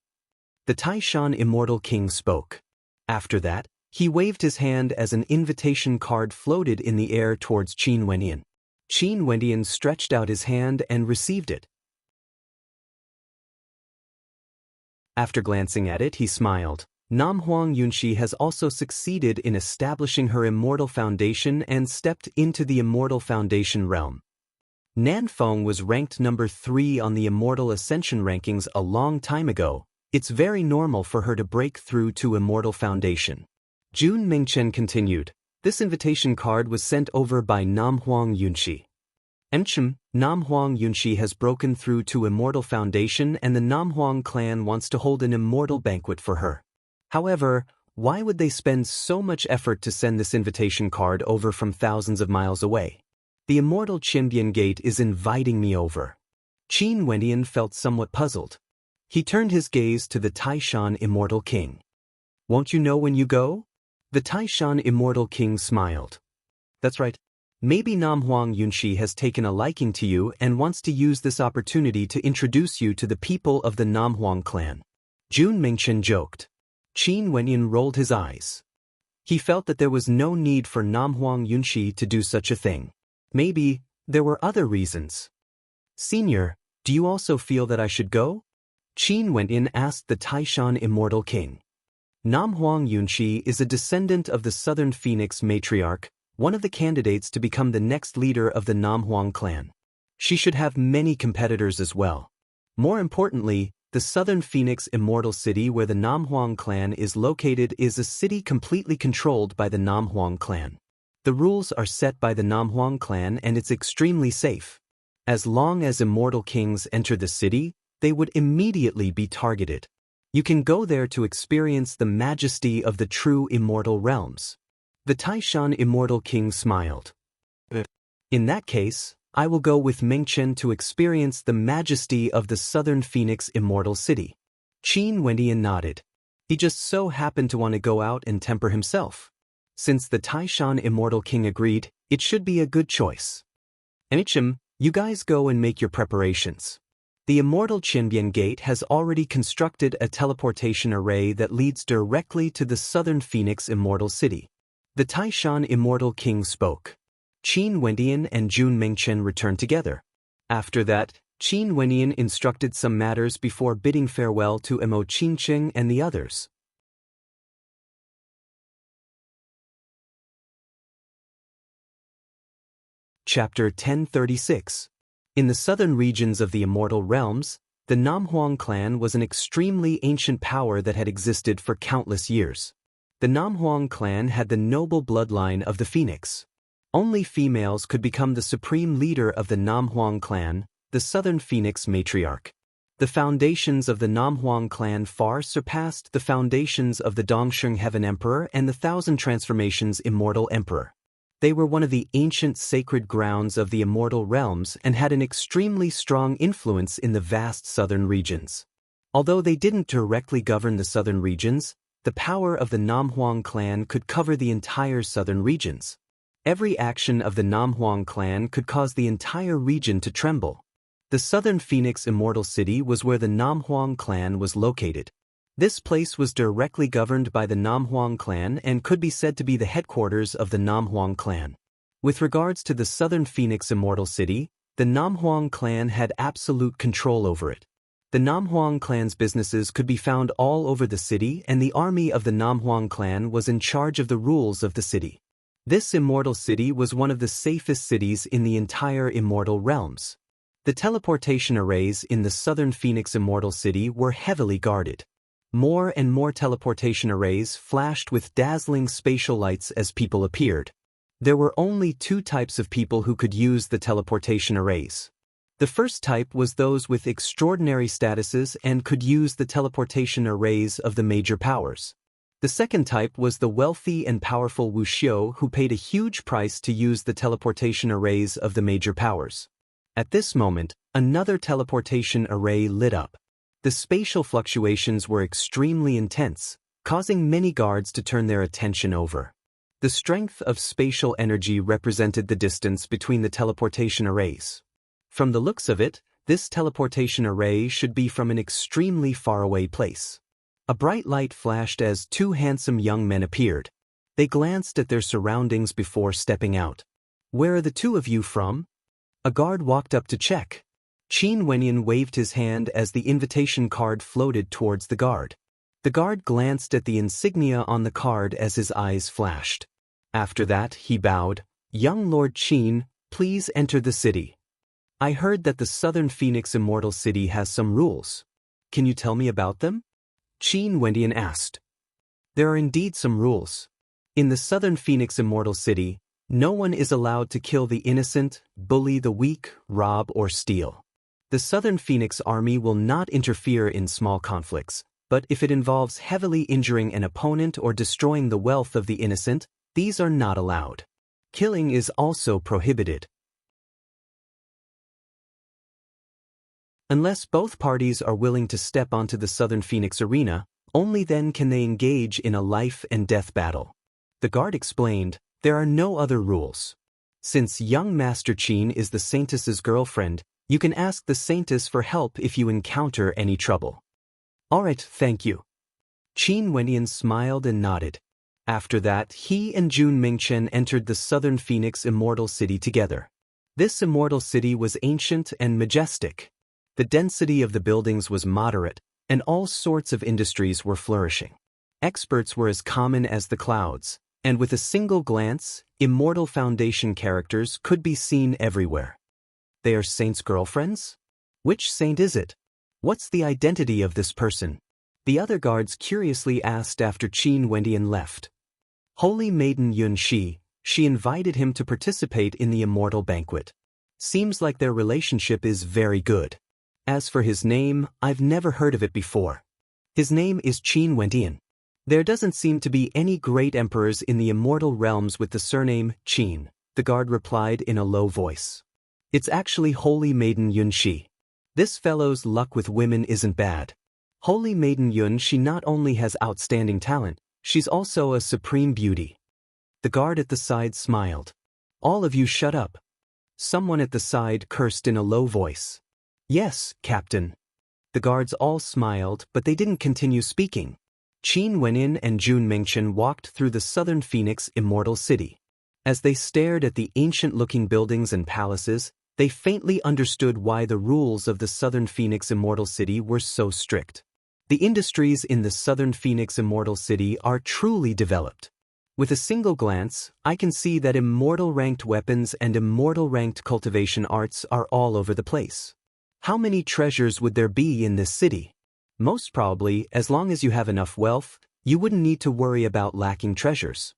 The Taishan Immortal King spoke. After that, he waved his hand as an invitation card floated in the air towards Qin Wenyan. Qin Wenyan stretched out his hand and received it. After glancing at it, he smiled. Nam Huang Yunxi has also succeeded in establishing her immortal foundation and stepped into the immortal foundation realm. Nan Feng was ranked number 3 on the immortal ascension rankings a long time ago. It's very normal for her to break through to immortal foundation. Jun Mingchen continued. This invitation card was sent over by Nam Huang Yunxi. Nam Huang Yunxi has broken through to immortal foundation and the Nam Huang clan wants to hold an immortal banquet for her. However, why would they spend so much effort to send this invitation card over from thousands of miles away? The immortal Qianbian Gate is inviting me over. Qin Wenyan felt somewhat puzzled. He turned his gaze to the Taishan Immortal King. Won't you know when you go? The Taishan Immortal King smiled. That's right. Maybe Nam Huang Yunxi has taken a liking to you and wants to use this opportunity to introduce you to the people of the Nam Huang clan. Jun Mingchen joked. Qin Wenyan rolled his eyes. He felt that there was no need for Nam Huang Yunxi to do such a thing. Maybe there were other reasons. Senior, do you also feel that I should go? Qin Wenyan asked the Taishan Immortal King. Nam Huang Yunxi is a descendant of the Southern Phoenix matriarch, one of the candidates to become the next leader of the Nam Huang clan. She should have many competitors as well. More importantly, the Southern Phoenix Immortal City where the Nam Huang clan is located is a city completely controlled by the Nam Huang clan. The rules are set by the Nam Huang clan and it's extremely safe. As long as immortal kings enter the city, they would immediately be targeted. You can go there to experience the majesty of the true immortal realms. The Taishan Immortal King smiled. In that case, I will go with Mingchen to experience the majesty of the Southern Phoenix Immortal City. Qin Wenyan nodded. He just so happened to want to go out and temper himself. Since the Taishan Immortal King agreed, it should be a good choice. You guys go and make your preparations. The immortal Qianbian Gate has already constructed a teleportation array that leads directly to the Southern Phoenix Immortal City. The Taishan Immortal King spoke. Qin Wenyan and Jun Mingchen returned together. After that, Qin Wenyan instructed some matters before bidding farewell to Mo Qingqing and the others. Chapter 1036. In the southern regions of the immortal realms, the Nam Huang clan was an extremely ancient power that had existed for countless years. The Nam Huang clan had the noble bloodline of the Phoenix. Only females could become the supreme leader of the Namhuang clan, the Southern Phoenix matriarch. The foundations of the Namhuang clan far surpassed the foundations of the Dongsheng Heaven Emperor and the Thousand Transformations Immortal Emperor. They were one of the ancient sacred grounds of the immortal realms and had an extremely strong influence in the vast southern regions. Although they didn't directly govern the southern regions, the power of the Namhuang clan could cover the entire southern regions. Every action of the Namhuang clan could cause the entire region to tremble. The Southern Phoenix Immortal City was where the Namhuang clan was located. This place was directly governed by the Namhuang clan and could be said to be the headquarters of the Namhuang clan. With regards to the Southern Phoenix Immortal City, the Namhuang clan had absolute control over it. The Namhuang clan's businesses could be found all over the city, and the army of the Namhuang clan was in charge of the rules of the city. This immortal city was one of the safest cities in the entire immortal realms. The teleportation arrays in the Southern Phoenix Immortal City were heavily guarded. More and more teleportation arrays flashed with dazzling spatial lights as people appeared. There were only two types of people who could use the teleportation arrays. The first type was those with extraordinary statuses and could use the teleportation arrays of the major powers. The second type was the wealthy and powerful wuxiu who paid a huge price to use the teleportation arrays of the major powers. At this moment, another teleportation array lit up. The spatial fluctuations were extremely intense, causing many guards to turn their attention over. The strength of spatial energy represented the distance between the teleportation arrays. From the looks of it, this teleportation array should be from an extremely faraway place. A bright light flashed as two handsome young men appeared. They glanced at their surroundings before stepping out. "Where are the two of you from?" A guard walked up to check. Qin Wenyan waved his hand as the invitation card floated towards the guard. The guard glanced at the insignia on the card as his eyes flashed. After that, he bowed. "Young Lord Qin, please enter the city. I heard that the Southern Phoenix Immortal City has some rules. Can you tell me about them?" Qin Wenyan asked. There are indeed some rules. In the Southern Phoenix Immortal City, no one is allowed to kill the innocent, bully the weak, rob or steal. The Southern Phoenix Army will not interfere in small conflicts, but if it involves heavily injuring an opponent or destroying the wealth of the innocent, these are not allowed. Killing is also prohibited. Unless both parties are willing to step onto the Southern Phoenix arena, only then can they engage in a life and death battle. The guard explained, there are no other rules. Since young Master Qin is the Saintess's girlfriend, you can ask the Saintess for help if you encounter any trouble. Alright, thank you. Qin Wenyan smiled and nodded. After that, he and Jun Mingchen entered the Southern Phoenix Immortal City together. This immortal city was ancient and majestic. The density of the buildings was moderate, and all sorts of industries were flourishing. Experts were as common as the clouds, and with a single glance, immortal foundation characters could be seen everywhere. They are saints' girlfriends? Which saint is it? What's the identity of this person? The other guards curiously asked after Qin Wenyan left. Holy Maiden Yun Shi, she invited him to participate in the immortal banquet. Seems like their relationship is very good. As for his name, I've never heard of it before. His name is Qin Wenyan. There doesn't seem to be any great emperors in the immortal realms with the surname Qin, the guard replied in a low voice. It's actually Holy Maiden Yun Shi. This fellow's luck with women isn't bad. Holy Maiden Yun Shi not only has outstanding talent, she's also a supreme beauty. The guard at the side smiled. All of you shut up. Someone at the side cursed in a low voice. Yes, Captain. The guards all smiled, but they didn't continue speaking. Qin Wenyan and Jun Mingchen walked through the Southern Phoenix Immortal City. As they stared at the ancient-looking buildings and palaces, they faintly understood why the rules of the Southern Phoenix Immortal City were so strict. The industries in the Southern Phoenix Immortal City are truly developed. With a single glance, I can see that immortal-ranked weapons and immortal-ranked cultivation arts are all over the place. How many treasures would there be in this city? Most probably, as long as you have enough wealth, you wouldn't need to worry about lacking treasures.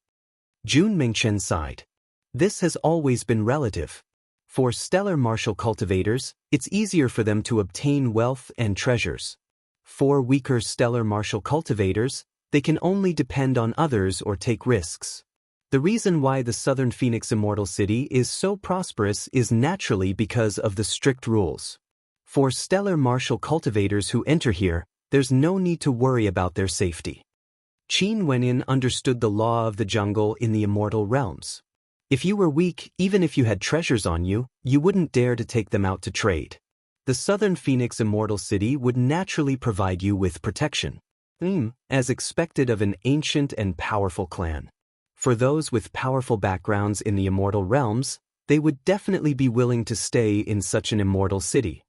Jun Mingchen sighed. This has always been relative. For stellar martial cultivators, it's easier for them to obtain wealth and treasures. For weaker stellar martial cultivators, they can only depend on others or take risks. The reason why the Southern Phoenix Immortal City is so prosperous is naturally because of the strict rules. For stellar martial cultivators who enter here, there's no need to worry about their safety. Qin Wenyan understood the law of the jungle in the immortal realms. If you were weak, even if you had treasures on you, you wouldn't dare to take them out to trade. The Southern Phoenix Immortal City would naturally provide you with protection, as expected of an ancient and powerful clan. For those with powerful backgrounds in the immortal realms, they would definitely be willing to stay in such an immortal city.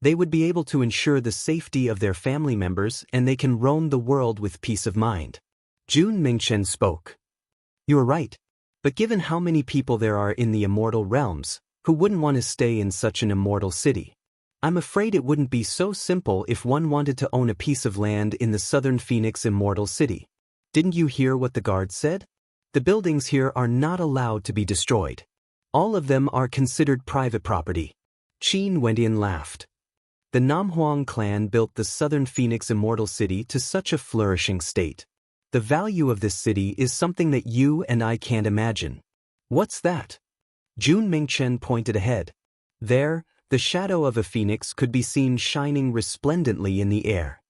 They would be able to ensure the safety of their family members, and they can roam the world with peace of mind. Jun Mingchen spoke. You are right. But given how many people there are in the immortal realms, who wouldn't want to stay in such an immortal city? I'm afraid it wouldn't be so simple if one wanted to own a piece of land in the Southern Phoenix Immortal City. Didn't you hear what the guard said? The buildings here are not allowed to be destroyed. All of them are considered private property. Qin Wendian laughed. The Namhuang clan built the Southern Phoenix Immortal City to such a flourishing state. The value of this city is something that you and I can't imagine. What's that? Jun Mingchen pointed ahead. There, the shadow of a phoenix could be seen shining resplendently in the air.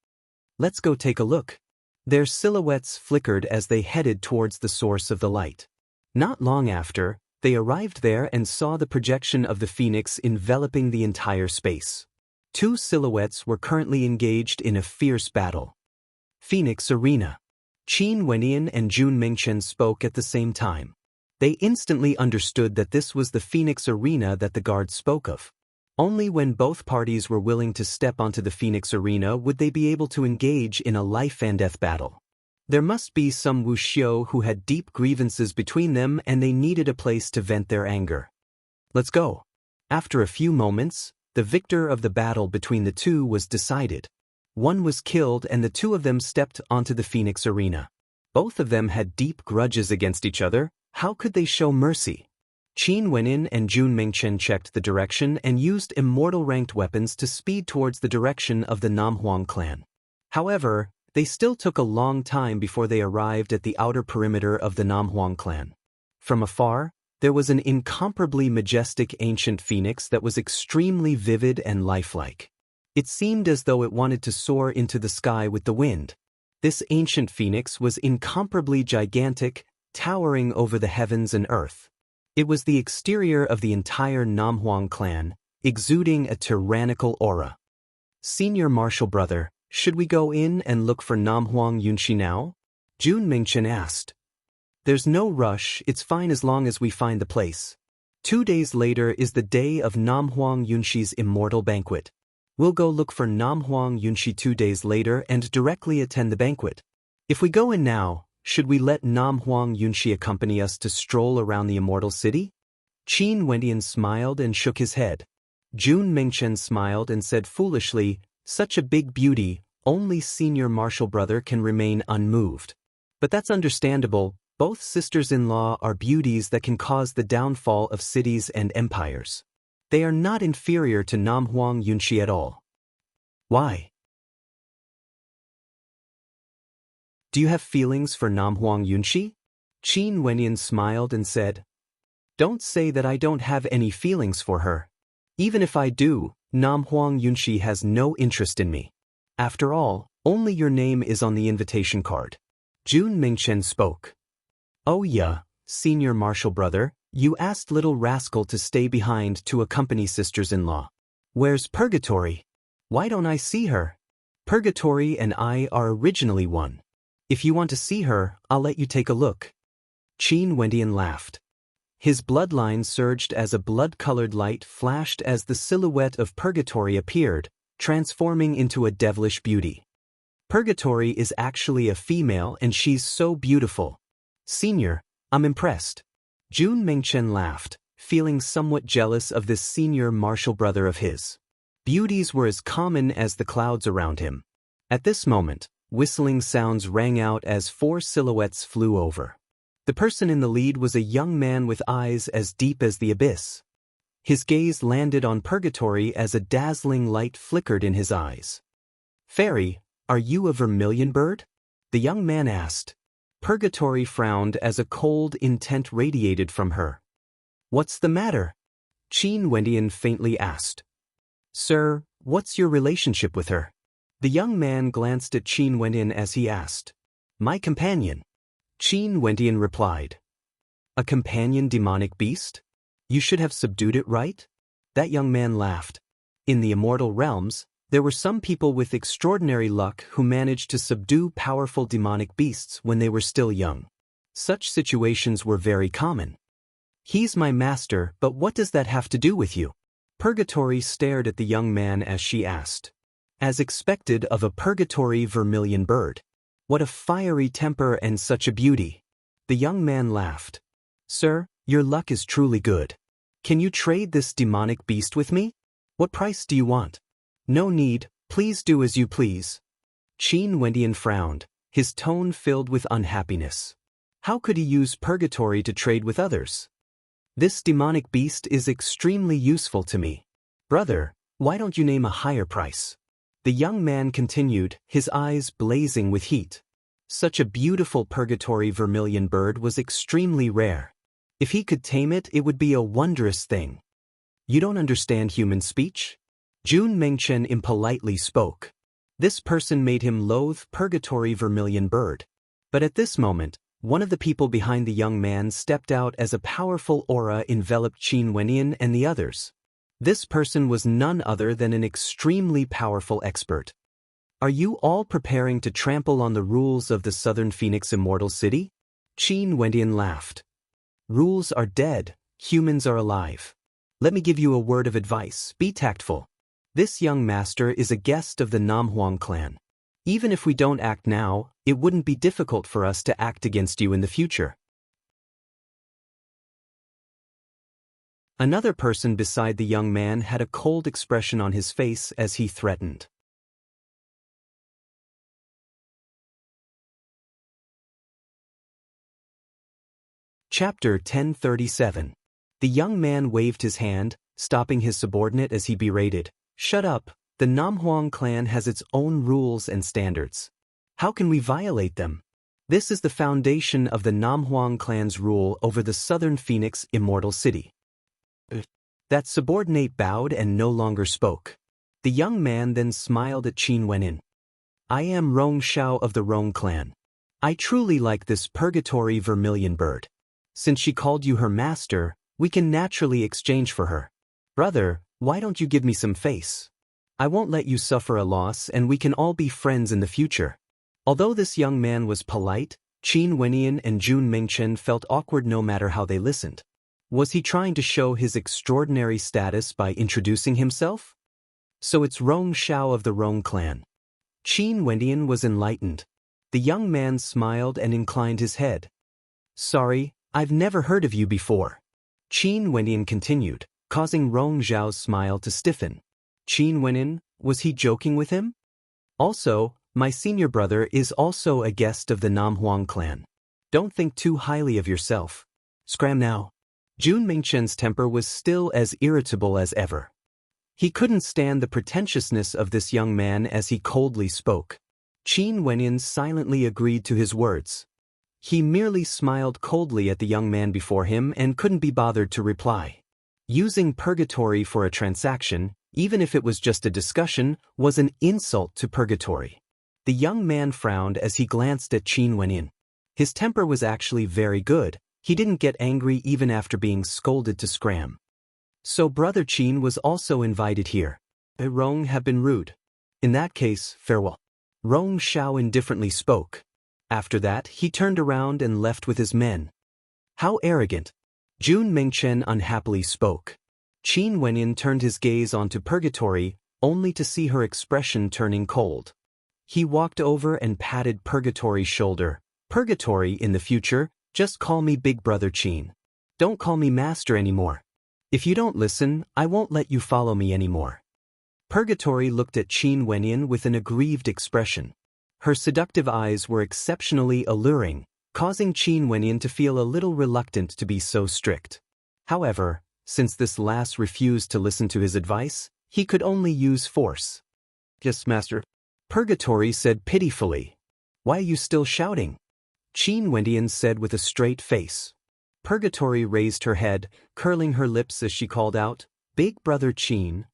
Let's go take a look. Their silhouettes flickered as they headed towards the source of the light. Not long after, they arrived there and saw the projection of the phoenix enveloping the entire space. Two silhouettes were currently engaged in a fierce battle. Phoenix Arena. Qin Wenyan and Jun Mingchen spoke at the same time. They instantly understood that this was the Phoenix Arena that the guard spoke of. Only when both parties were willing to step onto the Phoenix Arena would they be able to engage in a life-and-death battle. There must be some wuxiu who had deep grievances between them and they needed a place to vent their anger. Let's go. After a few moments, the victor of the battle between the two was decided. One was killed and the two of them stepped onto the Phoenix Arena. Both of them had deep grudges against each other. How could they show mercy? Qin Wenyan and Jun Mingchen checked the direction and used immortal-ranked weapons to speed towards the direction of the Namhuang clan. However, they still took a long time before they arrived at the outer perimeter of the Namhuang clan. From afar, there was an incomparably majestic ancient phoenix that was extremely vivid and lifelike. It seemed as though it wanted to soar into the sky with the wind. This ancient phoenix was incomparably gigantic, towering over the heavens and earth. It was the exterior of the entire Namhuang clan, exuding a tyrannical aura. Senior Marshal Brother, should we go in and look for Namhuang Yunshi now? Jun Mingchen asked. There's no rush, it's fine as long as we find the place. 2 days later is the day of Namhuang Yunshi's immortal banquet. We'll go look for Namhuang Yunshi 2 days later and directly attend the banquet. If we go in now, should we let Namhuang Yunshi accompany us to stroll around the immortal city? Qin Wendian smiled and shook his head. Jun Mingchen smiled and said foolishly, such a big beauty, only Senior Marshal Brother can remain unmoved. But that's understandable, both sisters-in-law are beauties that can cause the downfall of cities and empires. They are not inferior to Namhuang Yunshi at all. Why? Do you have feelings for Namhuang Yunshi? Qin Wenyan smiled and said, Don't say that I don't have any feelings for her. Even if I do, Namhuang Yunshi has no interest in me. After all, only your name is on the invitation card. Jun Mingchen spoke. Oh yeah, Senior Marshal Brother, you asked little rascal to stay behind to accompany sisters-in-law. Where's Purgatory? Why don't I see her? Purgatory and I are originally one. If you want to see her, I'll let you take a look. Qin Wendian laughed. His bloodline surged as a blood-colored light flashed as the silhouette of Purgatory appeared, transforming into a devilish beauty. Purgatory is actually a female and she's so beautiful. Senior, I'm impressed. Jun Mingchen laughed, feeling somewhat jealous of this senior martial brother of his. Beauties were as common as the clouds around him. At this moment, Whistling sounds rang out as 4 silhouettes flew over. The person in the lead was a young man with eyes as deep as the abyss. His gaze landed on purgatory as a dazzling light flickered in his eyes. "Fairy, are you a vermilion bird?" the young man asked. Purgatory frowned as a cold intent radiated from her. "What's the matter?" Qin Wendian faintly asked. "Sir, what's your relationship with her?" The young man glanced at Qin Wendian as he asked. "My companion." Qin Wendian replied. "A companion demonic beast? You should have subdued it, right?" That young man laughed. In the immortal realms, there were some people with extraordinary luck who managed to subdue powerful demonic beasts when they were still young. Such situations were very common. "He's my master, but what does that have to do with you?" Purgatory stared at the young man as she asked. As expected of a purgatory vermilion bird. What a fiery temper and such a beauty. The young man laughed. "Sir, your luck is truly good. Can you trade this demonic beast with me? What price do you want?" "No need, please do as you please." Qin Wendian frowned, his tone filled with unhappiness. How could he use purgatory to trade with others? "This demonic beast is extremely useful to me. Brother, why don't you name a higher price?" The young man continued, his eyes blazing with heat. Such a beautiful purgatory vermilion bird was extremely rare. If he could tame it, it would be a wondrous thing. "You don't understand human speech?" Jun Mengchen impolitely spoke. This person made him loathe purgatory vermilion bird. But at this moment, one of the people behind the young man stepped out as a powerful aura enveloped Qin Wendian and the others. This person was none other than an extremely powerful expert. "Are you all preparing to trample on the rules of the Southern Phoenix Immortal City?" Qin Wendian laughed. "Rules are dead, humans are alive. Let me give you a word of advice, be tactful. This young master is a guest of the Namhuang clan. Even if we don't act now, it wouldn't be difficult for us to act against you in the future." Another person beside the young man had a cold expression on his face as he threatened. Chapter 1037. The young man waved his hand, stopping his subordinate as he berated. "Shut up, the Namhuang clan has its own rules and standards. How can we violate them? This is the foundation of the Namhuang clan's rule over the Southern Phoenix Immortal City." That subordinate bowed and no longer spoke. The young man then smiled at Qin Wendian. "I am Rong Shao of the Rong clan. I truly like this purgatory vermilion bird. Since she called you her master, we can naturally exchange for her. Brother, why don't you give me some face? I won't let you suffer a loss and we can all be friends in the future." Although this young man was polite, Qin Wendian and Jun Mengchen felt awkward no matter how they listened. Was he trying to show his extraordinary status by introducing himself? "So it's Rong Shao of the Rong clan." Qin Wendian was enlightened. The young man smiled and inclined his head. "Sorry, I've never heard of you before." Qin Wendian continued, causing Rong Zhao's smile to stiffen. Qin Wendian, was he joking with him? "Also, my senior brother is also a guest of the Namhuang clan. Don't think too highly of yourself. Scram now." Jun Mingchen's temper was still as irritable as ever. He couldn't stand the pretentiousness of this young man as he coldly spoke. Qin Wendian silently agreed to his words. He merely smiled coldly at the young man before him and couldn't be bothered to reply. Using purgatory for a transaction, even if it was just a discussion, was an insult to purgatory. The young man frowned as he glanced at Qin Wendian. His temper was actually very good. He didn't get angry even after being scolded to scram. So Brother Qin was also invited here. Rong have been rude. In that case, farewell. Rong Shao indifferently spoke. After that, he turned around and left with his men. How arrogant. Jun Mengchen unhappily spoke. Qin Wendian turned his gaze onto Purgatory, only to see her expression turning cold. He walked over and patted Purgatory's shoulder. "Purgatory, in the future, just call me Big Brother Qin. Don't call me Master anymore. If you don't listen, I won't let you follow me anymore." Purgatory looked at Qin Wendian with an aggrieved expression. Her seductive eyes were exceptionally alluring, causing Qin Wenyin to feel a little reluctant to be so strict. However, since this lass refused to listen to his advice, he could only use force. "Yes, master," Purgatory said pitifully. "Why are you still shouting?" Qin Wenyin said with a straight face. Purgatory raised her head, curling her lips as she called out, "Big brother Qin."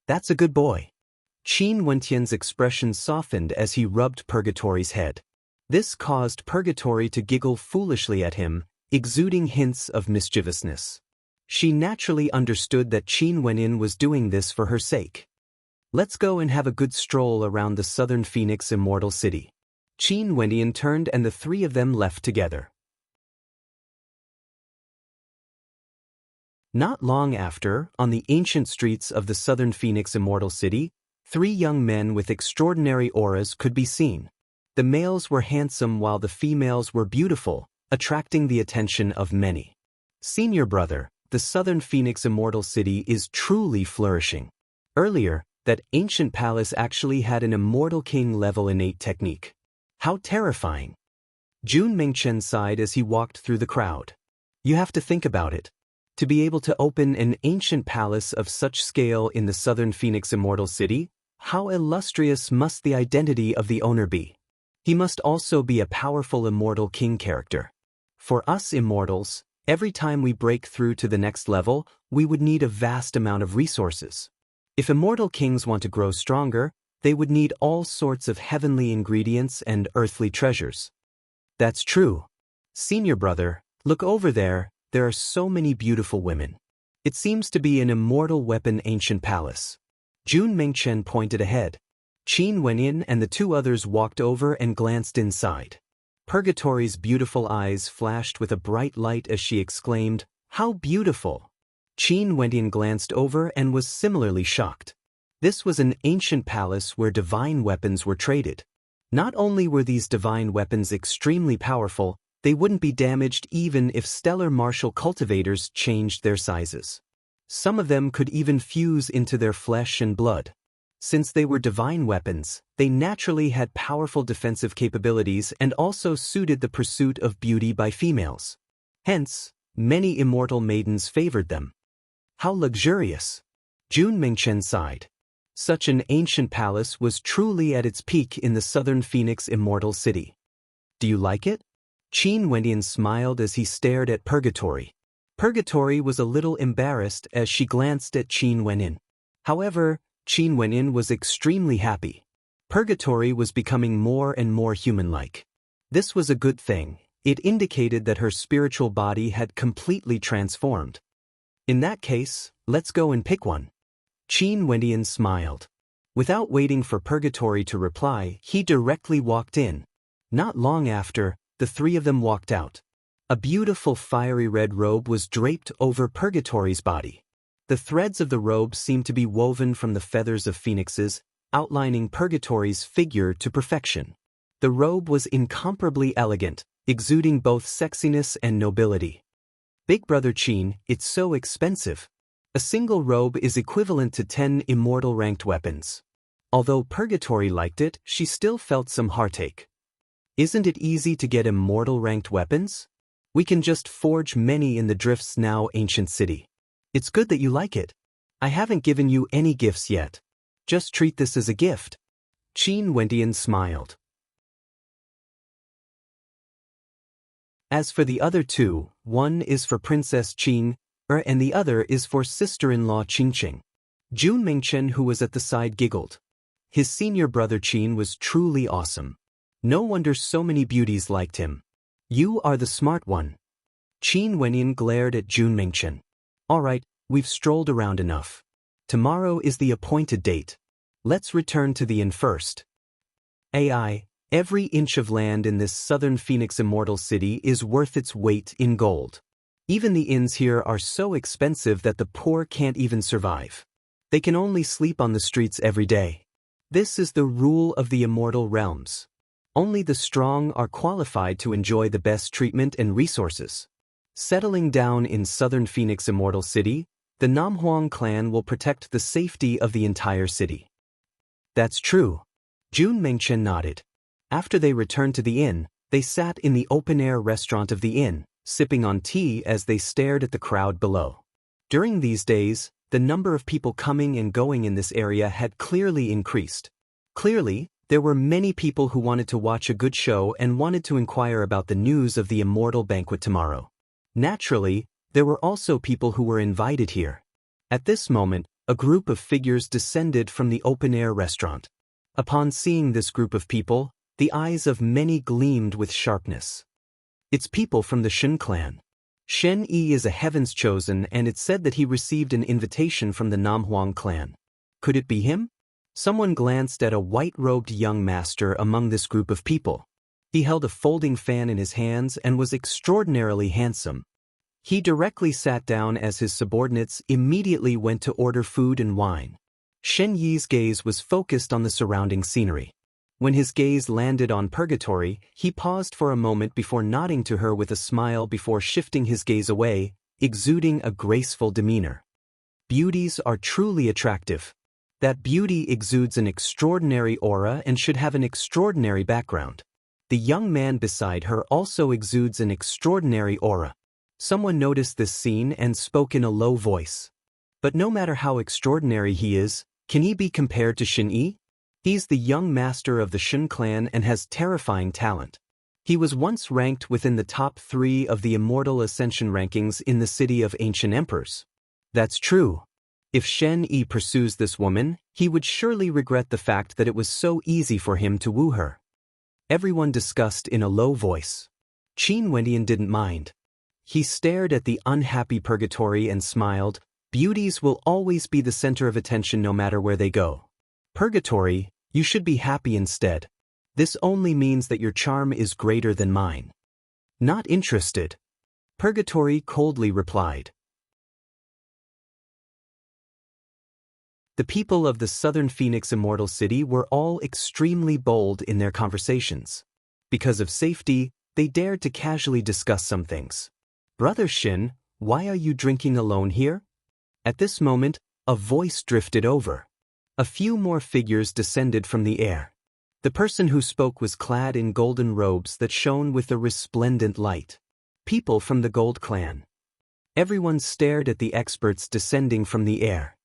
"That's a good boy." Qin Wenyan's expression softened as he rubbed Purgatory's head. This caused Purgatory to giggle foolishly at him, exuding hints of mischievousness. She naturally understood that Qin Wenyin was doing this for her sake. "Let's go and have a good stroll around the southern Phoenix Immortal City." Qin Wenyin turned and the three of them left together. Not long after, on the ancient streets of the southern Phoenix Immortal City, three young men with extraordinary auras could be seen. The males were handsome while the females were beautiful, attracting the attention of many. "Senior brother, the southern Phoenix Immortal City is truly flourishing. Earlier, that ancient palace actually had an immortal king-level innate technique. How terrifying." Jun Mingchen sighed as he walked through the crowd. "You have to think about it. To be able to open an ancient palace of such scale in the southern Phoenix Immortal City, how illustrious must the identity of the owner be? He must also be a powerful immortal king character. For us immortals, every time we break through to the next level, we would need a vast amount of resources. If immortal kings want to grow stronger, they would need all sorts of heavenly ingredients and earthly treasures." "That's true. Senior brother, look over there, there are so many beautiful women. It seems to be an immortal weapon ancient palace." Jun Mingchen pointed ahead. Qin Wenyin and the two others walked over and glanced inside. Purgatory's beautiful eyes flashed with a bright light as she exclaimed, "How beautiful!" Qin Wenyin glanced over and was similarly shocked. This was an ancient palace where divine weapons were traded. Not only were these divine weapons extremely powerful, they wouldn't be damaged even if stellar martial cultivators changed their sizes. Some of them could even fuse into their flesh and blood. Since they were divine weapons, they naturally had powerful defensive capabilities and also suited the pursuit of beauty by females. Hence, many immortal maidens favored them. "How luxurious!" Jun Mingchen sighed. Such an ancient palace was truly at its peak in the southern Phoenix Immortal City. "Do you like it?" Qin Wenyin smiled as he stared at Purgatory. Purgatory was a little embarrassed as she glanced at Qin Wenyin. However, Qin Wenyin was extremely happy. Purgatory was becoming more and more human-like. This was a good thing. It indicated that her spiritual body had completely transformed. "In that case, let's go and pick one." Qin Wenyin smiled. Without waiting for Purgatory to reply, he directly walked in. Not long after, the three of them walked out. A beautiful fiery red robe was draped over Purgatory's body. The threads of the robe seemed to be woven from the feathers of phoenixes, outlining Purgatory's figure to perfection. The robe was incomparably elegant, exuding both sexiness and nobility. "Big brother Qin, it's so expensive. A single robe is equivalent to 10 immortal-ranked weapons." Although Purgatory liked it, she still felt some heartache. "Isn't it easy to get immortal-ranked weapons? We can just forge many in the Drift's now ancient city. It's good that you like it. I haven't given you any gifts yet. Just treat this as a gift." Qin Wenyin smiled. As for the other two, one is for Princess Qin, and the other is for sister-in-law Qingqing. Jun Mingchen, who was at the side, giggled. His senior brother Qin was truly awesome. No wonder so many beauties liked him. "You are the smart one." Qin Wenyin glared at Jun Mingchen. "All right, we've strolled around enough. Tomorrow is the appointed date. Let's return to the inn first." AI, every inch of land in this southern Phoenix Immortal City is worth its weight in gold. Even the inns here are so expensive that the poor can't even survive. They can only sleep on the streets every day. This is the rule of the immortal realms. Only the strong are qualified to enjoy the best treatment and resources. Settling down in southern Phoenix Immortal City, the Namhuang clan will protect the safety of the entire city. "That's true." Jun Mingchen nodded. After they returned to the inn, they sat in the open-air restaurant of the inn, sipping on tea as they stared at the crowd below. During these days, the number of people coming and going in this area had clearly increased. Clearly, there were many people who wanted to watch a good show and wanted to inquire about the news of the immortal banquet tomorrow. Naturally, there were also people who were invited here. At this moment, a group of figures descended from the open-air restaurant. Upon seeing this group of people, the eyes of many gleamed with sharpness. It's people from the Shen clan. Shen Yi is a heaven's chosen, and it's said that he received an invitation from the Namhuang clan. Could it be him? Someone glanced at a white-robed young master among this group of people. He held a folding fan in his hands and was extraordinarily handsome. He directly sat down as his subordinates immediately went to order food and wine. Shen Yi's gaze was focused on the surrounding scenery. When his gaze landed on Purgatory, he paused for a moment before nodding to her with a smile before shifting his gaze away, exuding a graceful demeanor. Beauties are truly attractive. That beauty exudes an extraordinary aura and should have an extraordinary background. The young man beside her also exudes an extraordinary aura. Someone noticed this scene and spoke in a low voice. But no matter how extraordinary he is, can he be compared to Shen Yi? He's the young master of the Shen clan and has terrifying talent. He was once ranked within the top 3 of the Immortal Ascension rankings in the city of Ancient Emperors. That's true. If Shen Yi pursues this woman, he would surely regret the fact that it was so easy for him to woo her. Everyone discussed in a low voice. Qin Wendian didn't mind. He stared at the unhappy Purgatory and smiled. Beauties will always be the center of attention no matter where they go. Purgatory, you should be happy instead. This only means that your charm is greater than mine. Not interested. Purgatory coldly replied. The people of the Southern Phoenix Immortal City were all extremely bold in their conversations. Because of safety, they dared to casually discuss some things. Brother Shin, why are you drinking alone here? At this moment, a voice drifted over. A few more figures descended from the air. The person who spoke was clad in golden robes that shone with a resplendent light. People from the Gold Clan. Everyone stared at the experts descending from the air.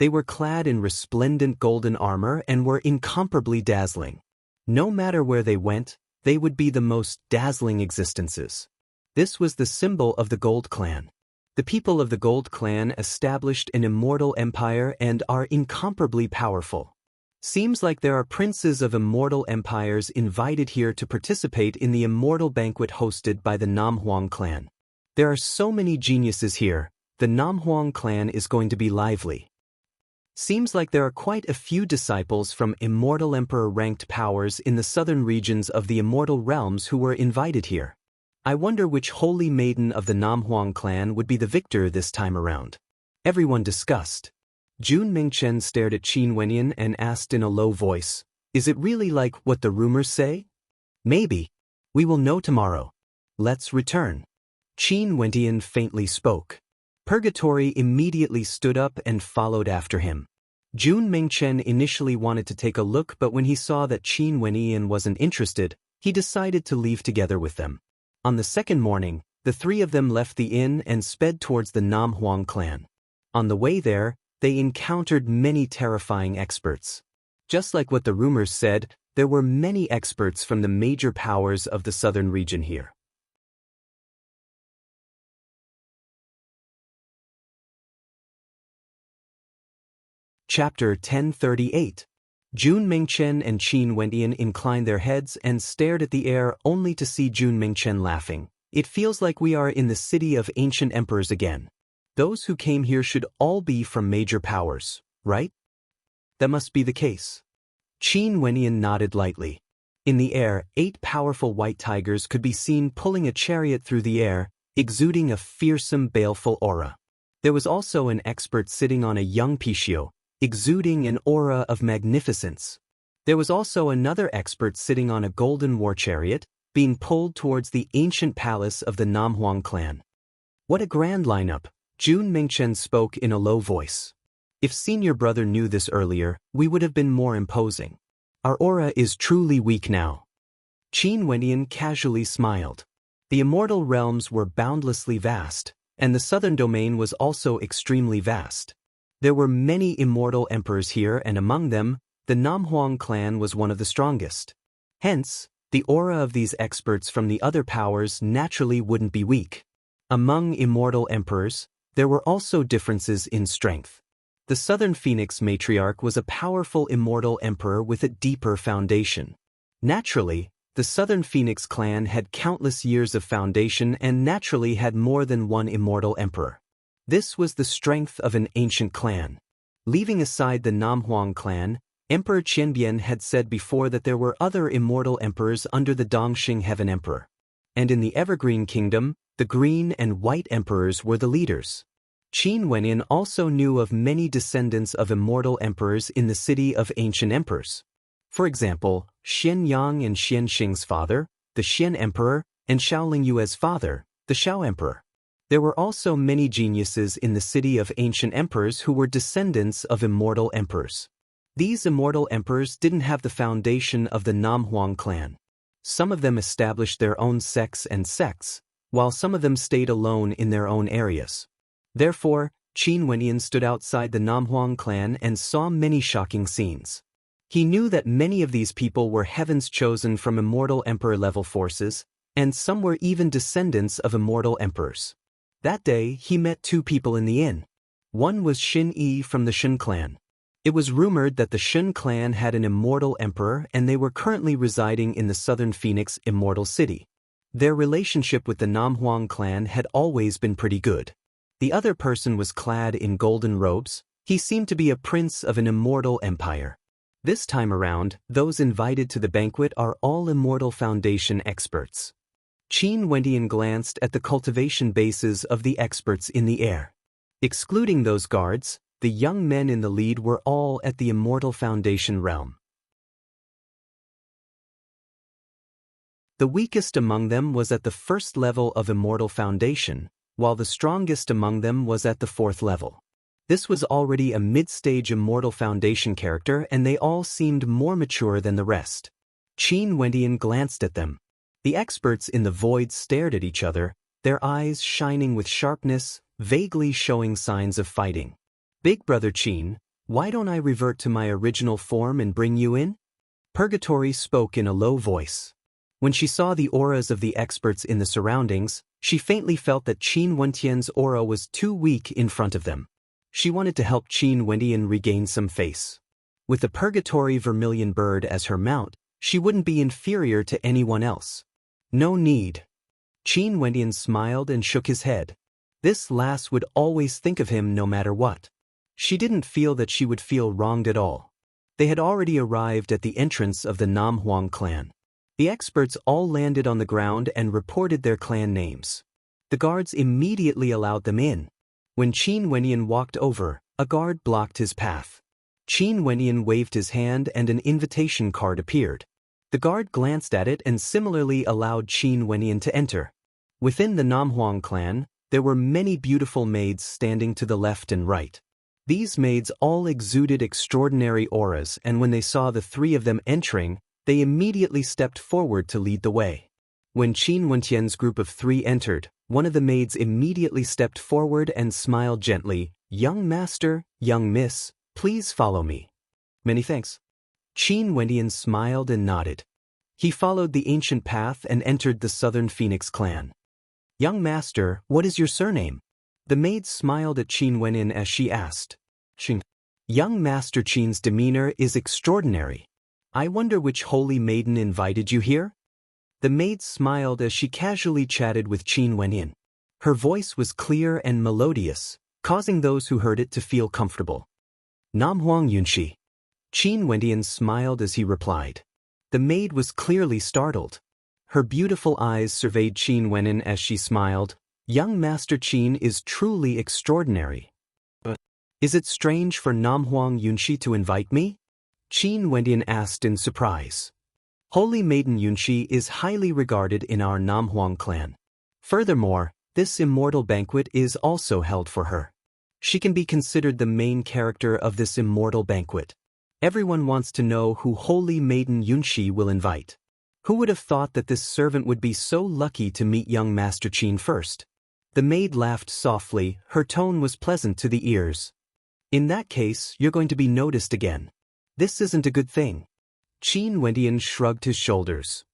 They were clad in resplendent golden armor and were incomparably dazzling. No matter where they went, they would be the most dazzling existences. This was the symbol of the Gold Clan. The people of the Gold Clan established an immortal empire and are incomparably powerful. Seems like there are princes of immortal empires invited here to participate in the immortal banquet hosted by the Namhuang clan. There are so many geniuses here, the Namhuang clan is going to be lively. Seems like there are quite a few disciples from immortal emperor-ranked powers in the southern regions of the immortal realms who were invited here. I wonder which holy maiden of the Namhuang clan would be the victor this time around. Everyone discussed. Jun Mingchen stared at Qin Wenyan and asked in a low voice, "Is it really like what the rumors say?" "Maybe. We will know tomorrow. Let's return." Qin Wenyan faintly spoke. Purgatory immediately stood up and followed after him. Jun Mingchen initially wanted to take a look, but when he saw that Qin Wenyan wasn't interested, he decided to leave together with them. On the second morning, the 3 of them left the inn and sped towards the Namhuang clan. On the way there, they encountered many terrifying experts. Just like what the rumors said, there were many experts from the major powers of the southern region here. Chapter 1038. Jun Mingchen and Qin Wendian inclined their heads and stared at the air only to see Jun Mingchen laughing. It feels like we are in the city of ancient emperors again. Those who came here should all be from major powers, right? That must be the case. Qin Wendian nodded lightly. In the air, 8 powerful white tigers could be seen pulling a chariot through the air, exuding a fearsome, baleful aura. There was also an expert sitting on a young Pishio, exuding an aura of magnificence. There was also another expert sitting on a golden war chariot, being pulled towards the ancient palace of the Namhuang clan. What a grand lineup, Jun Mingchen spoke in a low voice. If senior brother knew this earlier, we would have been more imposing. Our aura is truly weak now. Qin Wendian casually smiled. The immortal realms were boundlessly vast, and the southern domain was also extremely vast. There were many immortal emperors here, and among them, the Namhuang clan was one of the strongest. Hence, the aura of these experts from the other powers naturally wouldn't be weak. Among immortal emperors, there were also differences in strength. The Southern Phoenix matriarch was a powerful immortal emperor with a deeper foundation. Naturally, the Southern Phoenix clan had countless years of foundation and naturally had more than one immortal emperor. This was the strength of an ancient clan. Leaving aside the Namhuang clan, Emperor Qianbian had said before that there were other immortal emperors under the Dongxing Heaven Emperor. And in the Evergreen Kingdom, the Green and White Emperors were the leaders. Qin Wenyan also knew of many descendants of immortal emperors in the city of ancient emperors. For example, Xian Yang and Xian Xing's father, the Xian Emperor, and Xiaoling Yue's father, the Xiao Emperor. There were also many geniuses in the city of ancient emperors who were descendants of immortal emperors. These immortal emperors didn't have the foundation of the Namhuang clan. Some of them established their own sects and sects, while some of them stayed alone in their own areas. Therefore, Qin Wenyan stood outside the Namhuang clan and saw many shocking scenes. He knew that many of these people were heaven's chosen from immortal emperor-level forces, and some were even descendants of immortal emperors. That day, he met two people in the inn. One was Xin Yi from the Shen clan. It was rumored that the Shen clan had an immortal emperor and they were currently residing in the Southern Phoenix Immortal City. Their relationship with the Namhuang clan had always been pretty good. The other person was clad in golden robes. He seemed to be a prince of an immortal empire. This time around, those invited to the banquet are all Immortal Foundation experts. Qin Wendian glanced at the cultivation bases of the experts in the air. Excluding those guards, the young men in the lead were all at the Immortal Foundation realm. The weakest among them was at the first level of Immortal Foundation, while the strongest among them was at the fourth level. This was already a mid-stage Immortal Foundation character and they all seemed more mature than the rest. Qin Wendian glanced at them. The experts in the void stared at each other, their eyes shining with sharpness, vaguely showing signs of fighting. Big Brother Qin, why don't I revert to my original form and bring you in? Purgatory spoke in a low voice. When she saw the auras of the experts in the surroundings, she faintly felt that Qin Wendian's aura was too weak in front of them. She wanted to help Qin Wendian regain some face. With the Purgatory Vermilion Bird as her mount, she wouldn't be inferior to anyone else. No need. Qin Wendian smiled and shook his head. This lass would always think of him no matter what. She didn't feel that she would feel wronged at all. They had already arrived at the entrance of the Namhuang clan. The experts all landed on the ground and reported their clan names. The guards immediately allowed them in. When Qin Wendian walked over, a guard blocked his path. Qin Wendian waved his hand and an invitation card appeared. The guard glanced at it and similarly allowed Qin Wendian to enter. Within the Namhuang clan, there were many beautiful maids standing to the left and right. These maids all exuded extraordinary auras, and when they saw the three of them entering, they immediately stepped forward to lead the way. When Qin Wendian's group of three entered, one of the maids immediately stepped forward and smiled gently. "Young master, young miss, please follow me." "Many thanks." Qin Wendian smiled and nodded. He followed the ancient path and entered the Southern Phoenix clan. "Young master, what is your surname?" The maid smiled at Qin Wendian as she asked. "Qin." "Young Master Qin's demeanor is extraordinary. I wonder which holy maiden invited you here?" The maid smiled as she casually chatted with Qin Wendian. Her voice was clear and melodious, causing those who heard it to feel comfortable. "Namhuang Yunshi." Qin Wendian smiled as he replied. The maid was clearly startled. Her beautiful eyes surveyed Qin Wendian as she smiled. "Young Master Qin is truly extraordinary. But is it strange for Namhuang Yunshi to invite me?" Qin Wendian asked in surprise. Holy Maiden Yunshi is highly regarded in our Namhuang clan. Furthermore, this immortal banquet is also held for her. She can be considered the main character of this immortal banquet. Everyone wants to know who Holy Maiden Yunshi will invite. Who would have thought that this servant would be so lucky to meet young Master Qin first? The maid laughed softly, her tone was pleasant to the ears. In that case, you're going to be noticed again. This isn't a good thing. Qin Wendian shrugged his shoulders.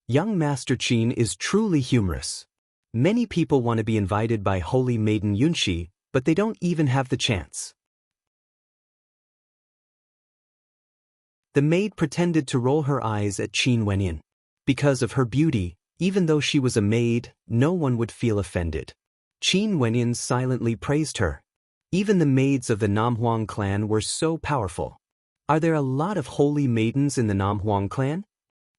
Young Master Qin is truly humorous. Many people want to be invited by Holy Maiden Yunxi, but they don't even have the chance. The maid pretended to roll her eyes at Qin Wendian. Because of her beauty, even though she was a maid, no one would feel offended. Qin Wendian silently praised her. Even the maids of the Namhuang clan were so powerful. Are there a lot of holy maidens in the Namhuang clan?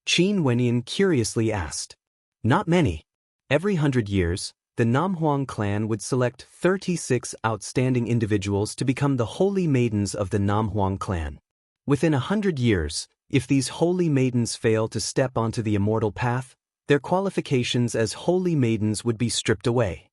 Qin Wendian curiously asked. Not many. Every 100 years, the Namhuang clan would select 36 outstanding individuals to become the holy maidens of the Namhuang clan. Within 100 years, if these holy maidens fail to step onto the immortal path, their qualifications as holy maidens would be stripped away.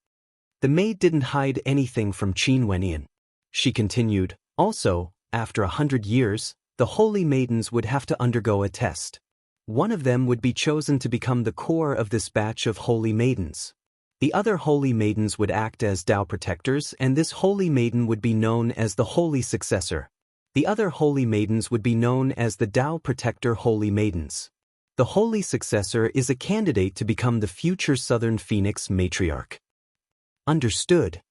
The maid didn't hide anything from Qin Wendian. She continued, also, after 100 years, the holy maidens would have to undergo a test. One of them would be chosen to become the core of this batch of holy maidens. The other holy maidens would act as Tao protectors, and this holy maiden would be known as the holy successor. The other holy maidens would be known as the Tao protector holy maidens. The holy successor is a candidate to become the future Southern Phoenix matriarch. Understood.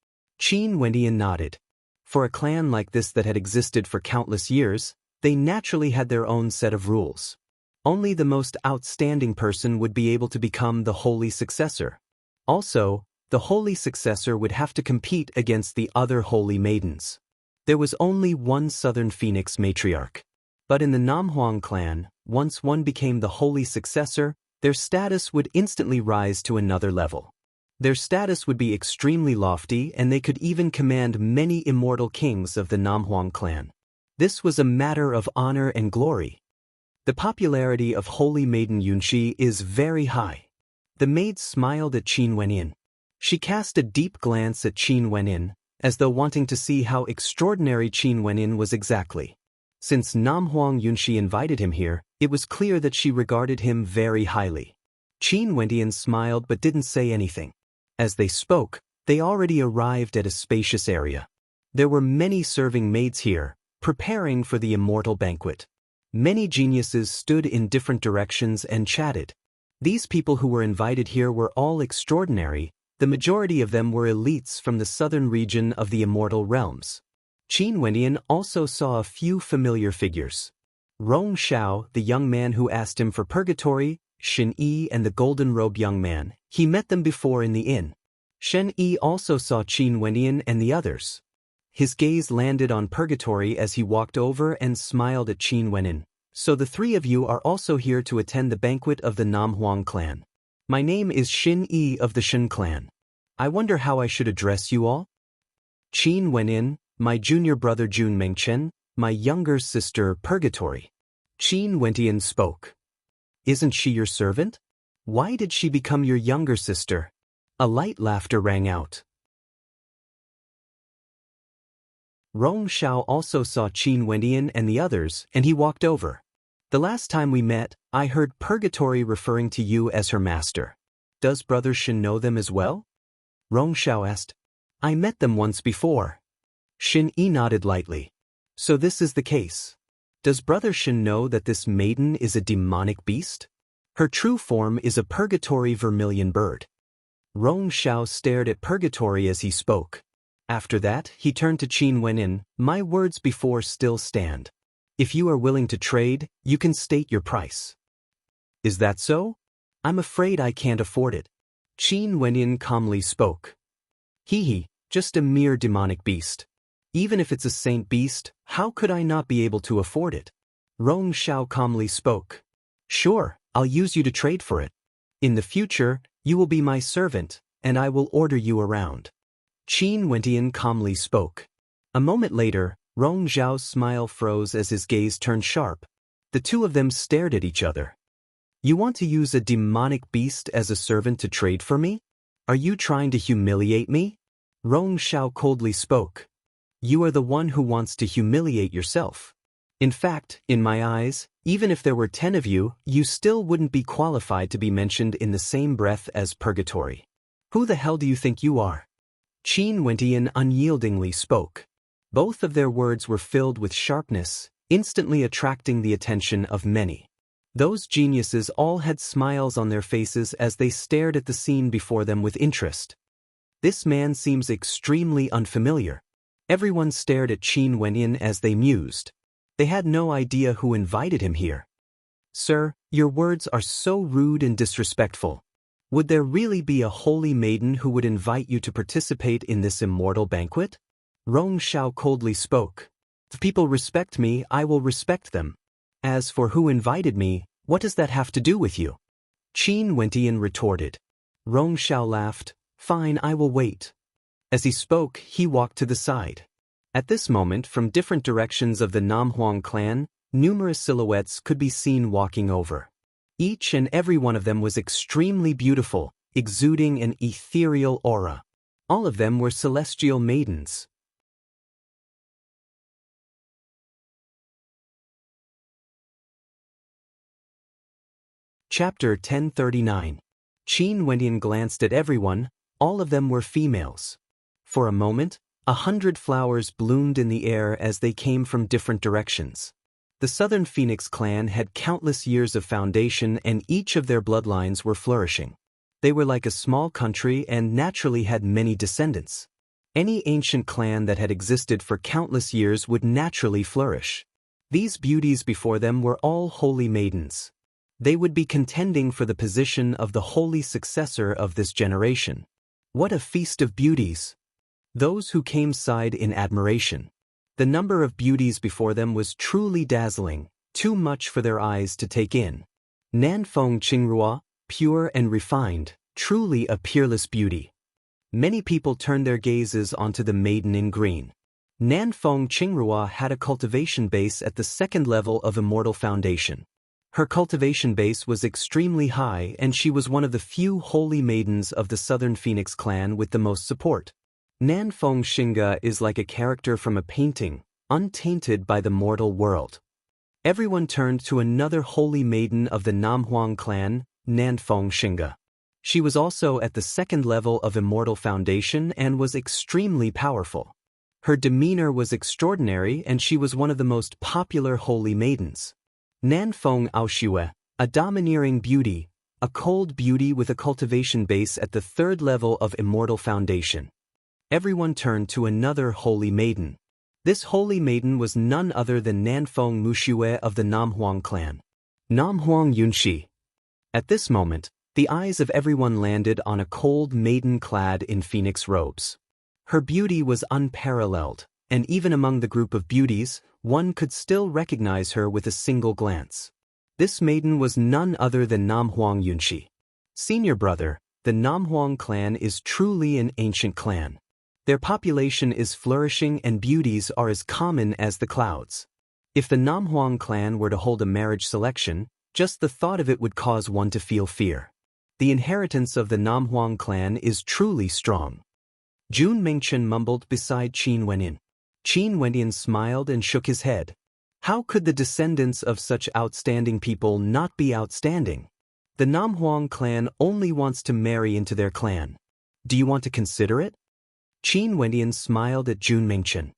Qin Wendian nodded. For a clan like this that had existed for countless years, they naturally had their own set of rules. Only the most outstanding person would be able to become the holy successor. Also, the holy successor would have to compete against the other holy maidens. There was only one Southern Phoenix matriarch. But in the Namhuang clan, once one became the holy successor, their status would instantly rise to another level. Their status would be extremely lofty, and they could even command many immortal kings of the Namhuang clan. This was a matter of honor and glory. The popularity of Holy Maiden Yunxi is very high. The maid smiled at Qin Wendian. She cast a deep glance at Qin Wendian, as though wanting to see how extraordinary Qin Wendian was exactly. Since Namhuang Yunxi invited him here, it was clear that she regarded him very highly. Qin Wendian smiled but didn't say anything. As they spoke, they already arrived at a spacious area. There were many serving maids here, preparing for the immortal banquet. Many geniuses stood in different directions and chatted. These people who were invited here were all extraordinary. The majority of them were elites from the southern region of the immortal realms. Qin Wendian also saw a few familiar figures. Rong Xiao, the young man who asked him for purgatory, Shen Yi and the golden-robed young man, he met them before in the inn. Shen Yi also saw Qin Wendian and the others. His gaze landed on purgatory as he walked over and smiled at Qin Wendian. So the three of you are also here to attend the banquet of the Namhuang clan. My name is Shen Yi of the Shen clan. I wonder how I should address you all? Qin Wendian, my junior brother Jun Mengchen, my younger sister Purgatory. Qin Wendian spoke. Isn't she your servant? Why did she become your younger sister? A light laughter rang out. Rong Xiao also saw Qin Wendian and the others, and he walked over. The last time we met, I heard Purgatory referring to you as her master. Does Brother Shen know them as well? Rong Xiao asked. I met them once before. Shen Yi nodded lightly. So this is the case. Does Brother Shen know that this maiden is a demonic beast? Her true form is a Purgatory vermilion bird. Rong Xiao stared at Purgatory as he spoke. After that, he turned to Qin Wendian. My words before still stand. If you are willing to trade, you can state your price. Is that so? I'm afraid I can't afford it. Qin Wendian calmly spoke. Hee, just a mere demonic beast. Even if it's a saint beast, how could I not be able to afford it? Rong Xiao calmly spoke. Sure, I'll use you to trade for it. In the future, you will be my servant, and I will order you around. Qin Wendian calmly spoke. A moment later, Rong Xiao's smile froze as his gaze turned sharp. The two of them stared at each other. You want to use a demonic beast as a servant to trade for me? Are you trying to humiliate me? Rong Xiao coldly spoke. You are the one who wants to humiliate yourself. In fact, in my eyes, even if there were 10 of you, you still wouldn't be qualified to be mentioned in the same breath as purgatory. Who the hell do you think you are? Qin Wentian unyieldingly spoke. Both of their words were filled with sharpness, instantly attracting the attention of many. Those geniuses all had smiles on their faces as they stared at the scene before them with interest. This man seems extremely unfamiliar. Everyone stared at Qin Wentian as they mused. They had no idea who invited him here. Sir, your words are so rude and disrespectful. Would there really be a holy maiden who would invite you to participate in this immortal banquet? Rong Shao coldly spoke. If people respect me, I will respect them. As for who invited me, what does that have to do with you? Qin Wentian retorted. Rong Shao laughed. Fine, I will wait. As he spoke, he walked to the side. At this moment, from different directions of the Namhuang clan, numerous silhouettes could be seen walking over. Each and every one of them was extremely beautiful, exuding an ethereal aura. All of them were celestial maidens. Chapter 1039. Qin Wentian glanced at everyone. All of them were females. For a moment, 100 flowers bloomed in the air as they came from different directions. The Southern Phoenix clan had countless years of foundation and each of their bloodlines were flourishing. They were like a small country and naturally had many descendants. Any ancient clan that had existed for countless years would naturally flourish. These beauties before them were all holy maidens. They would be contending for the position of the holy successor of this generation. What a feast of beauties! Those who came sighed in admiration. The number of beauties before them was truly dazzling, too much for their eyes to take in. Nanfeng Qingrua, pure and refined, truly a peerless beauty. Many people turned their gazes onto the maiden in green. Nanfeng Qingrua had a cultivation base at the second level of Immortal Foundation. Her cultivation base was extremely high and she was one of the few holy maidens of the Southern Phoenix clan with the most support. Nanfeng Xingge is like a character from a painting, untainted by the mortal world. Everyone turned to another holy maiden of the Namhuang clan, Nanfeng Xingge. She was also at the second level of Immortal Foundation and was extremely powerful. Her demeanor was extraordinary and she was one of the most popular holy maidens. Nanfeng Aoxue, a domineering beauty, a cold beauty with a cultivation base at the third level of Immortal Foundation. Everyone turned to another holy maiden. This holy maiden was none other than Nanfeng Muxue of the Namhuang clan. Namhuang Yunxi. At this moment, the eyes of everyone landed on a cold maiden clad in phoenix robes. Her beauty was unparalleled, and even among the group of beauties, one could still recognize her with a single glance. This maiden was none other than Namhuang Yunxi. Senior brother, the Namhuang clan is truly an ancient clan. Their population is flourishing and beauties are as common as the clouds. If the Namhuang clan were to hold a marriage selection, just the thought of it would cause one to feel fear. The inheritance of the Namhuang clan is truly strong. Jun Mingchen mumbled beside Qin Wentian. Qin Wentian smiled and shook his head. How could the descendants of such outstanding people not be outstanding? The Namhuang clan only wants to marry into their clan. Do you want to consider it? Qin Wentian smiled at Jun Mingchen.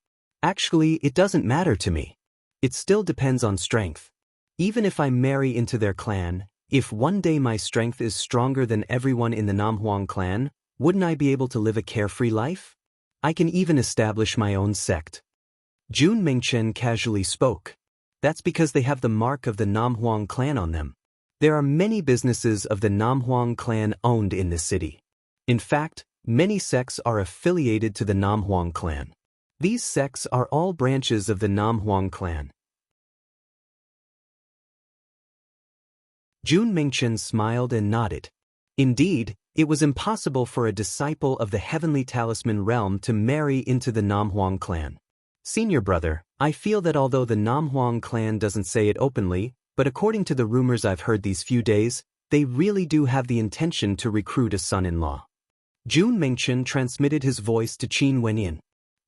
Actually, it doesn't matter to me. It still depends on strength. Even if I marry into their clan, if one day my strength is stronger than everyone in the Namhuang clan, wouldn't I be able to live a carefree life? I can even establish my own sect. Jun Mingchen casually spoke. That's because they have the mark of the Namhuang clan on them. There are many businesses of the Namhuang clan owned in this city. In fact, many sects are affiliated to the Namhuang clan. These sects are all branches of the Namhuang clan. Jun Mingchen smiled and nodded. Indeed, it was impossible for a disciple of the Heavenly Talisman realm to marry into the Namhuang clan. Senior brother, I feel that although the Namhuang clan doesn't say it openly, but according to the rumors I've heard these few days, they really do have the intention to recruit a son-in-law. Jun Mingchen transmitted his voice to Qin Wentian.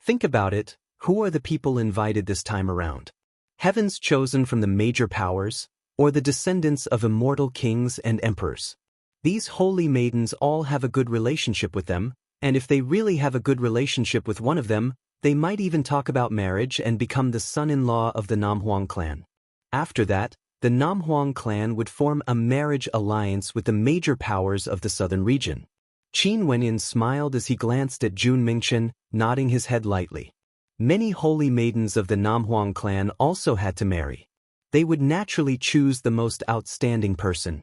Think about it, who are the people invited this time around? heavens chosen from the major powers, or the descendants of immortal kings and emperors. These holy maidens all have a good relationship with them, and if they really have a good relationship with one of them, they might even talk about marriage and become the son-in-law of the Namhuang clan. After that, the Namhuang clan would form a marriage alliance with the major powers of the southern region. Qin Wenyan smiled as he glanced at Jun Mingchen, nodding his head lightly. Many holy maidens of the Namhuang clan also had to marry. They would naturally choose the most outstanding person.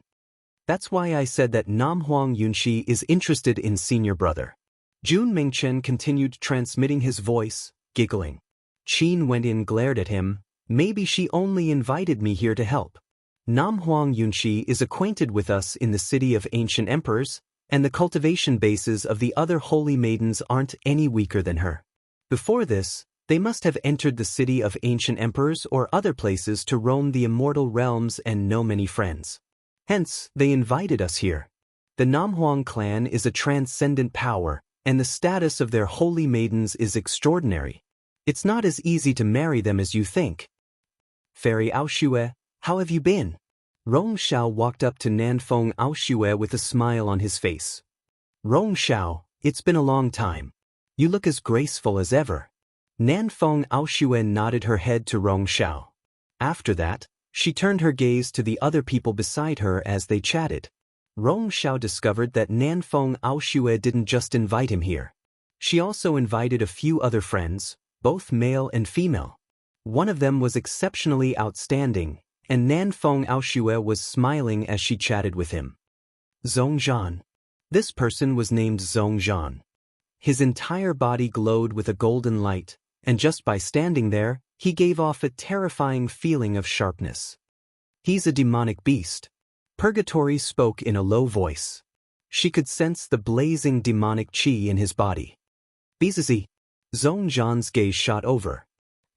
That's why I said that Namhuang Yunxi is interested in senior brother. Jun Mingchen continued transmitting his voice, giggling. Qin Wenyan glared at him. Maybe she only invited me here to help. Namhuang Yunxi is acquainted with us in the city of ancient emperors, and the cultivation bases of the other holy maidens aren't any weaker than her. Before this, they must have entered the city of ancient emperors or other places to roam the immortal realms and know many friends. Hence, they invited us here. The Namhuang clan is a transcendent power, and the status of their holy maidens is extraordinary. It's not as easy to marry them as you think. Fairy Aoshue, how have you been? Rong Xiao walked up to Nanfeng Aoshue with a smile on his face. Rong Xiao, it's been a long time. You look as graceful as ever. Nanfeng Aoshue nodded her head to Rong Xiao. After that, she turned her gaze to the other people beside her as they chatted. Rong Xiao discovered that Nanfeng Aoshue didn't just invite him here. She also invited a few other friends, both male and female. One of them was exceptionally outstanding, and Nanfeng Aoshue was smiling as she chatted with him. Zhongzhan. This person was named Zhongzhan. His entire body glowed with a golden light, and just by standing there, he gave off a terrifying feeling of sharpness. He's a demonic beast. Purgatory spoke in a low voice. She could sense the blazing demonic qi in his body. Bizizi. Zhongzhan's gaze shot over.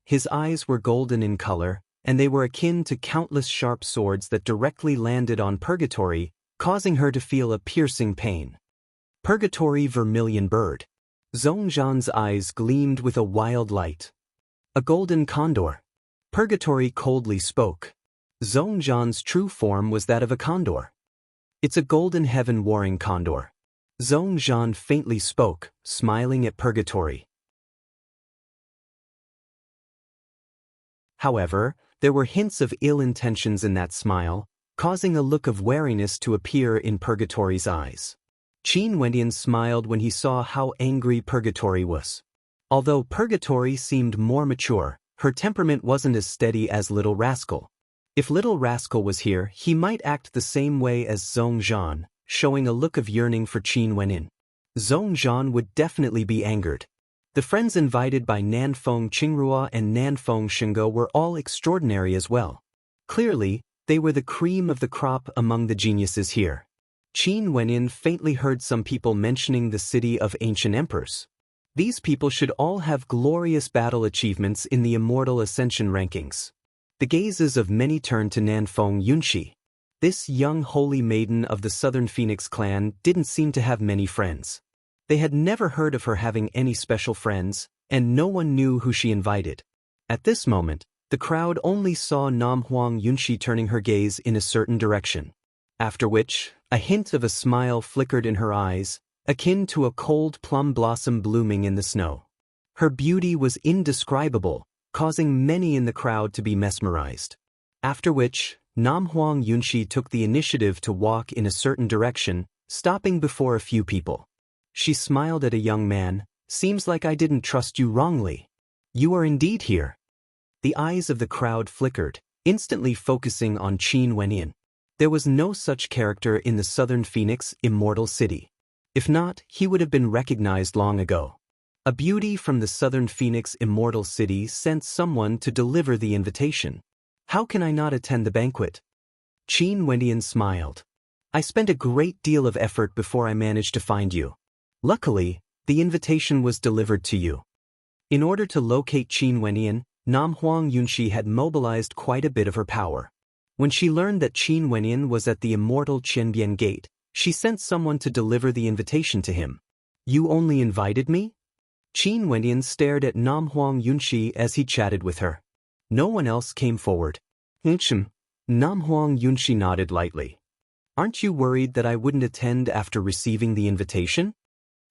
His eyes were golden in color, and they were akin to countless sharp swords that directly landed on Purgatory, causing her to feel a piercing pain. Purgatory vermilion bird. Zhongzhan's eyes gleamed with a wild light. A golden condor. Purgatory coldly spoke. Zhongzhan's true form was that of a condor. It's a golden heaven-warring condor. Zhongzhan faintly spoke, smiling at Purgatory. However, there were hints of ill intentions in that smile, causing a look of wariness to appear in Purgatory's eyes. Qin Wenyan smiled when he saw how angry Purgatory was. Although Purgatory seemed more mature, her temperament wasn't as steady as Little Rascal. If Little Rascal was here, he might act the same way as Zhongzhan, showing a look of yearning for Qin Wenyan. Zhongzhan would definitely be angered. The friends invited by Nanfeng Qingrua and Nanfeng Shingo were all extraordinary as well. Clearly, they were the cream of the crop among the geniuses here. Qin Wenyan faintly heard some people mentioning the city of ancient emperors. These people should all have glorious battle achievements in the immortal ascension rankings. The gazes of many turned to Nanfeng Yunxi. This young holy maiden of the Southern Phoenix clan didn't seem to have many friends. They had never heard of her having any special friends, and no one knew who she invited. At this moment, the crowd only saw Namhuang Yunxi turning her gaze in a certain direction. After which, a hint of a smile flickered in her eyes, akin to a cold plum blossom blooming in the snow. Her beauty was indescribable, causing many in the crowd to be mesmerized. After which, Namhuang Yunxi took the initiative to walk in a certain direction, stopping before a few people. She smiled at a young man. Seems like I didn't trust you wrongly. You are indeed here. The eyes of the crowd flickered, instantly focusing on Qin Wenyan. There was no such character in the Southern Phoenix immortal city. If not, he would have been recognized long ago. A beauty from the Southern Phoenix immortal city sent someone to deliver the invitation. How can I not attend the banquet? Qin Wenyan smiled. I spent a great deal of effort before I managed to find you. Luckily, the invitation was delivered to you. In order to locate Qin Wenyan, Namhuang Yunxi had mobilized quite a bit of her power. When she learned that Qin Wenyan was at the immortal Qianbian Gate, she sent someone to deliver the invitation to him. You only invited me? Qin Wenyan stared at Namhuang Yunxi as he chatted with her. No one else came forward. Nam Huang Yunshi nodded lightly. Aren't you worried that I wouldn't attend after receiving the invitation?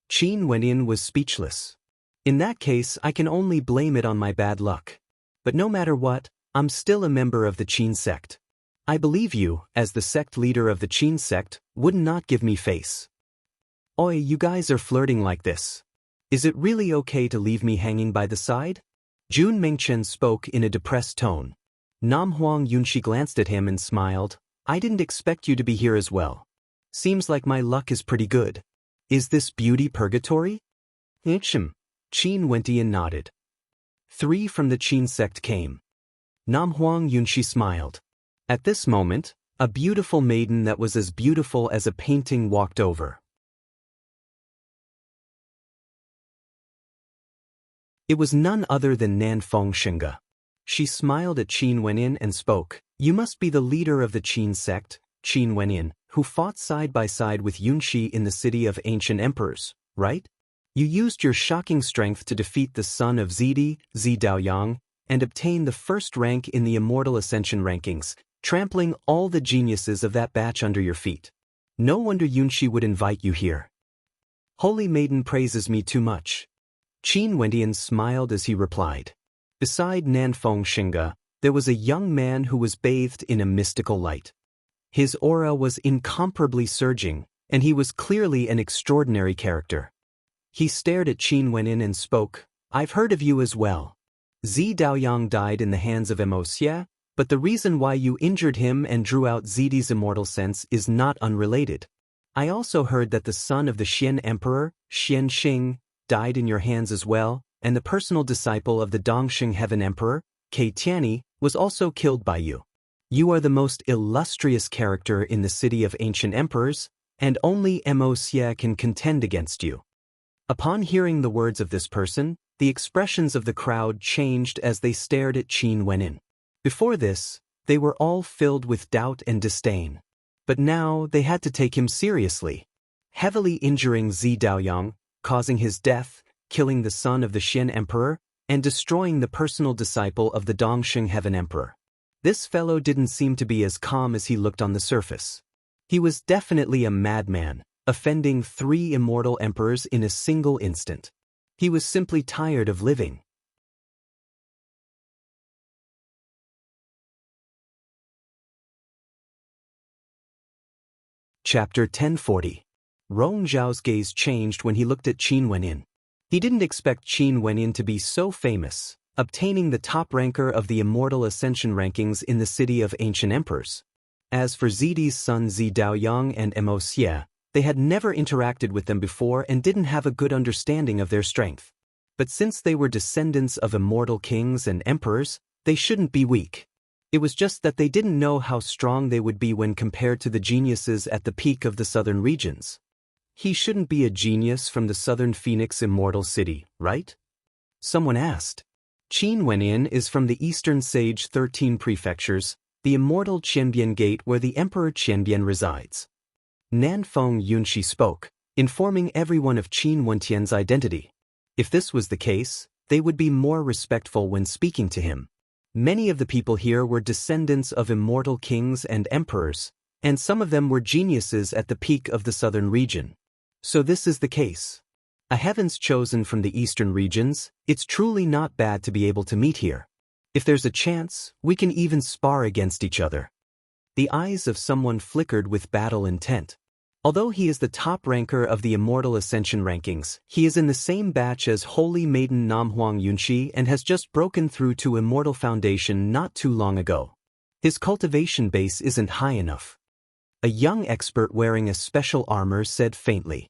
Qin Wenyin was speechless. In that case, I can only blame it on my bad luck. But no matter what, I'm still a member of the Qin sect. I believe you, as the sect leader of the Qin sect, would not give me face. Oi, you guys are flirting like this. Is it really okay to leave me hanging by the side? Jun Mingchen spoke in a depressed tone. Nam Huang Yunshi glanced at him and smiled. I didn't expect you to be here as well. Seems like my luck is pretty good. Is this beauty purgatory? Qin Wendian nodded. 3 from the Qin sect came. Nam Huang Yunshi smiled. At this moment, a beautiful maiden that was as beautiful as a painting walked over. It was none other than Nanfeng Xinge. She smiled at Qin Wenyin and spoke. You must be the leader of the Qin sect, Qin Wenyin, who fought side by side with Yunshi in the city of ancient emperors, right? You used your shocking strength to defeat the son of Zidi, Zi Daoyang, and obtain the first rank in the Immortal Ascension rankings, trampling all the geniuses of that batch under your feet. No wonder Yunshi would invite you here. Holy Maiden praises me too much. Qin Wendian smiled as he replied. Beside Nanfeng Xinge, there was a young man who was bathed in a mystical light. His aura was incomparably surging, and he was clearly an extraordinary character. He stared at Qin Wenyin and spoke. I've heard of you as well. Zi Daoyang died in the hands of Xie, but the reason why you injured him and drew out Zidi's immortal sense is not unrelated. I also heard that the son of the Xian Emperor, Xian Xing, died in your hands as well, and the personal disciple of the Dongxing Heaven Emperor, Ke Tianyi, was also killed by you. You are the most illustrious character in the city of ancient emperors, and only Xie can contend against you. Upon hearing the words of this person, the expressions of the crowd changed as they stared at Qin Wenyin. Before this, they were all filled with doubt and disdain. But now they had to take him seriously. Heavily injuring Zi Daoyang, causing his death, killing the son of the Xian Emperor, and destroying the personal disciple of the Dongxing Heaven Emperor. This fellow didn't seem to be as calm as he looked on the surface. He was definitely a madman, offending 3 immortal emperors in a single instant. He was simply tired of living. Chapter 1040. Rong Zhao's gaze changed when he looked at Qin Wenyin. He didn't expect Qin Wenyin to be so famous, obtaining the top ranker of the Immortal Ascension rankings in the city of ancient emperors. As for Zidi's son Zi Daoyang and Xie, they had never interacted with them before and didn't have a good understanding of their strength. But since they were descendants of immortal kings and emperors, they shouldn't be weak. It was just that they didn't know how strong they would be when compared to the geniuses at the peak of the southern regions. He shouldn't be a genius from the southern Phoenix immortal city, right? Someone asked. Qin Wenyin is from the eastern Sage 13 prefectures, the immortal Qianbian Gate where the Emperor Qianbian resides. Nanfeng Yunshi spoke, informing everyone of Qin Wentian's identity. If this was the case, they would be more respectful when speaking to him. Many of the people here were descendants of immortal kings and emperors, and some of them were geniuses at the peak of the southern region. So this is the case. A heavens chosen from the eastern regions, it's truly not bad to be able to meet here. If there's a chance, we can even spar against each other. The eyes of someone flickered with battle intent. Although he is the top ranker of the Immortal Ascension rankings, he is in the same batch as Holy Maiden Nam Huang Yunshi and has just broken through to Immortal Foundation not too long ago. His cultivation base isn't high enough. A young expert wearing a special armor said faintly.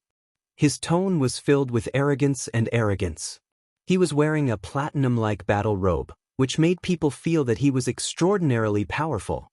His tone was filled with arrogance and arrogance. He was wearing a platinum-like battle robe, which made people feel that he was extraordinarily powerful.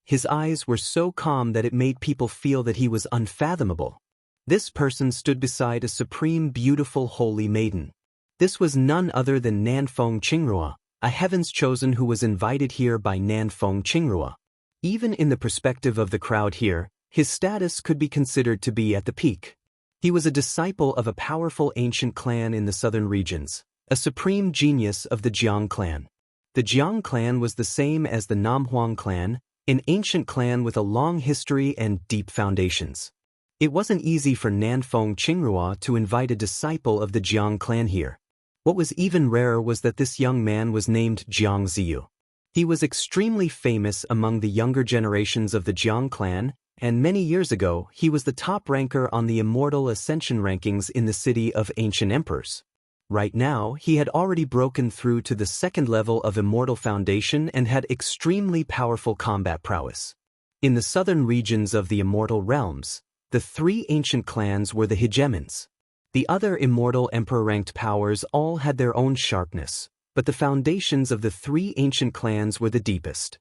His eyes were so calm that it made people feel that he was unfathomable. This person stood beside a supreme beautiful holy maiden. This was none other than Nanfeng Qingrua, a heavens chosen who was invited here by Nanfeng Qingrua. Even in the perspective of the crowd here, his status could be considered to be at the peak. He was a disciple of a powerful ancient clan in the southern regions, a supreme genius of the Jiang clan. The Jiang clan was the same as the Namhuang clan, an ancient clan with a long history and deep foundations. It wasn't easy for Nanfeng Qingrua to invite a disciple of the Jiang clan here. What was even rarer was that this young man was named Jiang Ziyu. He was extremely famous among the younger generations of the Jiang clan, and many years ago he was the top ranker on the Immortal Ascension rankings in the City of Ancient Emperors. Right now, he had already broken through to the second level of Immortal Foundation and had extremely powerful combat prowess. In the southern regions of the Immortal Realms, the three ancient clans were the hegemons. The other Immortal Emperor-ranked powers all had their own sharpness, but the foundations of the three ancient clans were the deepest.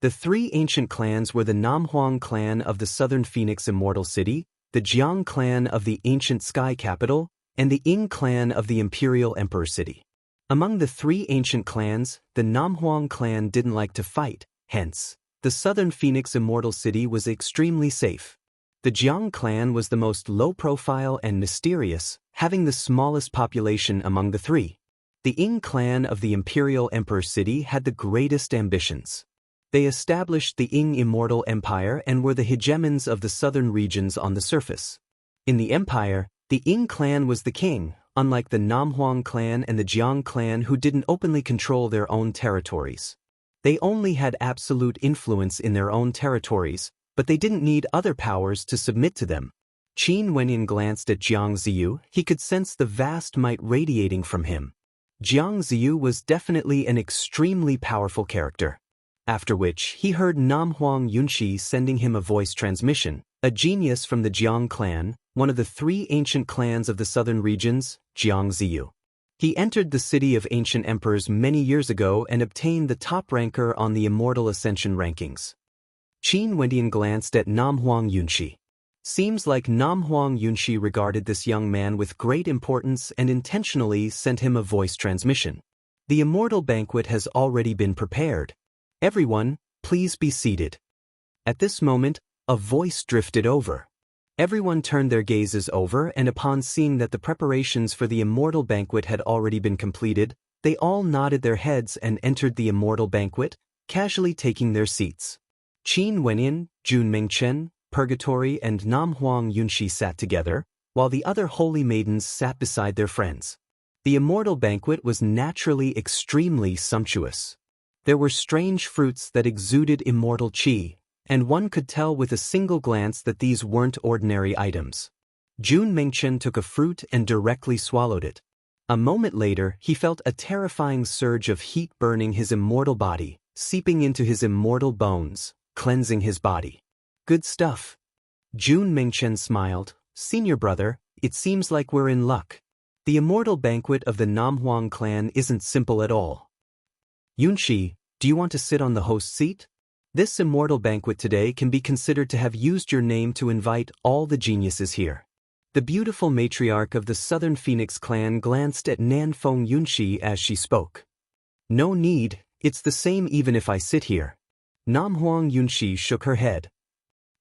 The three ancient clans were the Namhuang clan of the Southern Phoenix Immortal City, the Jiang clan of the ancient Sky Capital, and the Ying clan of the Imperial Emperor City. Among the three ancient clans, the Namhuang clan didn't like to fight, hence, the Southern Phoenix Immortal City was extremely safe. The Jiang clan was the most low-profile and mysterious, having the smallest population among the three. The Ying clan of the Imperial Emperor City had the greatest ambitions. They established the Ying Immortal Empire and were the hegemons of the southern regions on the surface. In the empire, the Ying clan was the king, unlike the Namhuang clan and the Jiang clan who didn't openly control their own territories. They only had absolute influence in their own territories, but they didn't need other powers to submit to them. Qin Wenyan glanced at Jiang Ziyu. He could sense the vast might radiating from him. Jiang Ziyu was definitely an extremely powerful character. After which, he heard Namhuang Yunshi sending him a voice transmission, a genius from the Jiang clan, one of the three ancient clans of the southern regions, Jiang Ziyu. He entered the City of Ancient Emperors many years ago and obtained the top ranker on the Immortal Ascension rankings. Qin Wendian glanced at Namhuang Yunshi. Seems like Namhuang Yunshi regarded this young man with great importance and intentionally sent him a voice transmission. The Immortal Banquet has already been prepared. Everyone, please be seated. At this moment, a voice drifted over. Everyone turned their gazes over, and upon seeing that the preparations for the Immortal Banquet had already been completed, they all nodded their heads and entered the Immortal Banquet, casually taking their seats. Qin Wenyan, Jun Mingchen, Purgatory and Namhuang Yunshi sat together, while the other holy maidens sat beside their friends. The Immortal Banquet was naturally extremely sumptuous. There were strange fruits that exuded immortal qi, and one could tell with a single glance that these weren't ordinary items. Jun Mingchen took a fruit and directly swallowed it. A moment later, he felt a terrifying surge of heat burning his immortal body, seeping into his immortal bones, cleansing his body. Good stuff. Jun Mingchen smiled. Senior brother, it seems like we're in luck. The Immortal Banquet of the Namhuang clan isn't simple at all. Yunshi, do you want to sit on the host seat? This Immortal Banquet today can be considered to have used your name to invite all the geniuses here. The beautiful matriarch of the Southern Phoenix clan glanced at Nanfeng Yunshi as she spoke. No need, it's the same even if I sit here. Namhuang Yunshi shook her head.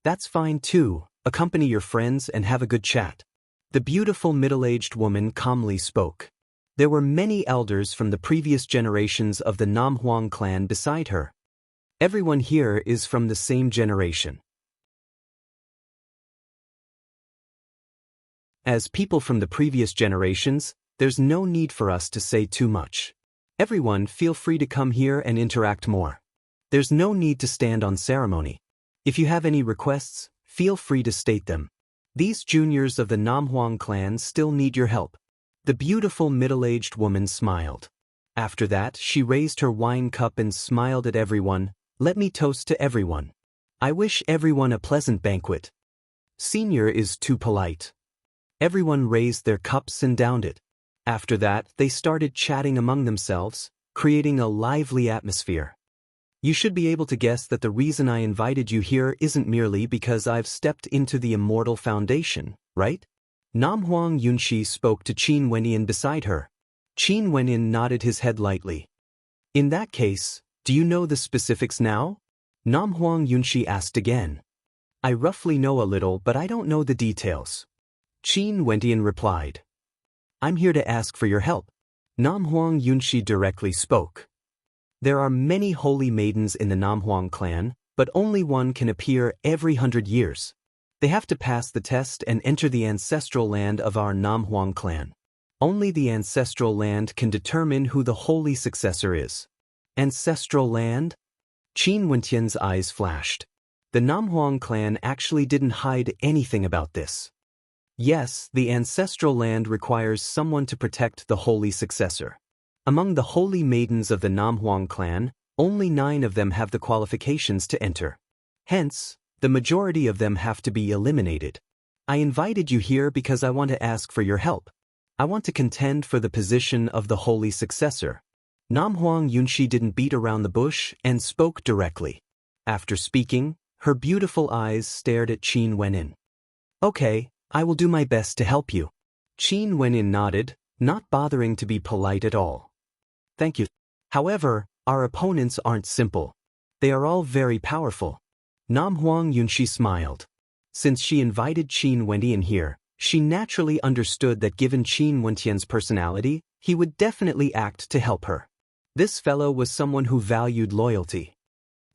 That's fine too, accompany your friends and have a good chat. The beautiful middle-aged woman calmly spoke. There were many elders from the previous generations of the Namhuang clan beside her. Everyone here is from the same generation. As people from the previous generations, there's no need for us to say too much. Everyone feel free to come here and interact more. There's no need to stand on ceremony. If you have any requests, feel free to state them. These juniors of the Namhuang clan still need your help. The beautiful middle-aged woman smiled. After that, she raised her wine cup and smiled at everyone. Let me toast to everyone. I wish everyone a pleasant banquet. Senior is too polite. Everyone raised their cups and downed it. After that, they started chatting among themselves, creating a lively atmosphere. You should be able to guess that the reason I invited you here isn't merely because I've stepped into the Immortal Foundation, right? Namhuang Yunshi spoke to Qin Wenyan beside her. Qin Wenyan nodded his head lightly. In that case, do you know the specifics now? Namhuang Yunshi asked again. I roughly know a little, but I don't know the details. Qin Wenyan replied. I'm here to ask for your help. Namhuang Yunshi directly spoke. There are many holy maidens in the Namhuang clan, but only one can appear every 100 years. They have to pass the test and enter the ancestral land of our Namhuang clan. Only the ancestral land can determine who the holy successor is. Ancestral land? Qin Wentian's eyes flashed. The Namhuang clan actually didn't hide anything about this. Yes, the ancestral land requires someone to protect the holy successor. Among the holy maidens of the Namhuang clan, only 9 of them have the qualifications to enter. Hence, the majority of them have to be eliminated. I invited you here because I want to ask for your help. I want to contend for the position of the holy successor. Namhuang Yunshi didn't beat around the bush and spoke directly. After speaking, her beautiful eyes stared at Qin Wenin. Okay, I will do my best to help you. Qin Wenin nodded, not bothering to be polite at all. Thank you. However, our opponents aren't simple. They are all very powerful. Namhuang Yunshi smiled. Since she invited Qin Wentian here, she naturally understood that given Qin Wentian's personality, he would definitely act to help her. This fellow was someone who valued loyalty.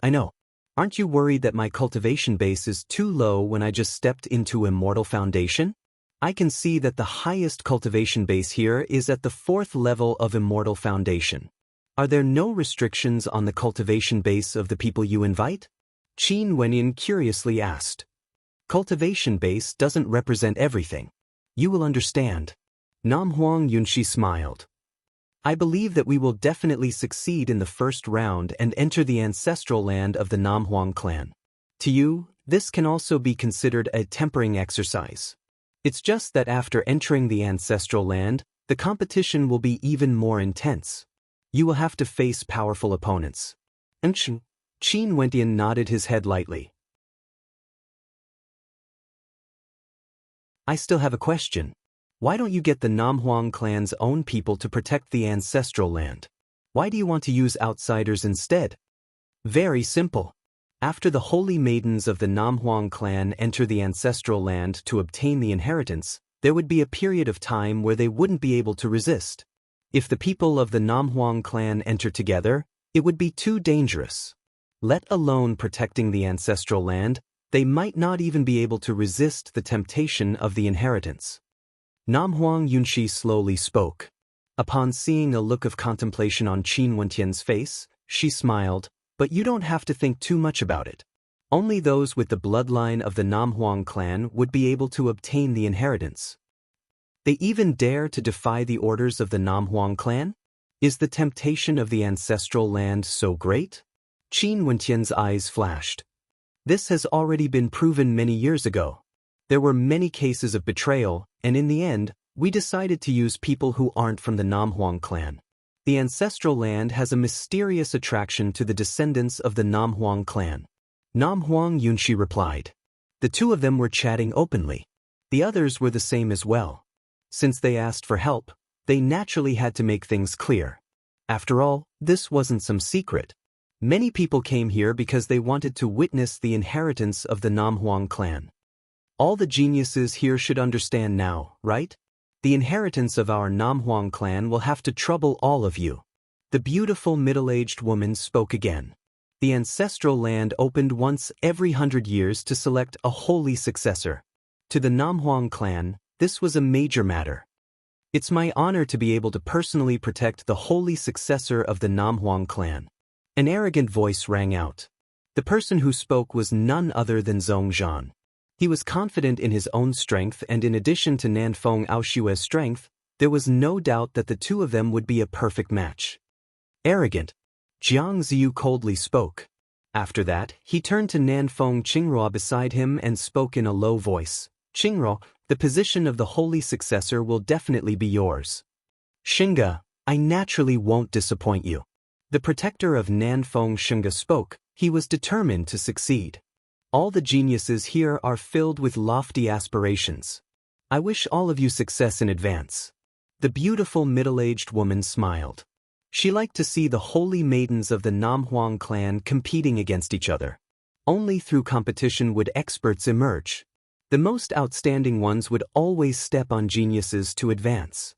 I know. Aren't you worried that my cultivation base is too low when I just stepped into Immortal Foundation? I can see that the highest cultivation base here is at the 4th level of Immortal Foundation. Are there no restrictions on the cultivation base of the people you invite? Qin Wentian curiously asked. Cultivation base doesn't represent everything. You will understand. Namhuang Yunshi smiled. I believe that we will definitely succeed in the first round and enter the ancestral land of the Namhuang clan. To you, this can also be considered a tempering exercise. It's just that after entering the ancestral land, the competition will be even more intense. You will have to face powerful opponents. Qin Wentian nodded his head lightly. I still have a question. Why don't you get the Namhuang clan's own people to protect the ancestral land? Why do you want to use outsiders instead? Very simple. After the holy maidens of the Namhuang clan enter the ancestral land to obtain the inheritance, there would be a period of time where they wouldn't be able to resist. If the people of the Namhuang clan enter together, it would be too dangerous. Let alone protecting the ancestral land, they might not even be able to resist the temptation of the inheritance. Namhuang Yunshi slowly spoke. Upon seeing a look of contemplation on Qin Wentian's face, she smiled, but you don't have to think too much about it. Only those with the bloodline of the Namhuang clan would be able to obtain the inheritance. They even dare to defy the orders of the Namhuang clan? Is the temptation of the ancestral land so great? Qin Wentian's eyes flashed. This has already been proven many years ago. There were many cases of betrayal, and in the end, we decided to use people who aren't from the Namhuang clan. The ancestral land has a mysterious attraction to the descendants of the Namhuang clan. Namhuang Yunshi replied. The 2 of them were chatting openly. The others were the same as well. Since they asked for help, they naturally had to make things clear. After all, this wasn't some secret. Many people came here because they wanted to witness the inheritance of the Namhuang clan. All the geniuses here should understand now, right? The inheritance of our Namhuang clan will have to trouble all of you. The beautiful middle-aged woman spoke again. The ancestral land opened once every 100 years to select a holy successor. To the Namhuang clan, this was a major matter. It's my honor to be able to personally protect the holy successor of the Namhuang clan. An arrogant voice rang out. The person who spoke was none other than Zhong Zhan. He was confident in his own strength, and in addition to Nanfeng Aoshue's strength, there was no doubt that the 2 of them would be a perfect match. Arrogant. Jiang Ziyu coldly spoke. After that, he turned to Nanfeng Qingrao beside him and spoke in a low voice. Qingrao, the position of the holy successor will definitely be yours. Xinge, I naturally won't disappoint you. The protector of Nanfeng Xinge spoke. He was determined to succeed. All the geniuses here are filled with lofty aspirations. I wish all of you success in advance. The beautiful middle-aged woman smiled. She liked to see the holy maidens of the Namhuang clan competing against each other. Only through competition would experts emerge. The most outstanding ones would always step on geniuses to advance.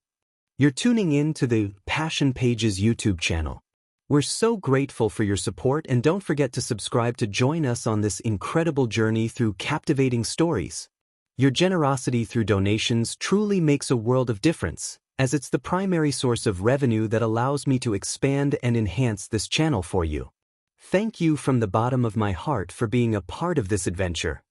You're tuning in to the Passion Pages YouTube channel. We're so grateful for your support, and don't forget to subscribe to join us on this incredible journey through captivating stories. Your generosity through donations truly makes a world of difference, as it's the primary source of revenue that allows me to expand and enhance this channel for you. Thank you from the bottom of my heart for being a part of this adventure.